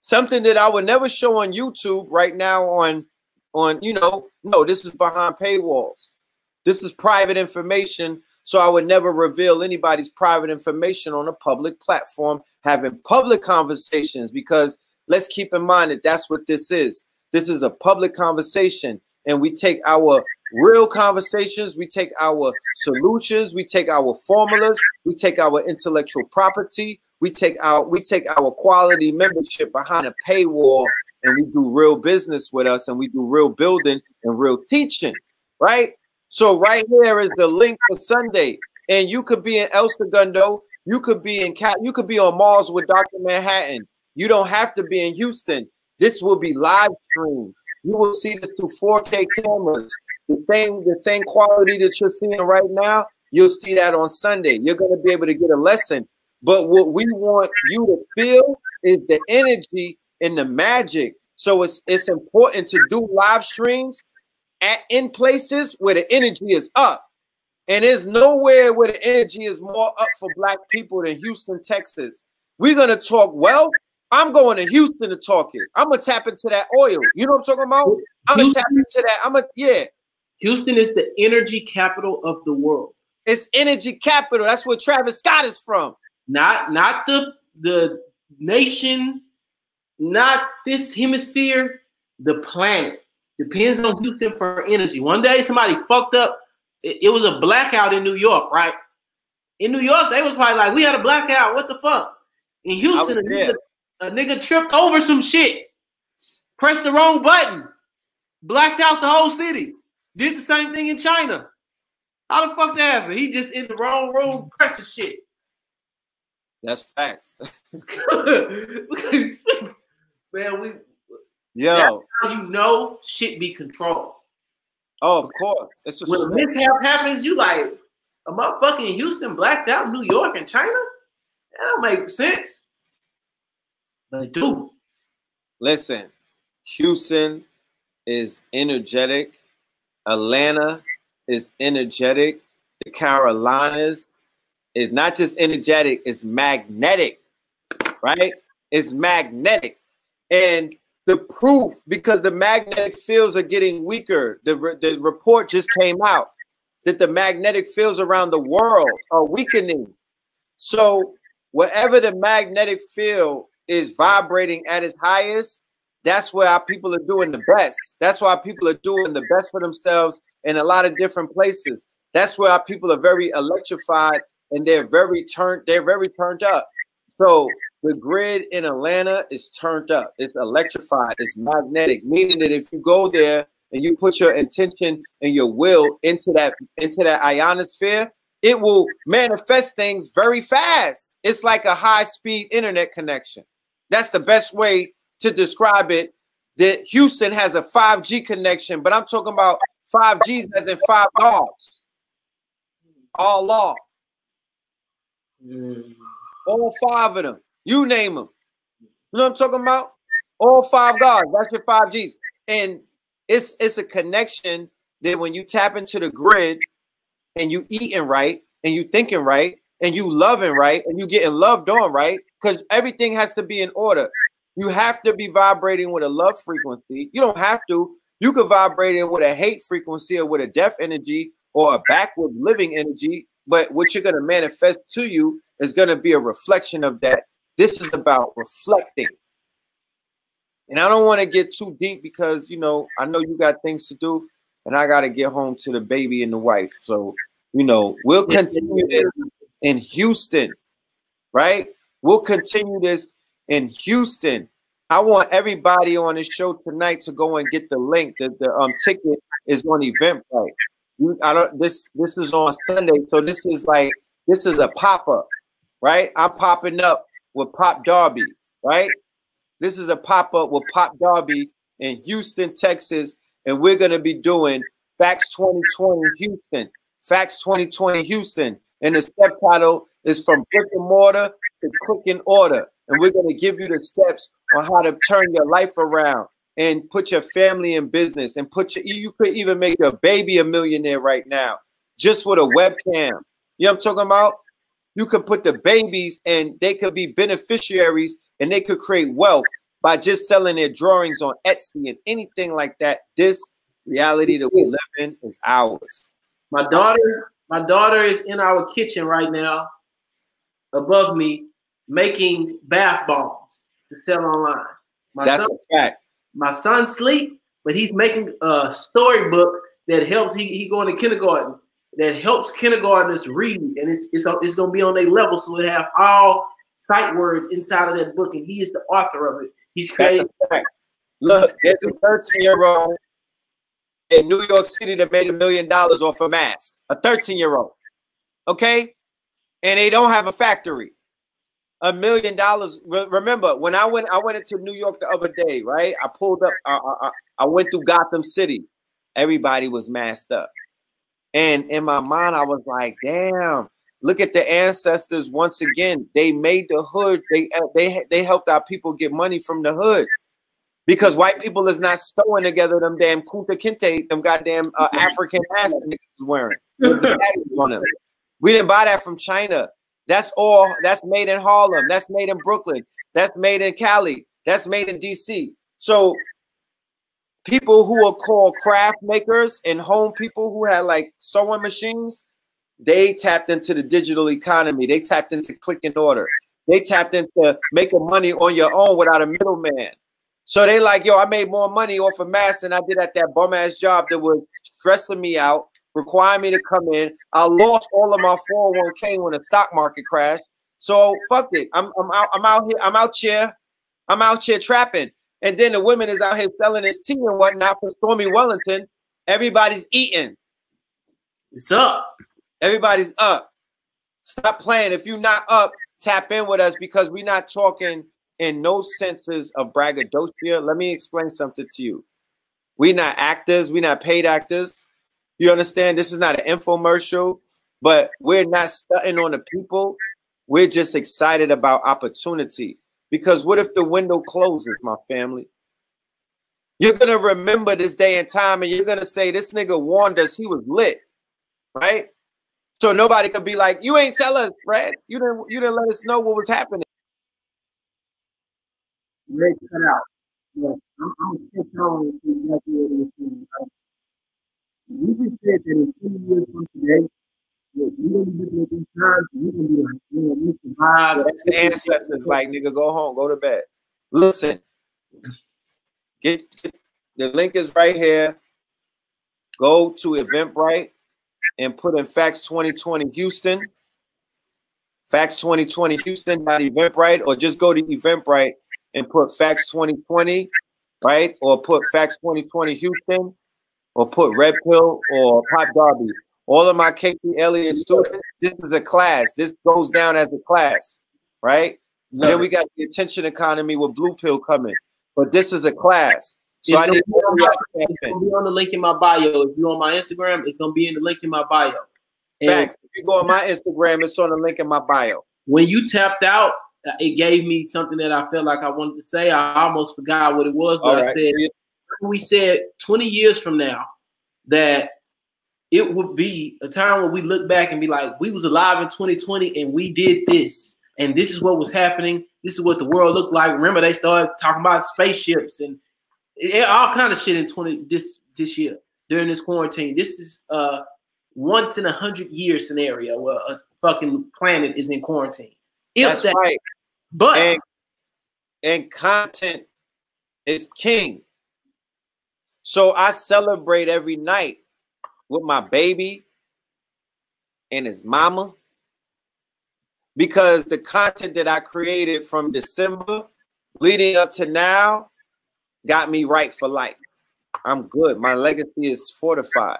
Something that I would never show on YouTube right now on no, this is behind paywalls. This is private information. So I would never reveal anybody's private information on a public platform, having public conversations, because let's keep in mind that that's what this is. This is a public conversation, and we take our real conversations, we take our solutions, we take our formulas, we take our intellectual property, we take our quality membership behind a paywall, and we do real business with us, and we do real building and real teaching, right? So right here is the link for Sunday, and you could be in El Segundo, you could be on Mars with Dr. Manhattan. You don't have to be in Houston. This will be live streamed. You will see this through 4K cameras. The same quality that you're seeing right now, you'll see that on Sunday. You're going to be able to get a lesson. But what we want you to feel is the energy and the magic. So it's important to do live streams in places where the energy is up. And there's nowhere where the energy is more up for Black people than Houston, Texas. We're going to talk wealth. I'm going to Houston to talk it. I'm going to tap into that oil. You know what I'm talking about? I'm going to tap into that. Yeah. Houston is the energy capital of the world. It's energy capital. That's where Travis Scott is from. Not the nation, not this hemisphere, the planet. Depends on Houston for energy. One day somebody fucked up. It was a blackout in New York, right? In New York, they was probably like, we had a blackout. What the fuck? In Houston, a nigga tripped over some shit, pressed the wrong button, blacked out the whole city. Did the same thing in China. How the fuck that happened? He just in the wrong room, pressed the shit. That's facts. Man, that's how you know shit be controlled. Oh, of course. When a mishap happens, you like, a motherfucking Houston blacked out New York and China? That don't make sense. But it do. Listen, Houston is energetic. Atlanta is energetic. The Carolinas is not just energetic, it's magnetic, right? It's magnetic. And the proof, because the magnetic fields are getting weaker, the report just came out that the magnetic fields around the world are weakening. So wherever the magnetic field is vibrating at its highest, that's where our people are doing the best. That's why people are doing the best for themselves in a lot of different places. That's where our people are very electrified and they're very turned up. So the grid in Atlanta is turned up. It's electrified. It's magnetic, meaning that if you go there and you put your intention and your will into that ionosphere, it will manifest things very fast. It's like a high-speed internet connection. That's the best way to describe it. That Houston has a 5G connection, but I'm talking about 5Gs as in 5 dogs. All law. All 5 of them. You name them. You know what I'm talking about? All 5 guards. That's your 5Gs. And it's a connection that when you tap into the grid and you eating right and you thinking right and you loving right and you getting loved on right, because everything has to be in order. You have to be vibrating with a love frequency. You don't have to. You could vibrate in with a hate frequency or with a death energy or a backward living energy. But what you're going to manifest to you is going to be a reflection of that. This is about reflecting. And I don't want to get too deep because, you know, I know you got things to do and I got to get home to the baby and the wife. So, you know, we'll continue this in Houston, right? We'll continue this in Houston. I want everybody on this show tonight to go and get the link. The ticket is on Eventbrite. This is on Sunday, so this is a pop-up, right? I'm popping up with Pop Darby, right? This is a pop-up with Pop Darby in Houston, Texas, and we're gonna be doing Facts 2020 Houston. Facts 2020 Houston, and the subtitle is From Brick and Mortar to Click and Order, and we're gonna give you the steps on how to turn your life around and put your family in business and you could even make your baby a millionaire right now just with a webcam. You know what I'm talking about? You could put the babies and they could be beneficiaries and they could create wealth by just selling their drawings on Etsy and anything like that. This reality that we live in is ours. My daughter is in our kitchen right now above me making bath bombs to sell online. That's a fact. My son sleep, but he's making a storybook that helps. He going to kindergarten that helps kindergartners read, and it's going to be on their level, so it have all sight words inside of that book, and he is the author of it. He's creating. Look, there's a 13-year-old in New York City that made $1 million off a mask. A 13-year-old, okay, and they don't have a factory. $1 million. Remember when I went into New York the other day, right? I pulled up. I went through Gotham City. Everybody was masked up, and in my mind, I was like, "Damn! Look at the ancestors once again. They made the hood. They helped our people get money from the hood because white people is not sewing together them damn kunta kinte, them goddamn African masks niggas is wearing. We didn't buy that from China. That's all. That's made in Harlem. That's made in Brooklyn. That's made in Cali. That's made in DC. So people who are called craft makers and home people who had like sewing machines, they tapped into the digital economy. They tapped into click and order. They tapped into making money on your own without a middleman. So they like, yo, I made more money off of masks than I did at that bum ass job that was stressing me out, requiring me to come in. I lost all of my 401k when the stock market crashed. So fuck it. I'm out here trapping. And then the women is out here selling this tea and whatnot for Stormy Wellington. Everybody's eating. It's up. Everybody's up. Stop playing. If you're not up, tap in with us because we're not talking in no senses of braggadocio. Let me explain something to you. We're not actors. We're not paid actors. You understand? This is not an infomercial, but we're not stunting on the people. We're just excited about opportunity. Because what if the window closes, my family? You're going to remember this day and time, and you're going to say, this nigga warned us he was lit, right? So nobody could be like, you ain't tell us, Fred. You didn't let us know what was happening. Let's cut out. Yeah, I'm on exactly what you're saying. You just said that in 20 years from today, you're going to be looking at these times, and you're going to be like, man, we survived. Yeah, that's the ancestors. Like, nigga, go home, go to bed. Listen, 20 years from today, you're going to be looking at these times, and you're going to be like, man, we survived. Yeah, Listen, 20 years from today, you're going to be looking at these times, and you're going to be like, man, we survived. Get the link is right here. Go to Eventbrite and put in Facts 2020 Houston. Facts 2020 Houston, not Eventbrite, or just go to Eventbrite and put Facts 2020, right? Or put Facts 2020 Houston, or put Red Pill or Pop Darby. All of my KP Elliott students, this is a class. This goes down as a class, right? Then we got the attention economy with Blue Pill coming. But this is a class. So it's gonna be on the link in my bio. If you're on my Instagram, it's gonna be in the link in my bio. Facts. If you go on my Instagram, it's on the link in my bio. When you tapped out, it gave me something that I felt like I wanted to say. I almost forgot what it was, but I said, we said 20 years from now that it would be a time when we look back and be like, we was alive in 2020 and we did this. And this is what was happening. This is what the world looked like. Remember, they started talking about spaceships and all kind of shit in this year during this quarantine. This is once in 100-year scenario where a fucking planet is in quarantine. That's right. But and content is king. So I celebrate every night with my baby and his mama, because the content that I created from December leading up to now got me right for life. I'm good. My legacy is fortified.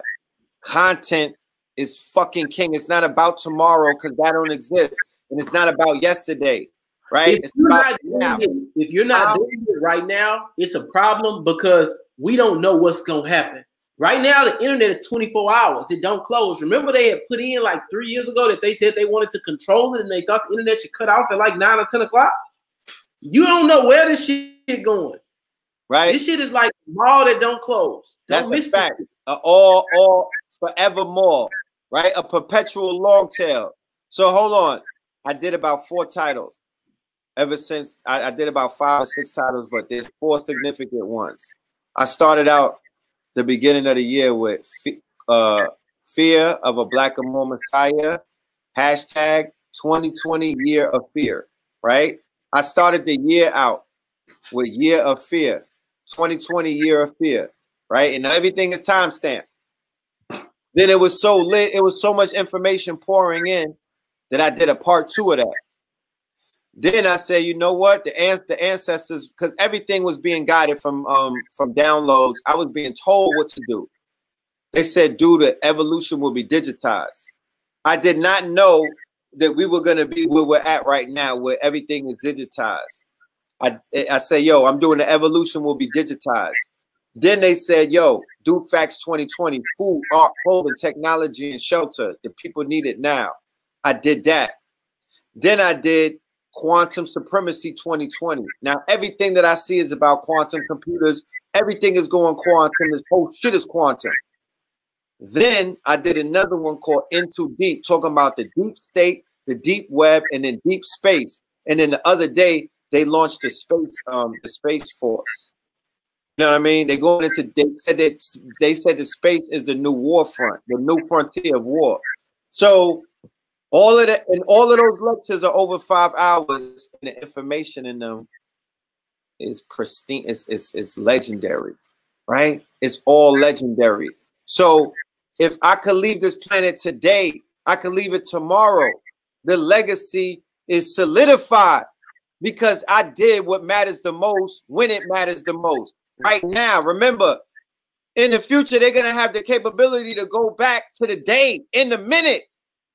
Content is fucking king. It's not about tomorrow, because that don't exist. And it's not about yesterday, right? If you're not doing it right now, it's a problem, because we don't know what's going to happen. Right now, the internet is 24 hours. It don't close. Remember, they had put in like 3 years ago that they said they wanted to control it and they thought the internet should cut off at like 9 or 10 o'clock. You don't know where this shit going. Right? This shit is like a mall that don't close. That's the fact. All forevermore, right? A perpetual long tail. So hold on. I did about 4 titles. Ever since I did about 5 or 6 titles, but there's 4 significant ones. I started out the beginning of the year with Fear of a Black and More Messiah, hashtag 2020 Year of Fear, right? I started the year out with Year of Fear, 2020 Year of Fear, right? And everything is timestamped. Then it was so lit, it was so much information pouring in that I did a part 2 of that. Then I said, you know what? The ancestors, because everything was being guided from downloads. I was being told what to do. They said, dude, the evolution will be digitized. I did not know that we were going to be where we're at right now, where everything is digitized. I said, yo, I'm doing the evolution will be digitized. Then they said, yo, do Facts 2020, food, art, clothing, technology, and shelter. The people need it now. I did that. Then I did Quantum Supremacy 2020. Now, everything that I see is about quantum computers. Everything is going quantum. This whole shit is quantum. Then I did another one called Into Deep, talking about the deep state, the deep web, and then deep space. And then the other day, they launched the Space Force. You know what I mean? They going into, they said the space is the new war front, the new frontier of war. So all of that, and all of those lectures are over 5 hours, and the information in them is pristine. It's legendary, right? It's all legendary. So if I could leave this planet today, I could leave it tomorrow. The legacy is solidified because I did what matters the most when it matters the most. Right now, remember, in the future, they're going to have the capability to go back to the day, in the minute.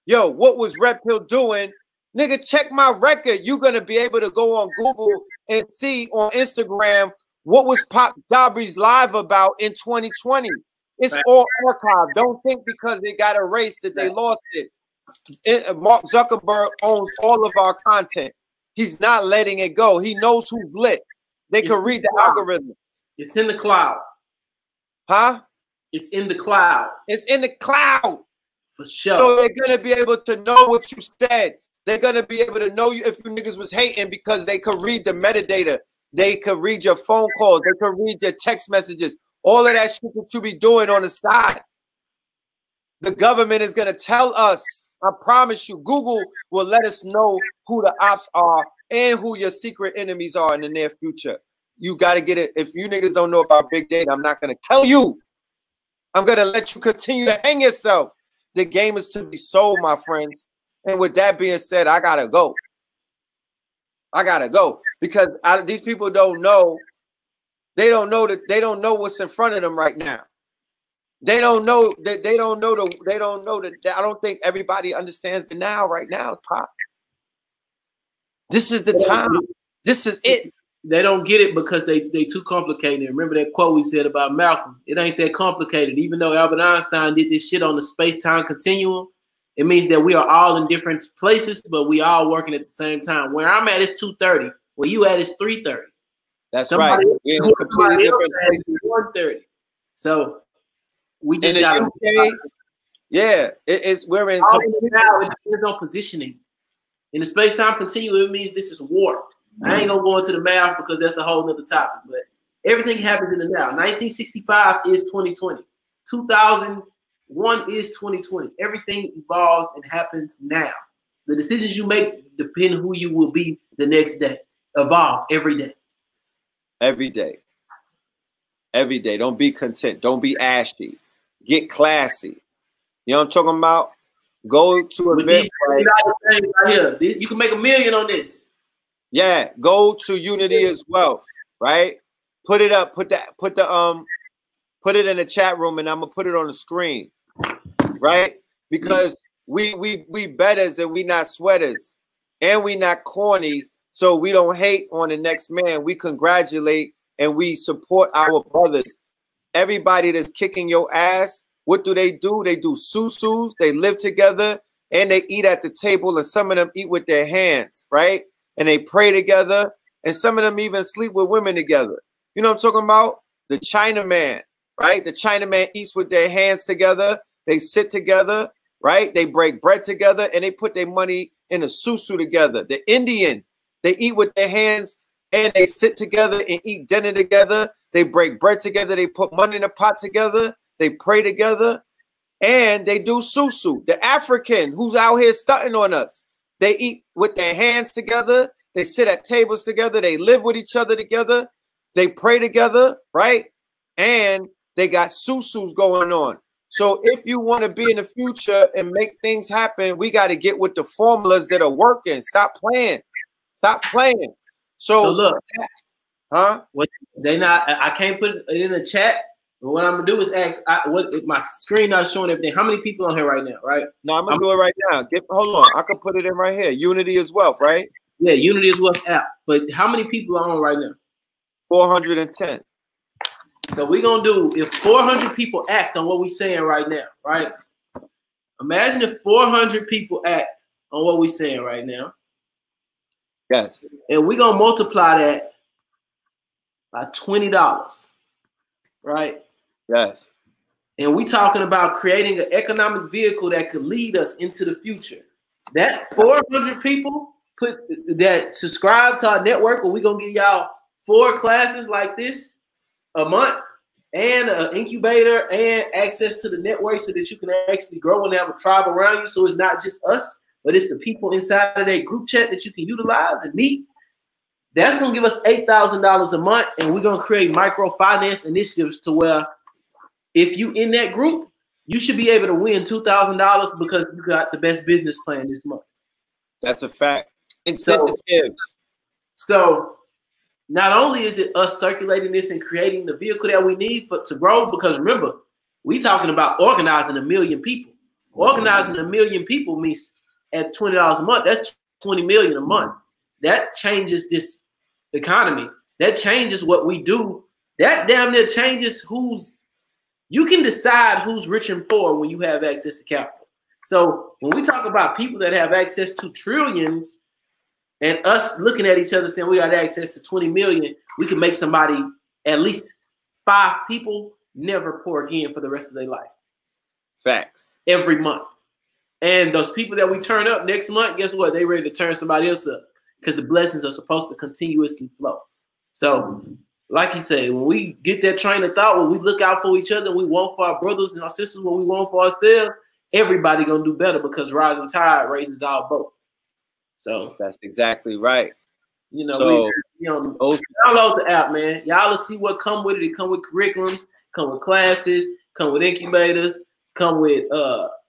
Yo, what was Red Pill doing? Nigga, check my record. You're going to be able to go on Google and see on Instagram what was Pop Darby's live about in 2020. It's all archived. Don't think because they got erased that they lost it. Mark Zuckerberg owns all of our content. He's not letting it go. He knows who's lit. They can read the algorithm. It's in the cloud. Huh? It's in the cloud. It's in the cloud. For sure. So they're going to be able to know what you said. They're going to be able to know you if you niggas was hating because they could read the metadata. They could read your phone calls. They could read your text messages. All of that shit that you be doing on the side. The government is going to tell us. I promise you, Google will let us know who the ops are and who your secret enemies are in the near future. you got to get it. If you niggas don't know about big data, I'm not going to tell you. I'm going to let you continue to hang yourself. The game is to be sold, my friends. And with that being said, I got to go. I got to go because these people don't know. They don't know that they don't know what's in front of them right now. They don't know that they don't know that I don't think everybody understands the now right now, Pop. This is the time. This is it. They don't get it because they too complicated. Remember that quote we said about Malcolm? It ain't that complicated. Even though Albert Einstein did this shit on the space-time continuum, it means that we are all in different places, but we all working at the same time. Where I'm at is 2:30. Where you at is 3:30. That's right. We're in completely different places. 1:30. So we just got to. Yeah, we're in. Now it depends on positioning. In the space-time continuum, it means this is warped. I ain't gonna go into the math because that's a whole nother topic, but everything happens in the now. 1965 is 2020. 2001 is 2020. Everything evolves and happens now. The decisions you make depend who you will be the next day. Evolve every day. Every day. Every day. Don't be content. Don't be ASHY. Get classy. You know what I'm talking about? Go to a event right here. You can make $1 million on this. Yeah, go to Unity as Wealth, right? Put it up, put it in the chat room, and I'm gonna put it on the screen, right? Because we betters and we not sweaters, and we not corny, so we don't hate on the next man. We congratulate and we support our brothers. Everybody that's kicking your ass, what do? They do susus. They live together and they eat at the table, and some of them eat with their hands, right? And they pray together, and some of them even sleep with women together. You know what I'm talking about? The Chinaman, right? The Chinaman eats with their hands together. They sit together, right? They break bread together, and they put their money in a susu together. The Indian, they eat with their hands, and they sit together and eat dinner together. They break bread together. They put money in a pot together. They pray together, and they do susu. The African who's out here stunting on us, they eat with their hands together. They sit at tables together. They live with each other together. They pray together, right? And they got susus going on. So if you want to be in the future and make things happen, we got to get with the formulas that are working. Stop playing. Stop playing. So look, huh? What they not? I can't put it in the chat. But what I'm gonna do is ask. My screen not showing everything. How many people on here right now? Right? No, I'm gonna do it right now. Hold on. I can put it in right here. Unity as Wealth, right? Yeah, Unity as Wealth app. But how many people are on right now? 410. So we're gonna do if 400 people act on what we're saying right now, right? Imagine if 400 people act on what we're saying right now. Yes. And we're gonna multiply that by $20. Right? Yes. And we talking about creating an economic vehicle that could lead us into the future. That 400 people that subscribe to our network, or we gonna give y'all 4 classes like this a month, and an incubator, and access to the network so that you can actually grow and have a tribe around you. So it's not just us, but it's the people inside of that group chat that you can utilize and meet. That's going to give us $8,000 a month, and we're going to create microfinance initiatives to where if you in that group, you should be able to win $2,000 because you got the best business plan this month. That's a fact. Incentives. So not only is it us circulating this and creating the vehicle that we need to grow, because remember, we talking about organizing 1 million people. Organizing 1 million people means at $20 a month, that's 20 million a month. That changes this economy. That changes what we do. That damn near changes you can decide who's rich and poor when you have access to capital. So when we talk about people that have access to trillions and us looking at each other saying we got access to 20 million, we can make somebody, at least 5 people, never poor again for the rest of their life. Facts. Every month. And those people that we turn up next month, guess what? They ready to turn somebody else up, because the blessings are supposed to continuously flow. So, like he said, when we get that train of thought, when we look out for each other, we want for our brothers and our sisters what we want for ourselves, everybody gonna do better, because rising tide raises our boat. So that's exactly right. You know, so You know, download the app, man. Y'all will see what come with it. It come with curriculums, come with classes, come with incubators, come with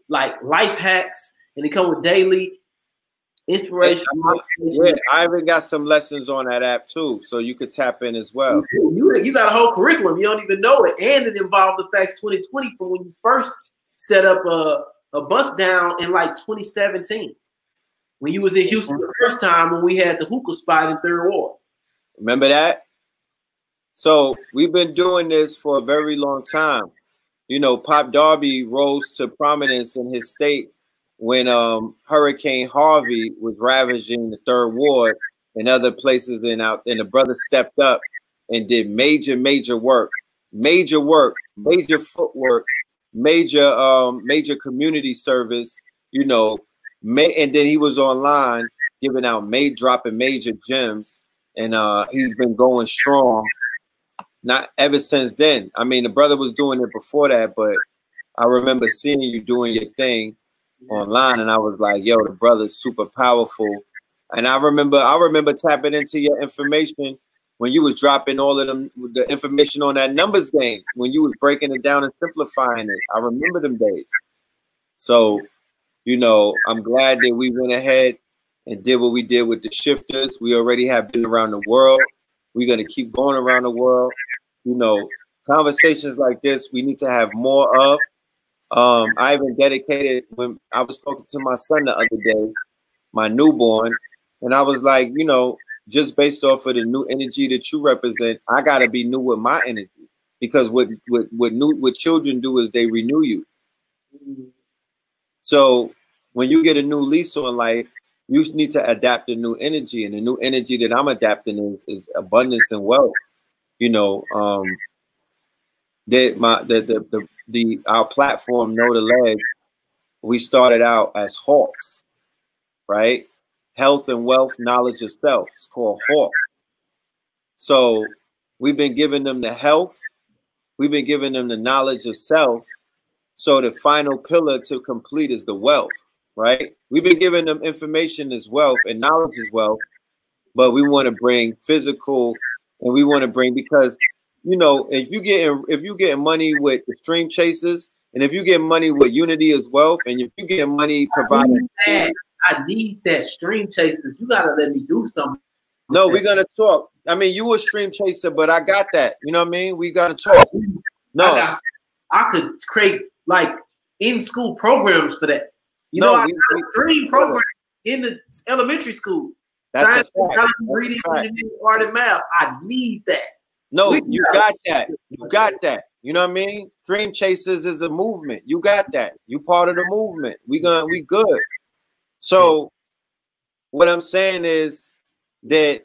like life hacks, and it come with daily inspiration. Yeah, I even got some lessons on that app too, so you could tap in as well. You got a whole curriculum. You don't even know it, and it involved the Facts 2020 from when you first set up a bus down in like 2017 when you was in Houston the first time when we had the hookah spot in Third Ward. Remember that? So we've been doing this for a very long time. You know, Pop Darby rose to prominence in his state when Hurricane Harvey was ravaging the Third Ward and other places, and the brother stepped up and did major work, major footwork, major community service, you know, and then he was online giving out dropping major gems, and he's been going strong. Not ever since then. I mean, the brother was doing it before that, but I remember seeing you doing your thing online, and I was like, yo, the brother's super powerful. And I remember tapping into your information when you was dropping all of the information on that numbers game, when you was breaking it down and simplifying it. I remember them days. So, you know, I'm glad that we went ahead and did what we did with the shifters. We already have been around the world. We're going to keep going around the world. You know, conversations like this, we need to have more of. I even dedicated, when I was talking to my son the other day, my newborn, and I was like, you know, just based off of the new energy that you represent, I got to be new with my energy, because what children do is they renew you. So when you get a new lease on life, you need to adapt a new energy, and the new energy that I'm adapting is abundance and wealth. You know, our platform, Know the Leg, we started out as Hawks, right? Health and wealth, knowledge of self. It's called Hawks. So we've been giving them the health, we've been giving them the knowledge of self. So the final pillar to complete is the wealth. Right? We've been giving them information as wealth and knowledge as well, but we want to bring physical, and we want to bring, because, you know, if you getting money with the stream chasers, and if you get money with unity as wealth, and if you get money providing, I need that stream chasers. You gotta let me do something. No, we're gonna talk. I mean, you a stream chaser, but I got that. You know what I mean? We gotta talk. No, I could create like in-school programs for that. You know, I got a stream program in the elementary school. That's science, reading, art, and math. I need that. No, you got that. You got that. You know what I mean? Stream chasers is a movement. You got that. You part of the movement. We good. So what I'm saying is that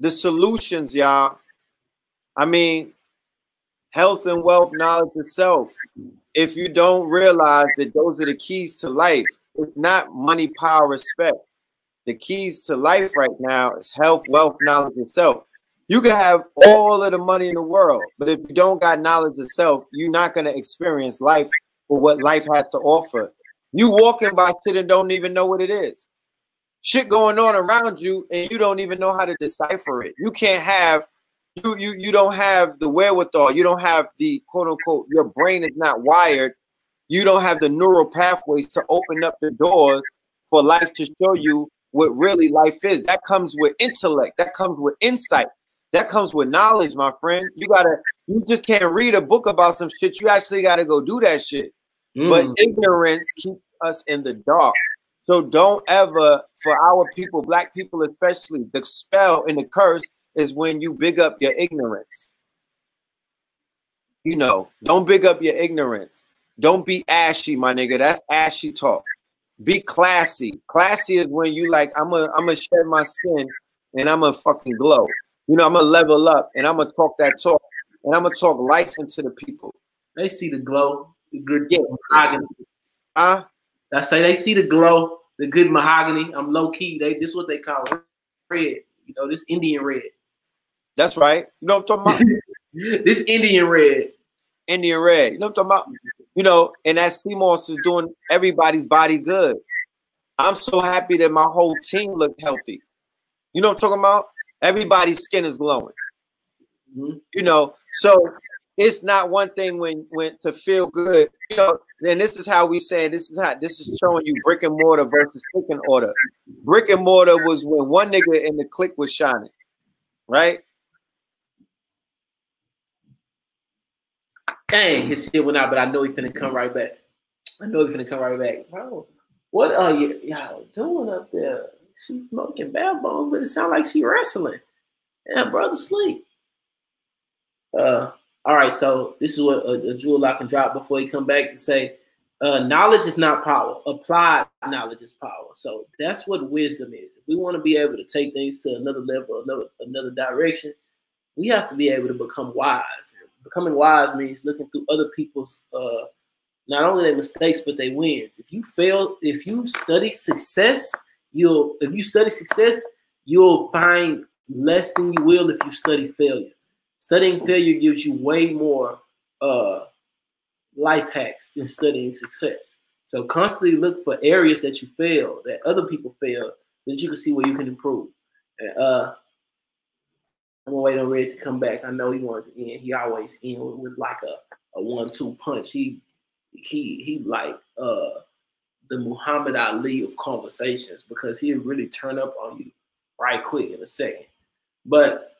the solutions, y'all, I mean, health and wealth, knowledge of self. If you don't realize that those are the keys to life, it's not money, power, respect. The keys to life right now is health, wealth, knowledge of self. You can have all of the money in the world, but if you don't got knowledge of self, you're not going to experience life for what life has to offer. You walking by shit and don't even know what it is. Shit going on around you and you don't even know how to decipher it. You can't have, you don't have the wherewithal. You don't have the quote unquote, your brain is not wired. You don't have the neural pathways to open up the doors for life to show you what really life is. That comes with intellect. That comes with insight. That comes with knowledge, my friend. You just can't read a book about some shit. You actually got to go do that shit. But ignorance keeps us in the dark. So don't ever, for our people, black people especially, the spell and the curse is when you big up your ignorance. You know, don't big up your ignorance. Don't be ashy, my nigga. That's ashy talk. Be classy. Classy is when you like, I'm gonna shed my skin and I'm gonna fucking glow. You know, I'm gonna level up and I'm gonna talk that talk and I'm gonna talk life into the people. They see the glow, the good mahogany. I say they see the glow, the good mahogany. I'm low key. This is what they call red. You know, this Indian red. That's right. You know what I'm talking about? This Indian red. Indian red. You know what I'm talking about? You know, and that CMOS is doing everybody's body good. I'm so happy that my whole team looked healthy. You know what I'm talking about? Everybody's skin is glowing. You know, so it's not one thing when to feel good, you know. Then this is how we say this is showing you brick and mortar versus click and mortar. Brick and mortar was when one nigga in the clique was shining, right? Dang, his shit went out, but I know he finna come right back. Bro, what are y'all doing up there? She's smoking bad bones, but it sounds like she wrestling. Yeah, brother, sleep. All right, so this is what a jewel I can drop before he come back to say, knowledge is not power. Applied knowledge is power. So that's what wisdom is. If we want to be able to take things to another level, another direction, we have to be able to become wise. Becoming wise means looking through other people's not only their mistakes but their wins. If you study success, you'll find less than you will if you study failure. Studying failure gives you way more life hacks than studying success. So constantly look for areas that you fail, that other people fail, so that you can see where you can improve. I'm gonna wait on Red to come back. I know he wanted to end. He always end with like a 1-2 punch. He like the Muhammad Ali of conversations, because he'll really turn up on you right quick in a second. But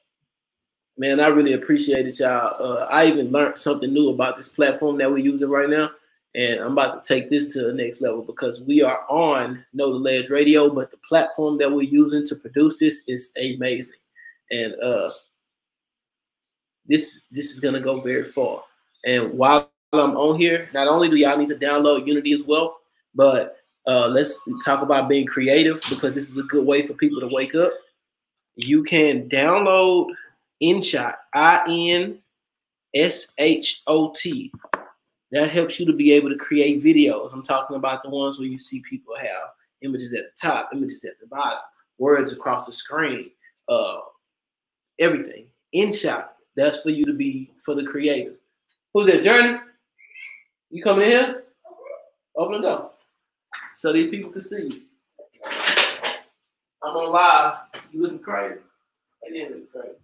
man, I really appreciate it, y'all. I even learned something new about this platform that we're using right now, and I'm about to take this to the next level, because we are on Know the Ledge Radio, but the platform that we're using to produce this is amazing. And this is gonna go very far. And while I'm on here, not only do y'all need to download Unity as well, but let's talk about being creative, because this is a good way for people to wake up. You can download InShot, INSHOT. That helps you to be able to create videos. I'm talking about the ones where you see people have images at the top, images at the bottom, words across the screen, everything. InShot, that's for you to be, for the creators. Who's that, Journey? You coming in here? Open the door so these people can see you. I'm on live. You looking crazy? I didn't look crazy.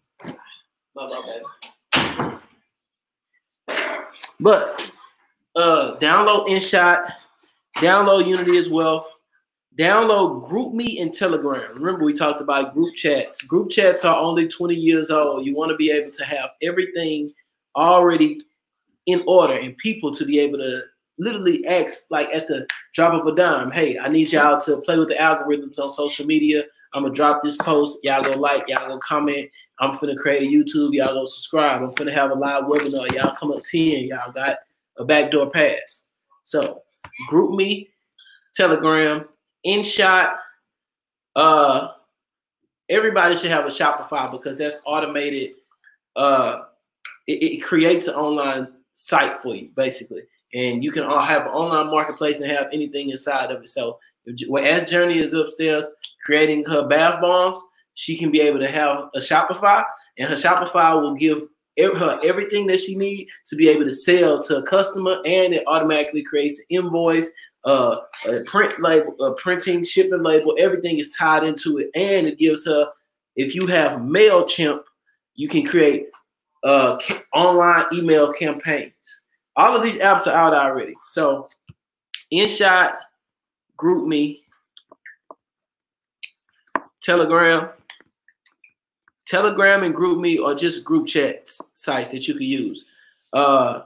My bad. But download InShot, download Unity as well. Download GroupMe and Telegram. Remember, we talked about group chats. Group chats are only 20 years old. You want to be able to have everything already in order and people to be able to literally ask, like at the drop of a dime, hey, I need y'all to play with the algorithms on social media. I'm going to drop this post. Y'all go like, y'all go comment. I'm finna create a YouTube. Y'all go subscribe. I'm finna have a live webinar. Y'all come up 10. Y'all got a backdoor pass. So GroupMe, Telegram, InShot. Everybody should have a Shopify, because that's automated. It creates an online site for you, basically. And you can all have an online marketplace and have anything inside of it. So as Journey is upstairs creating her bath bombs, she can be able to have a Shopify, and her Shopify will give her everything that she needs to be able to sell to a customer, and it automatically creates an invoice, a print label, a printing, shipping label. Everything is tied into it, and it gives her, if you have MailChimp, you can create online email campaigns. All of these apps are out already. So InShot, GroupMe, Telegram and GroupMe are just group chat sites that you can use. I'm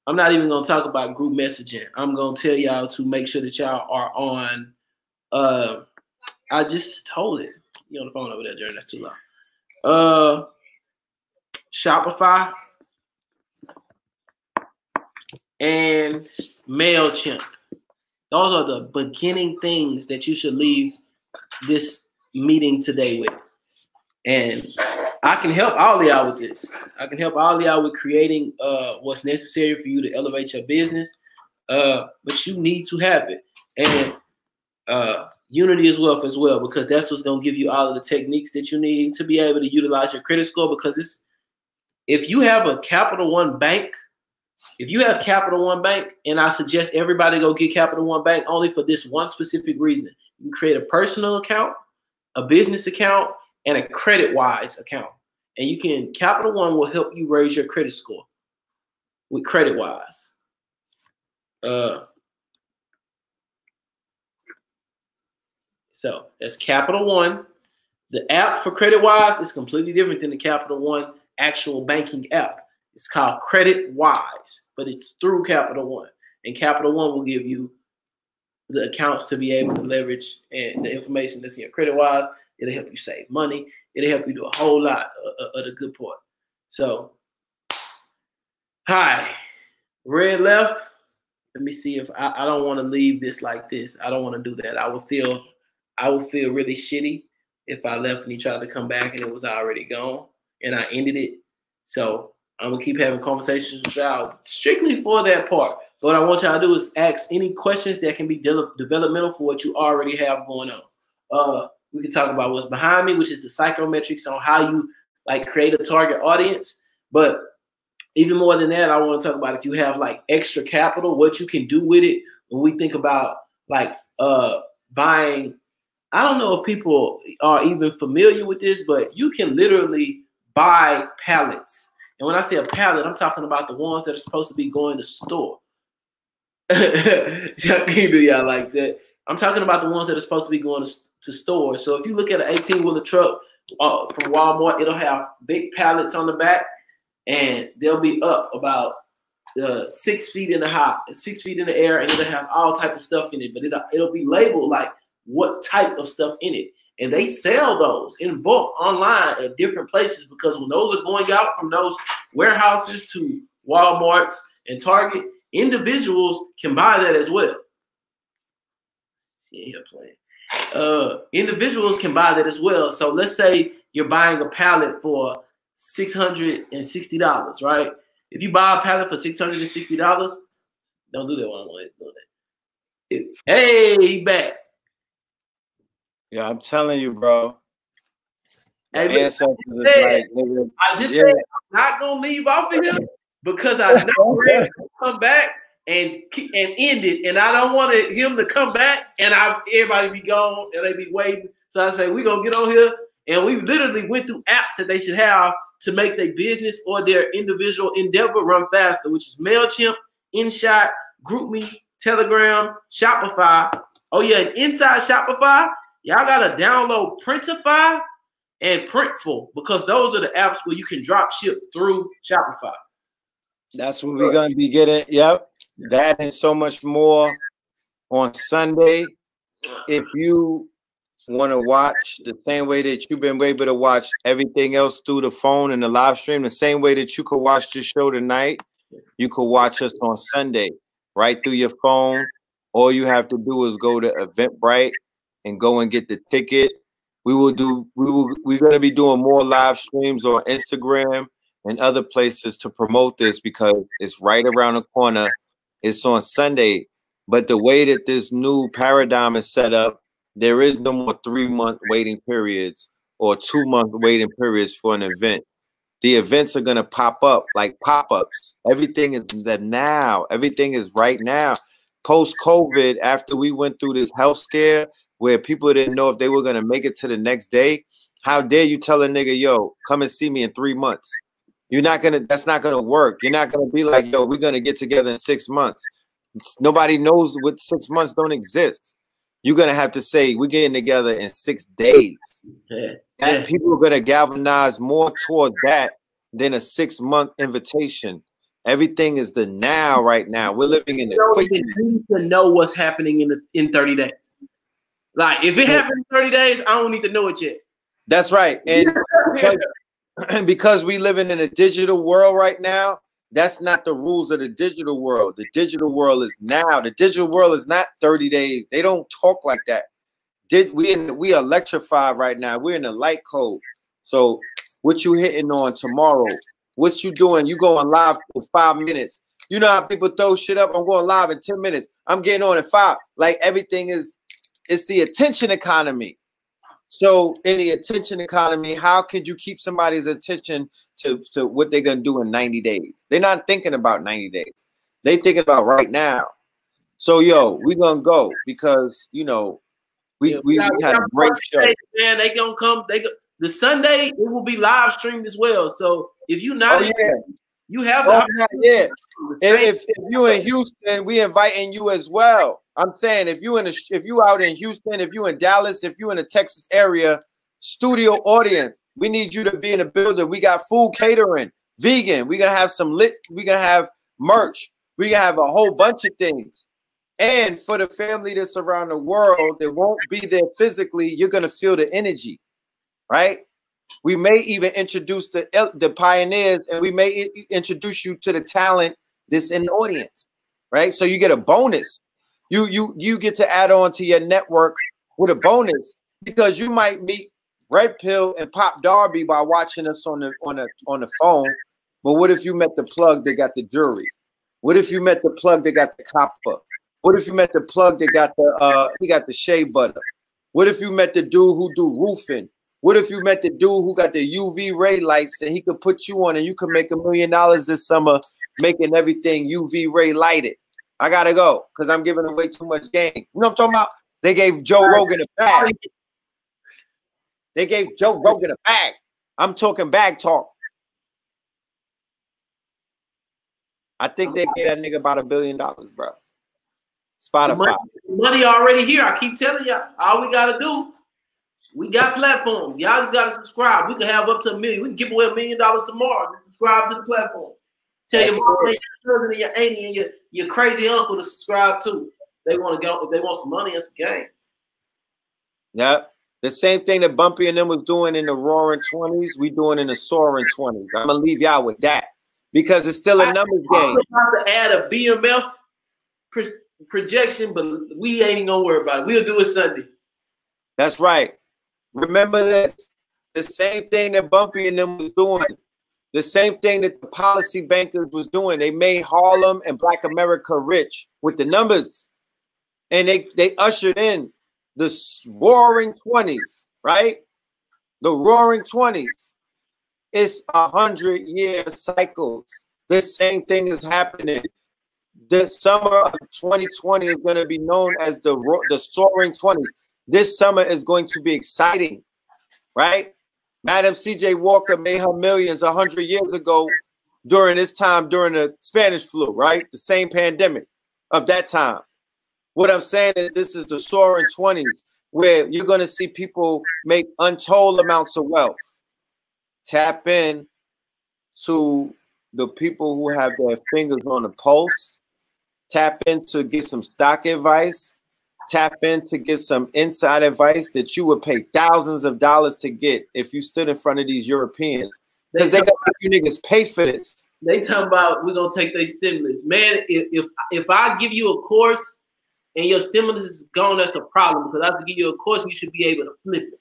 not even going to talk about group messaging. I'm going to tell y'all to make sure that y'all are on. I just told it. You on the phone over there, Jerry? That's too loud. Shopify and MailChimp. Those are the beginning things that you should leave this meeting today with. And I can help all of y'all with this. I can help all of y'all with creating what's necessary for you to elevate your business. But you need to have it. And Unity is wealth as well, because that's what's going to give you all of the techniques that you need to be able to utilize your credit score. Because if you have a Capital One bank, and I suggest everybody go get Capital One Bank only for this one specific reason. You can create a personal account, a business account, and a credit-wise account. And you can, Capital One will help you raise your credit score with credit-wise. So that's Capital One. The app for credit-wise is completely different than the Capital One actual banking app. It's called Credit-wise, but it's through Capital One. And Capital One will give you the accounts to be able to leverage and the information that's in credit-wise. It'll help you save money. It'll help you do a whole lot of the good part. So, hi, red left. Let me see if I don't want to leave this like this. I don't want to do that. I would feel really shitty if I left and he tried to come back and it was already gone and I ended it. So I'm gonna keep having conversations with y'all strictly for that part. But what I want y'all to do is ask any questions that can be developmental for what you already have going on. We can talk about what's behind me, which is the psychometrics on how you like create a target audience. But even more than that, I want to talk about if you have like extra capital, what you can do with it. When we think about like buying, I don't know if people are even familiar with this, but you can literally buy pallets. And when I say a pallet, I'm talking about the ones that are supposed to be going to store. Y'all like that? I'm talking about the ones that are supposed to be going to stores. So if you look at an 18-wheeler truck from Walmart, it'll have big pallets on the back, and they'll be up about 6 feet in the air, and it'll have all type of stuff in it. But it'll be labeled like what type of stuff in it. And they sell those in bulk online at different places, because when those are going out from those warehouses to Walmarts and Target, individuals can buy that as well. She ain't here playing. Individuals can buy that as well. So let's say you're buying a pallet for $660, right? If you buy a pallet for $660, don't do that one. Hey, he back. Yeah, I'm telling you, bro. Hey, I just said I'm not gonna leave off of here because I know Red will come back and end it, and I don't want him to come back and everybody be gone and they be waiting. So I say we're gonna get on here, and we literally went through apps that they should have to make their business or their individual endeavor run faster, which is MailChimp, InShot, GroupMe, Telegram, Shopify. Oh yeah, and inside Shopify, y'all gotta download Printify and Printful, because those are the apps where you can drop ship through Shopify. That's what we're gonna be getting. Yep, that and so much more on Sunday. If you want to watch the same way that you've been able to watch everything else through the phone and the live stream, the same way that you could watch this show tonight, you could watch us on Sunday right through your phone. All you have to do is go to Eventbrite and go and get the ticket. We're going to be doing more live streams on Instagram and other places to promote this, because it's right around the corner. It's on Sunday. But the way that this new paradigm is set up, there is no more 3-month waiting periods or 2-month waiting periods for an event. The events are going to pop up like pop-ups. Everything is now. Everything is right now. Post-COVID, after we went through this health scare where people didn't know if they were going to make it to the next day, how dare you tell a nigga, yo, come and see me in 3 months? You're not going to, that's not going to work. You're not going to be like, yo, we're going to get together in 6 months. Nobody knows what 6 months don't exist. You're going to have to say, we're getting together in 6 days. And people are going to galvanize more toward that than a 6-month invitation. Everything is the now right now. We're living in the you need to know what's happening in 30 days. Like, if it happened in 30 days, I don't need to know it yet. That's right. And because we living in a digital world right now, that's not the rules of the digital world. The digital world is now. The digital world is not 30 days. They don't talk like that. We electrified right now. We're in the light code. So what you hitting on tomorrow? What you doing? You going live in 5 minutes. You know how people throw shit up? I'm going live in 10 minutes. I'm getting on in 5. Like, everything is, it's the attention economy. So in the attention economy, how could you keep somebody's attention to what they're going to do in 90 days? They're not thinking about 90 days. They thinking about right now. So, yo, we're going to go because, you know, we had a great show. Man, they going to come. The Sunday it will be live streamed as well. So if you're not, you have the opportunity. If you in Houston, we inviting you as well. I'm saying if you out in Houston, if you in Dallas, if you in the Texas area, studio audience, we need you to be in the building. We got food catering, vegan. We're gonna have some lit. We're gonna have merch. We're gonna have a whole bunch of things. And for the family that's around the world that won't be there physically, you're gonna feel the energy, right? We may even introduce the pioneers, and we may introduce you to the talent that's in the audience, right? So you get a bonus. You get to add on to your network with a bonus, because you might meet Red Pill and Pop Darby by watching us on the phone. But what if you met the plug that got the jewelry? What if you met the plug that got the copper? What if you met the plug that got the shea butter? What if you met the dude who do roofing? What if you met the dude who got the UV ray lights and he could put you on and you could make $1 million this summer making everything UV ray lighted? I gotta go because I'm giving away too much game. You know what I'm talking about? They gave Joe Rogan a bag. They gave Joe Rogan a bag. I'm talking bag talk. I think they gave that nigga about $1 billion, bro. Spotify. Money already here. I keep telling y'all. All we gotta do, we got platforms. Y'all just gotta subscribe. We can have up to $1 million. We can give away $1 million tomorrow. Subscribe to the platform. Tell your mom and your cousin and your auntie and your crazy uncle to subscribe too. They want to go. If they want some money, it's a game. Yep. The same thing that Bumpy and them was doing in the roaring 20s, we doing in the soaring 20s. I'm gonna leave y'all with that because it's still a numbers game. I'm about to add a BMF projection, but we ain't gonna worry about it. We'll do it Sunday. That's right. Remember this. The same thing that Bumpy and them was doing. The same thing that the policy bankers was doing. They made Harlem and Black America rich with the numbers. And they ushered in the roaring 20s, right? The roaring 20s. It's 100-year cycles. This same thing is happening. The summer of 2020 is going to be known as the soaring 20s. This summer is going to be exciting, right? Madam C.J. Walker made her millions 100 years ago during this time, during the Spanish flu, right? The same pandemic of that time. What I'm saying is this is the soaring 20s where you're going to see people make untold amounts of wealth. Tap in to the people who have their fingers on the pulse. Tap in to get some stock advice. Tap in to get some inside advice that you would pay thousands of dollars to get if you stood in front of these Europeans. Because they got you niggas pay for this. They talking about we're gonna take their stimulus. Man, if I give you a course and your stimulus is gone, that's a problem. Because I have to give you a course, you should be able to flip it.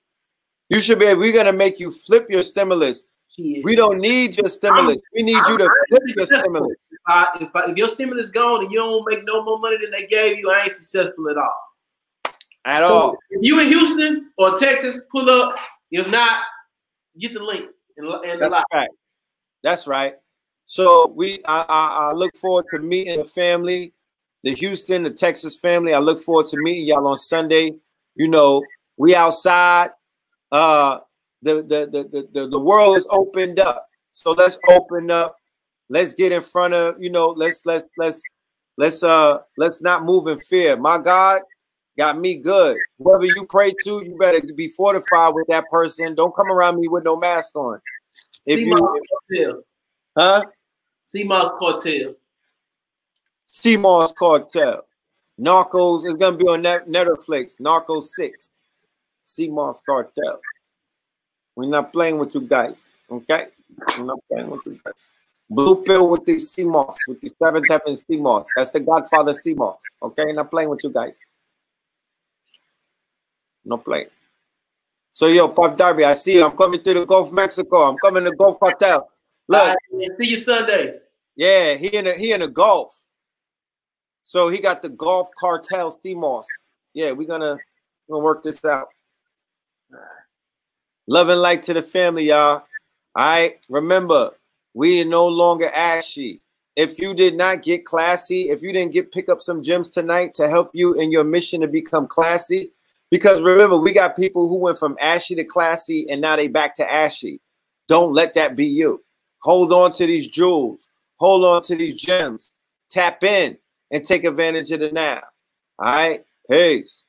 You should be able, we're gonna make you flip your stimulus. We don't need your stimulus. We need you to flip your stimulus. If your stimulus is gone and you don't make no more money than they gave you, I ain't successful at all. At all. If you in Houston or Texas, pull up. If not, get the link and the live. Right. That's right. So I look forward to meeting the family, the Houston, the Texas family. I look forward to meeting y'all on Sunday. You know, we outside. The world is opened up. So let's open up. Let's get in front of, you know, let's not move in fear. My God got me good. Whoever you pray to, you better be fortified with that person. Don't come around me with no mask on. Huh? CMOS Cartel. CMOS Cartel. Narcos is gonna be on Netflix. Narcos 6. CMOS Cartel. We're not playing with you guys. Okay? We're not playing with you guys. Blue pill with the CMOS, with the 7th heaven CMOS. That's the Godfather CMOS. Okay? Not playing with you guys. No play. So yo, Pop Darby, I see you. I'm coming to the Gulf of Mexico. I'm coming to Gulf Cartel. Look, see you Sunday. Yeah, he in the Gulf. So he got the Gulf Cartel CMOS. Yeah, we're gonna work this out. Love and light to the family, y'all. All right, remember, we are no longer ASHY. If you did not get classy, if you didn't pick up some gems tonight to help you in your mission to become classy, Because remember, we got people who went from ashy to classy and now they back to ashy. Don't let that be you. Hold on to these jewels. Hold on to these gems. Tap in and take advantage of the now. All right? Peace.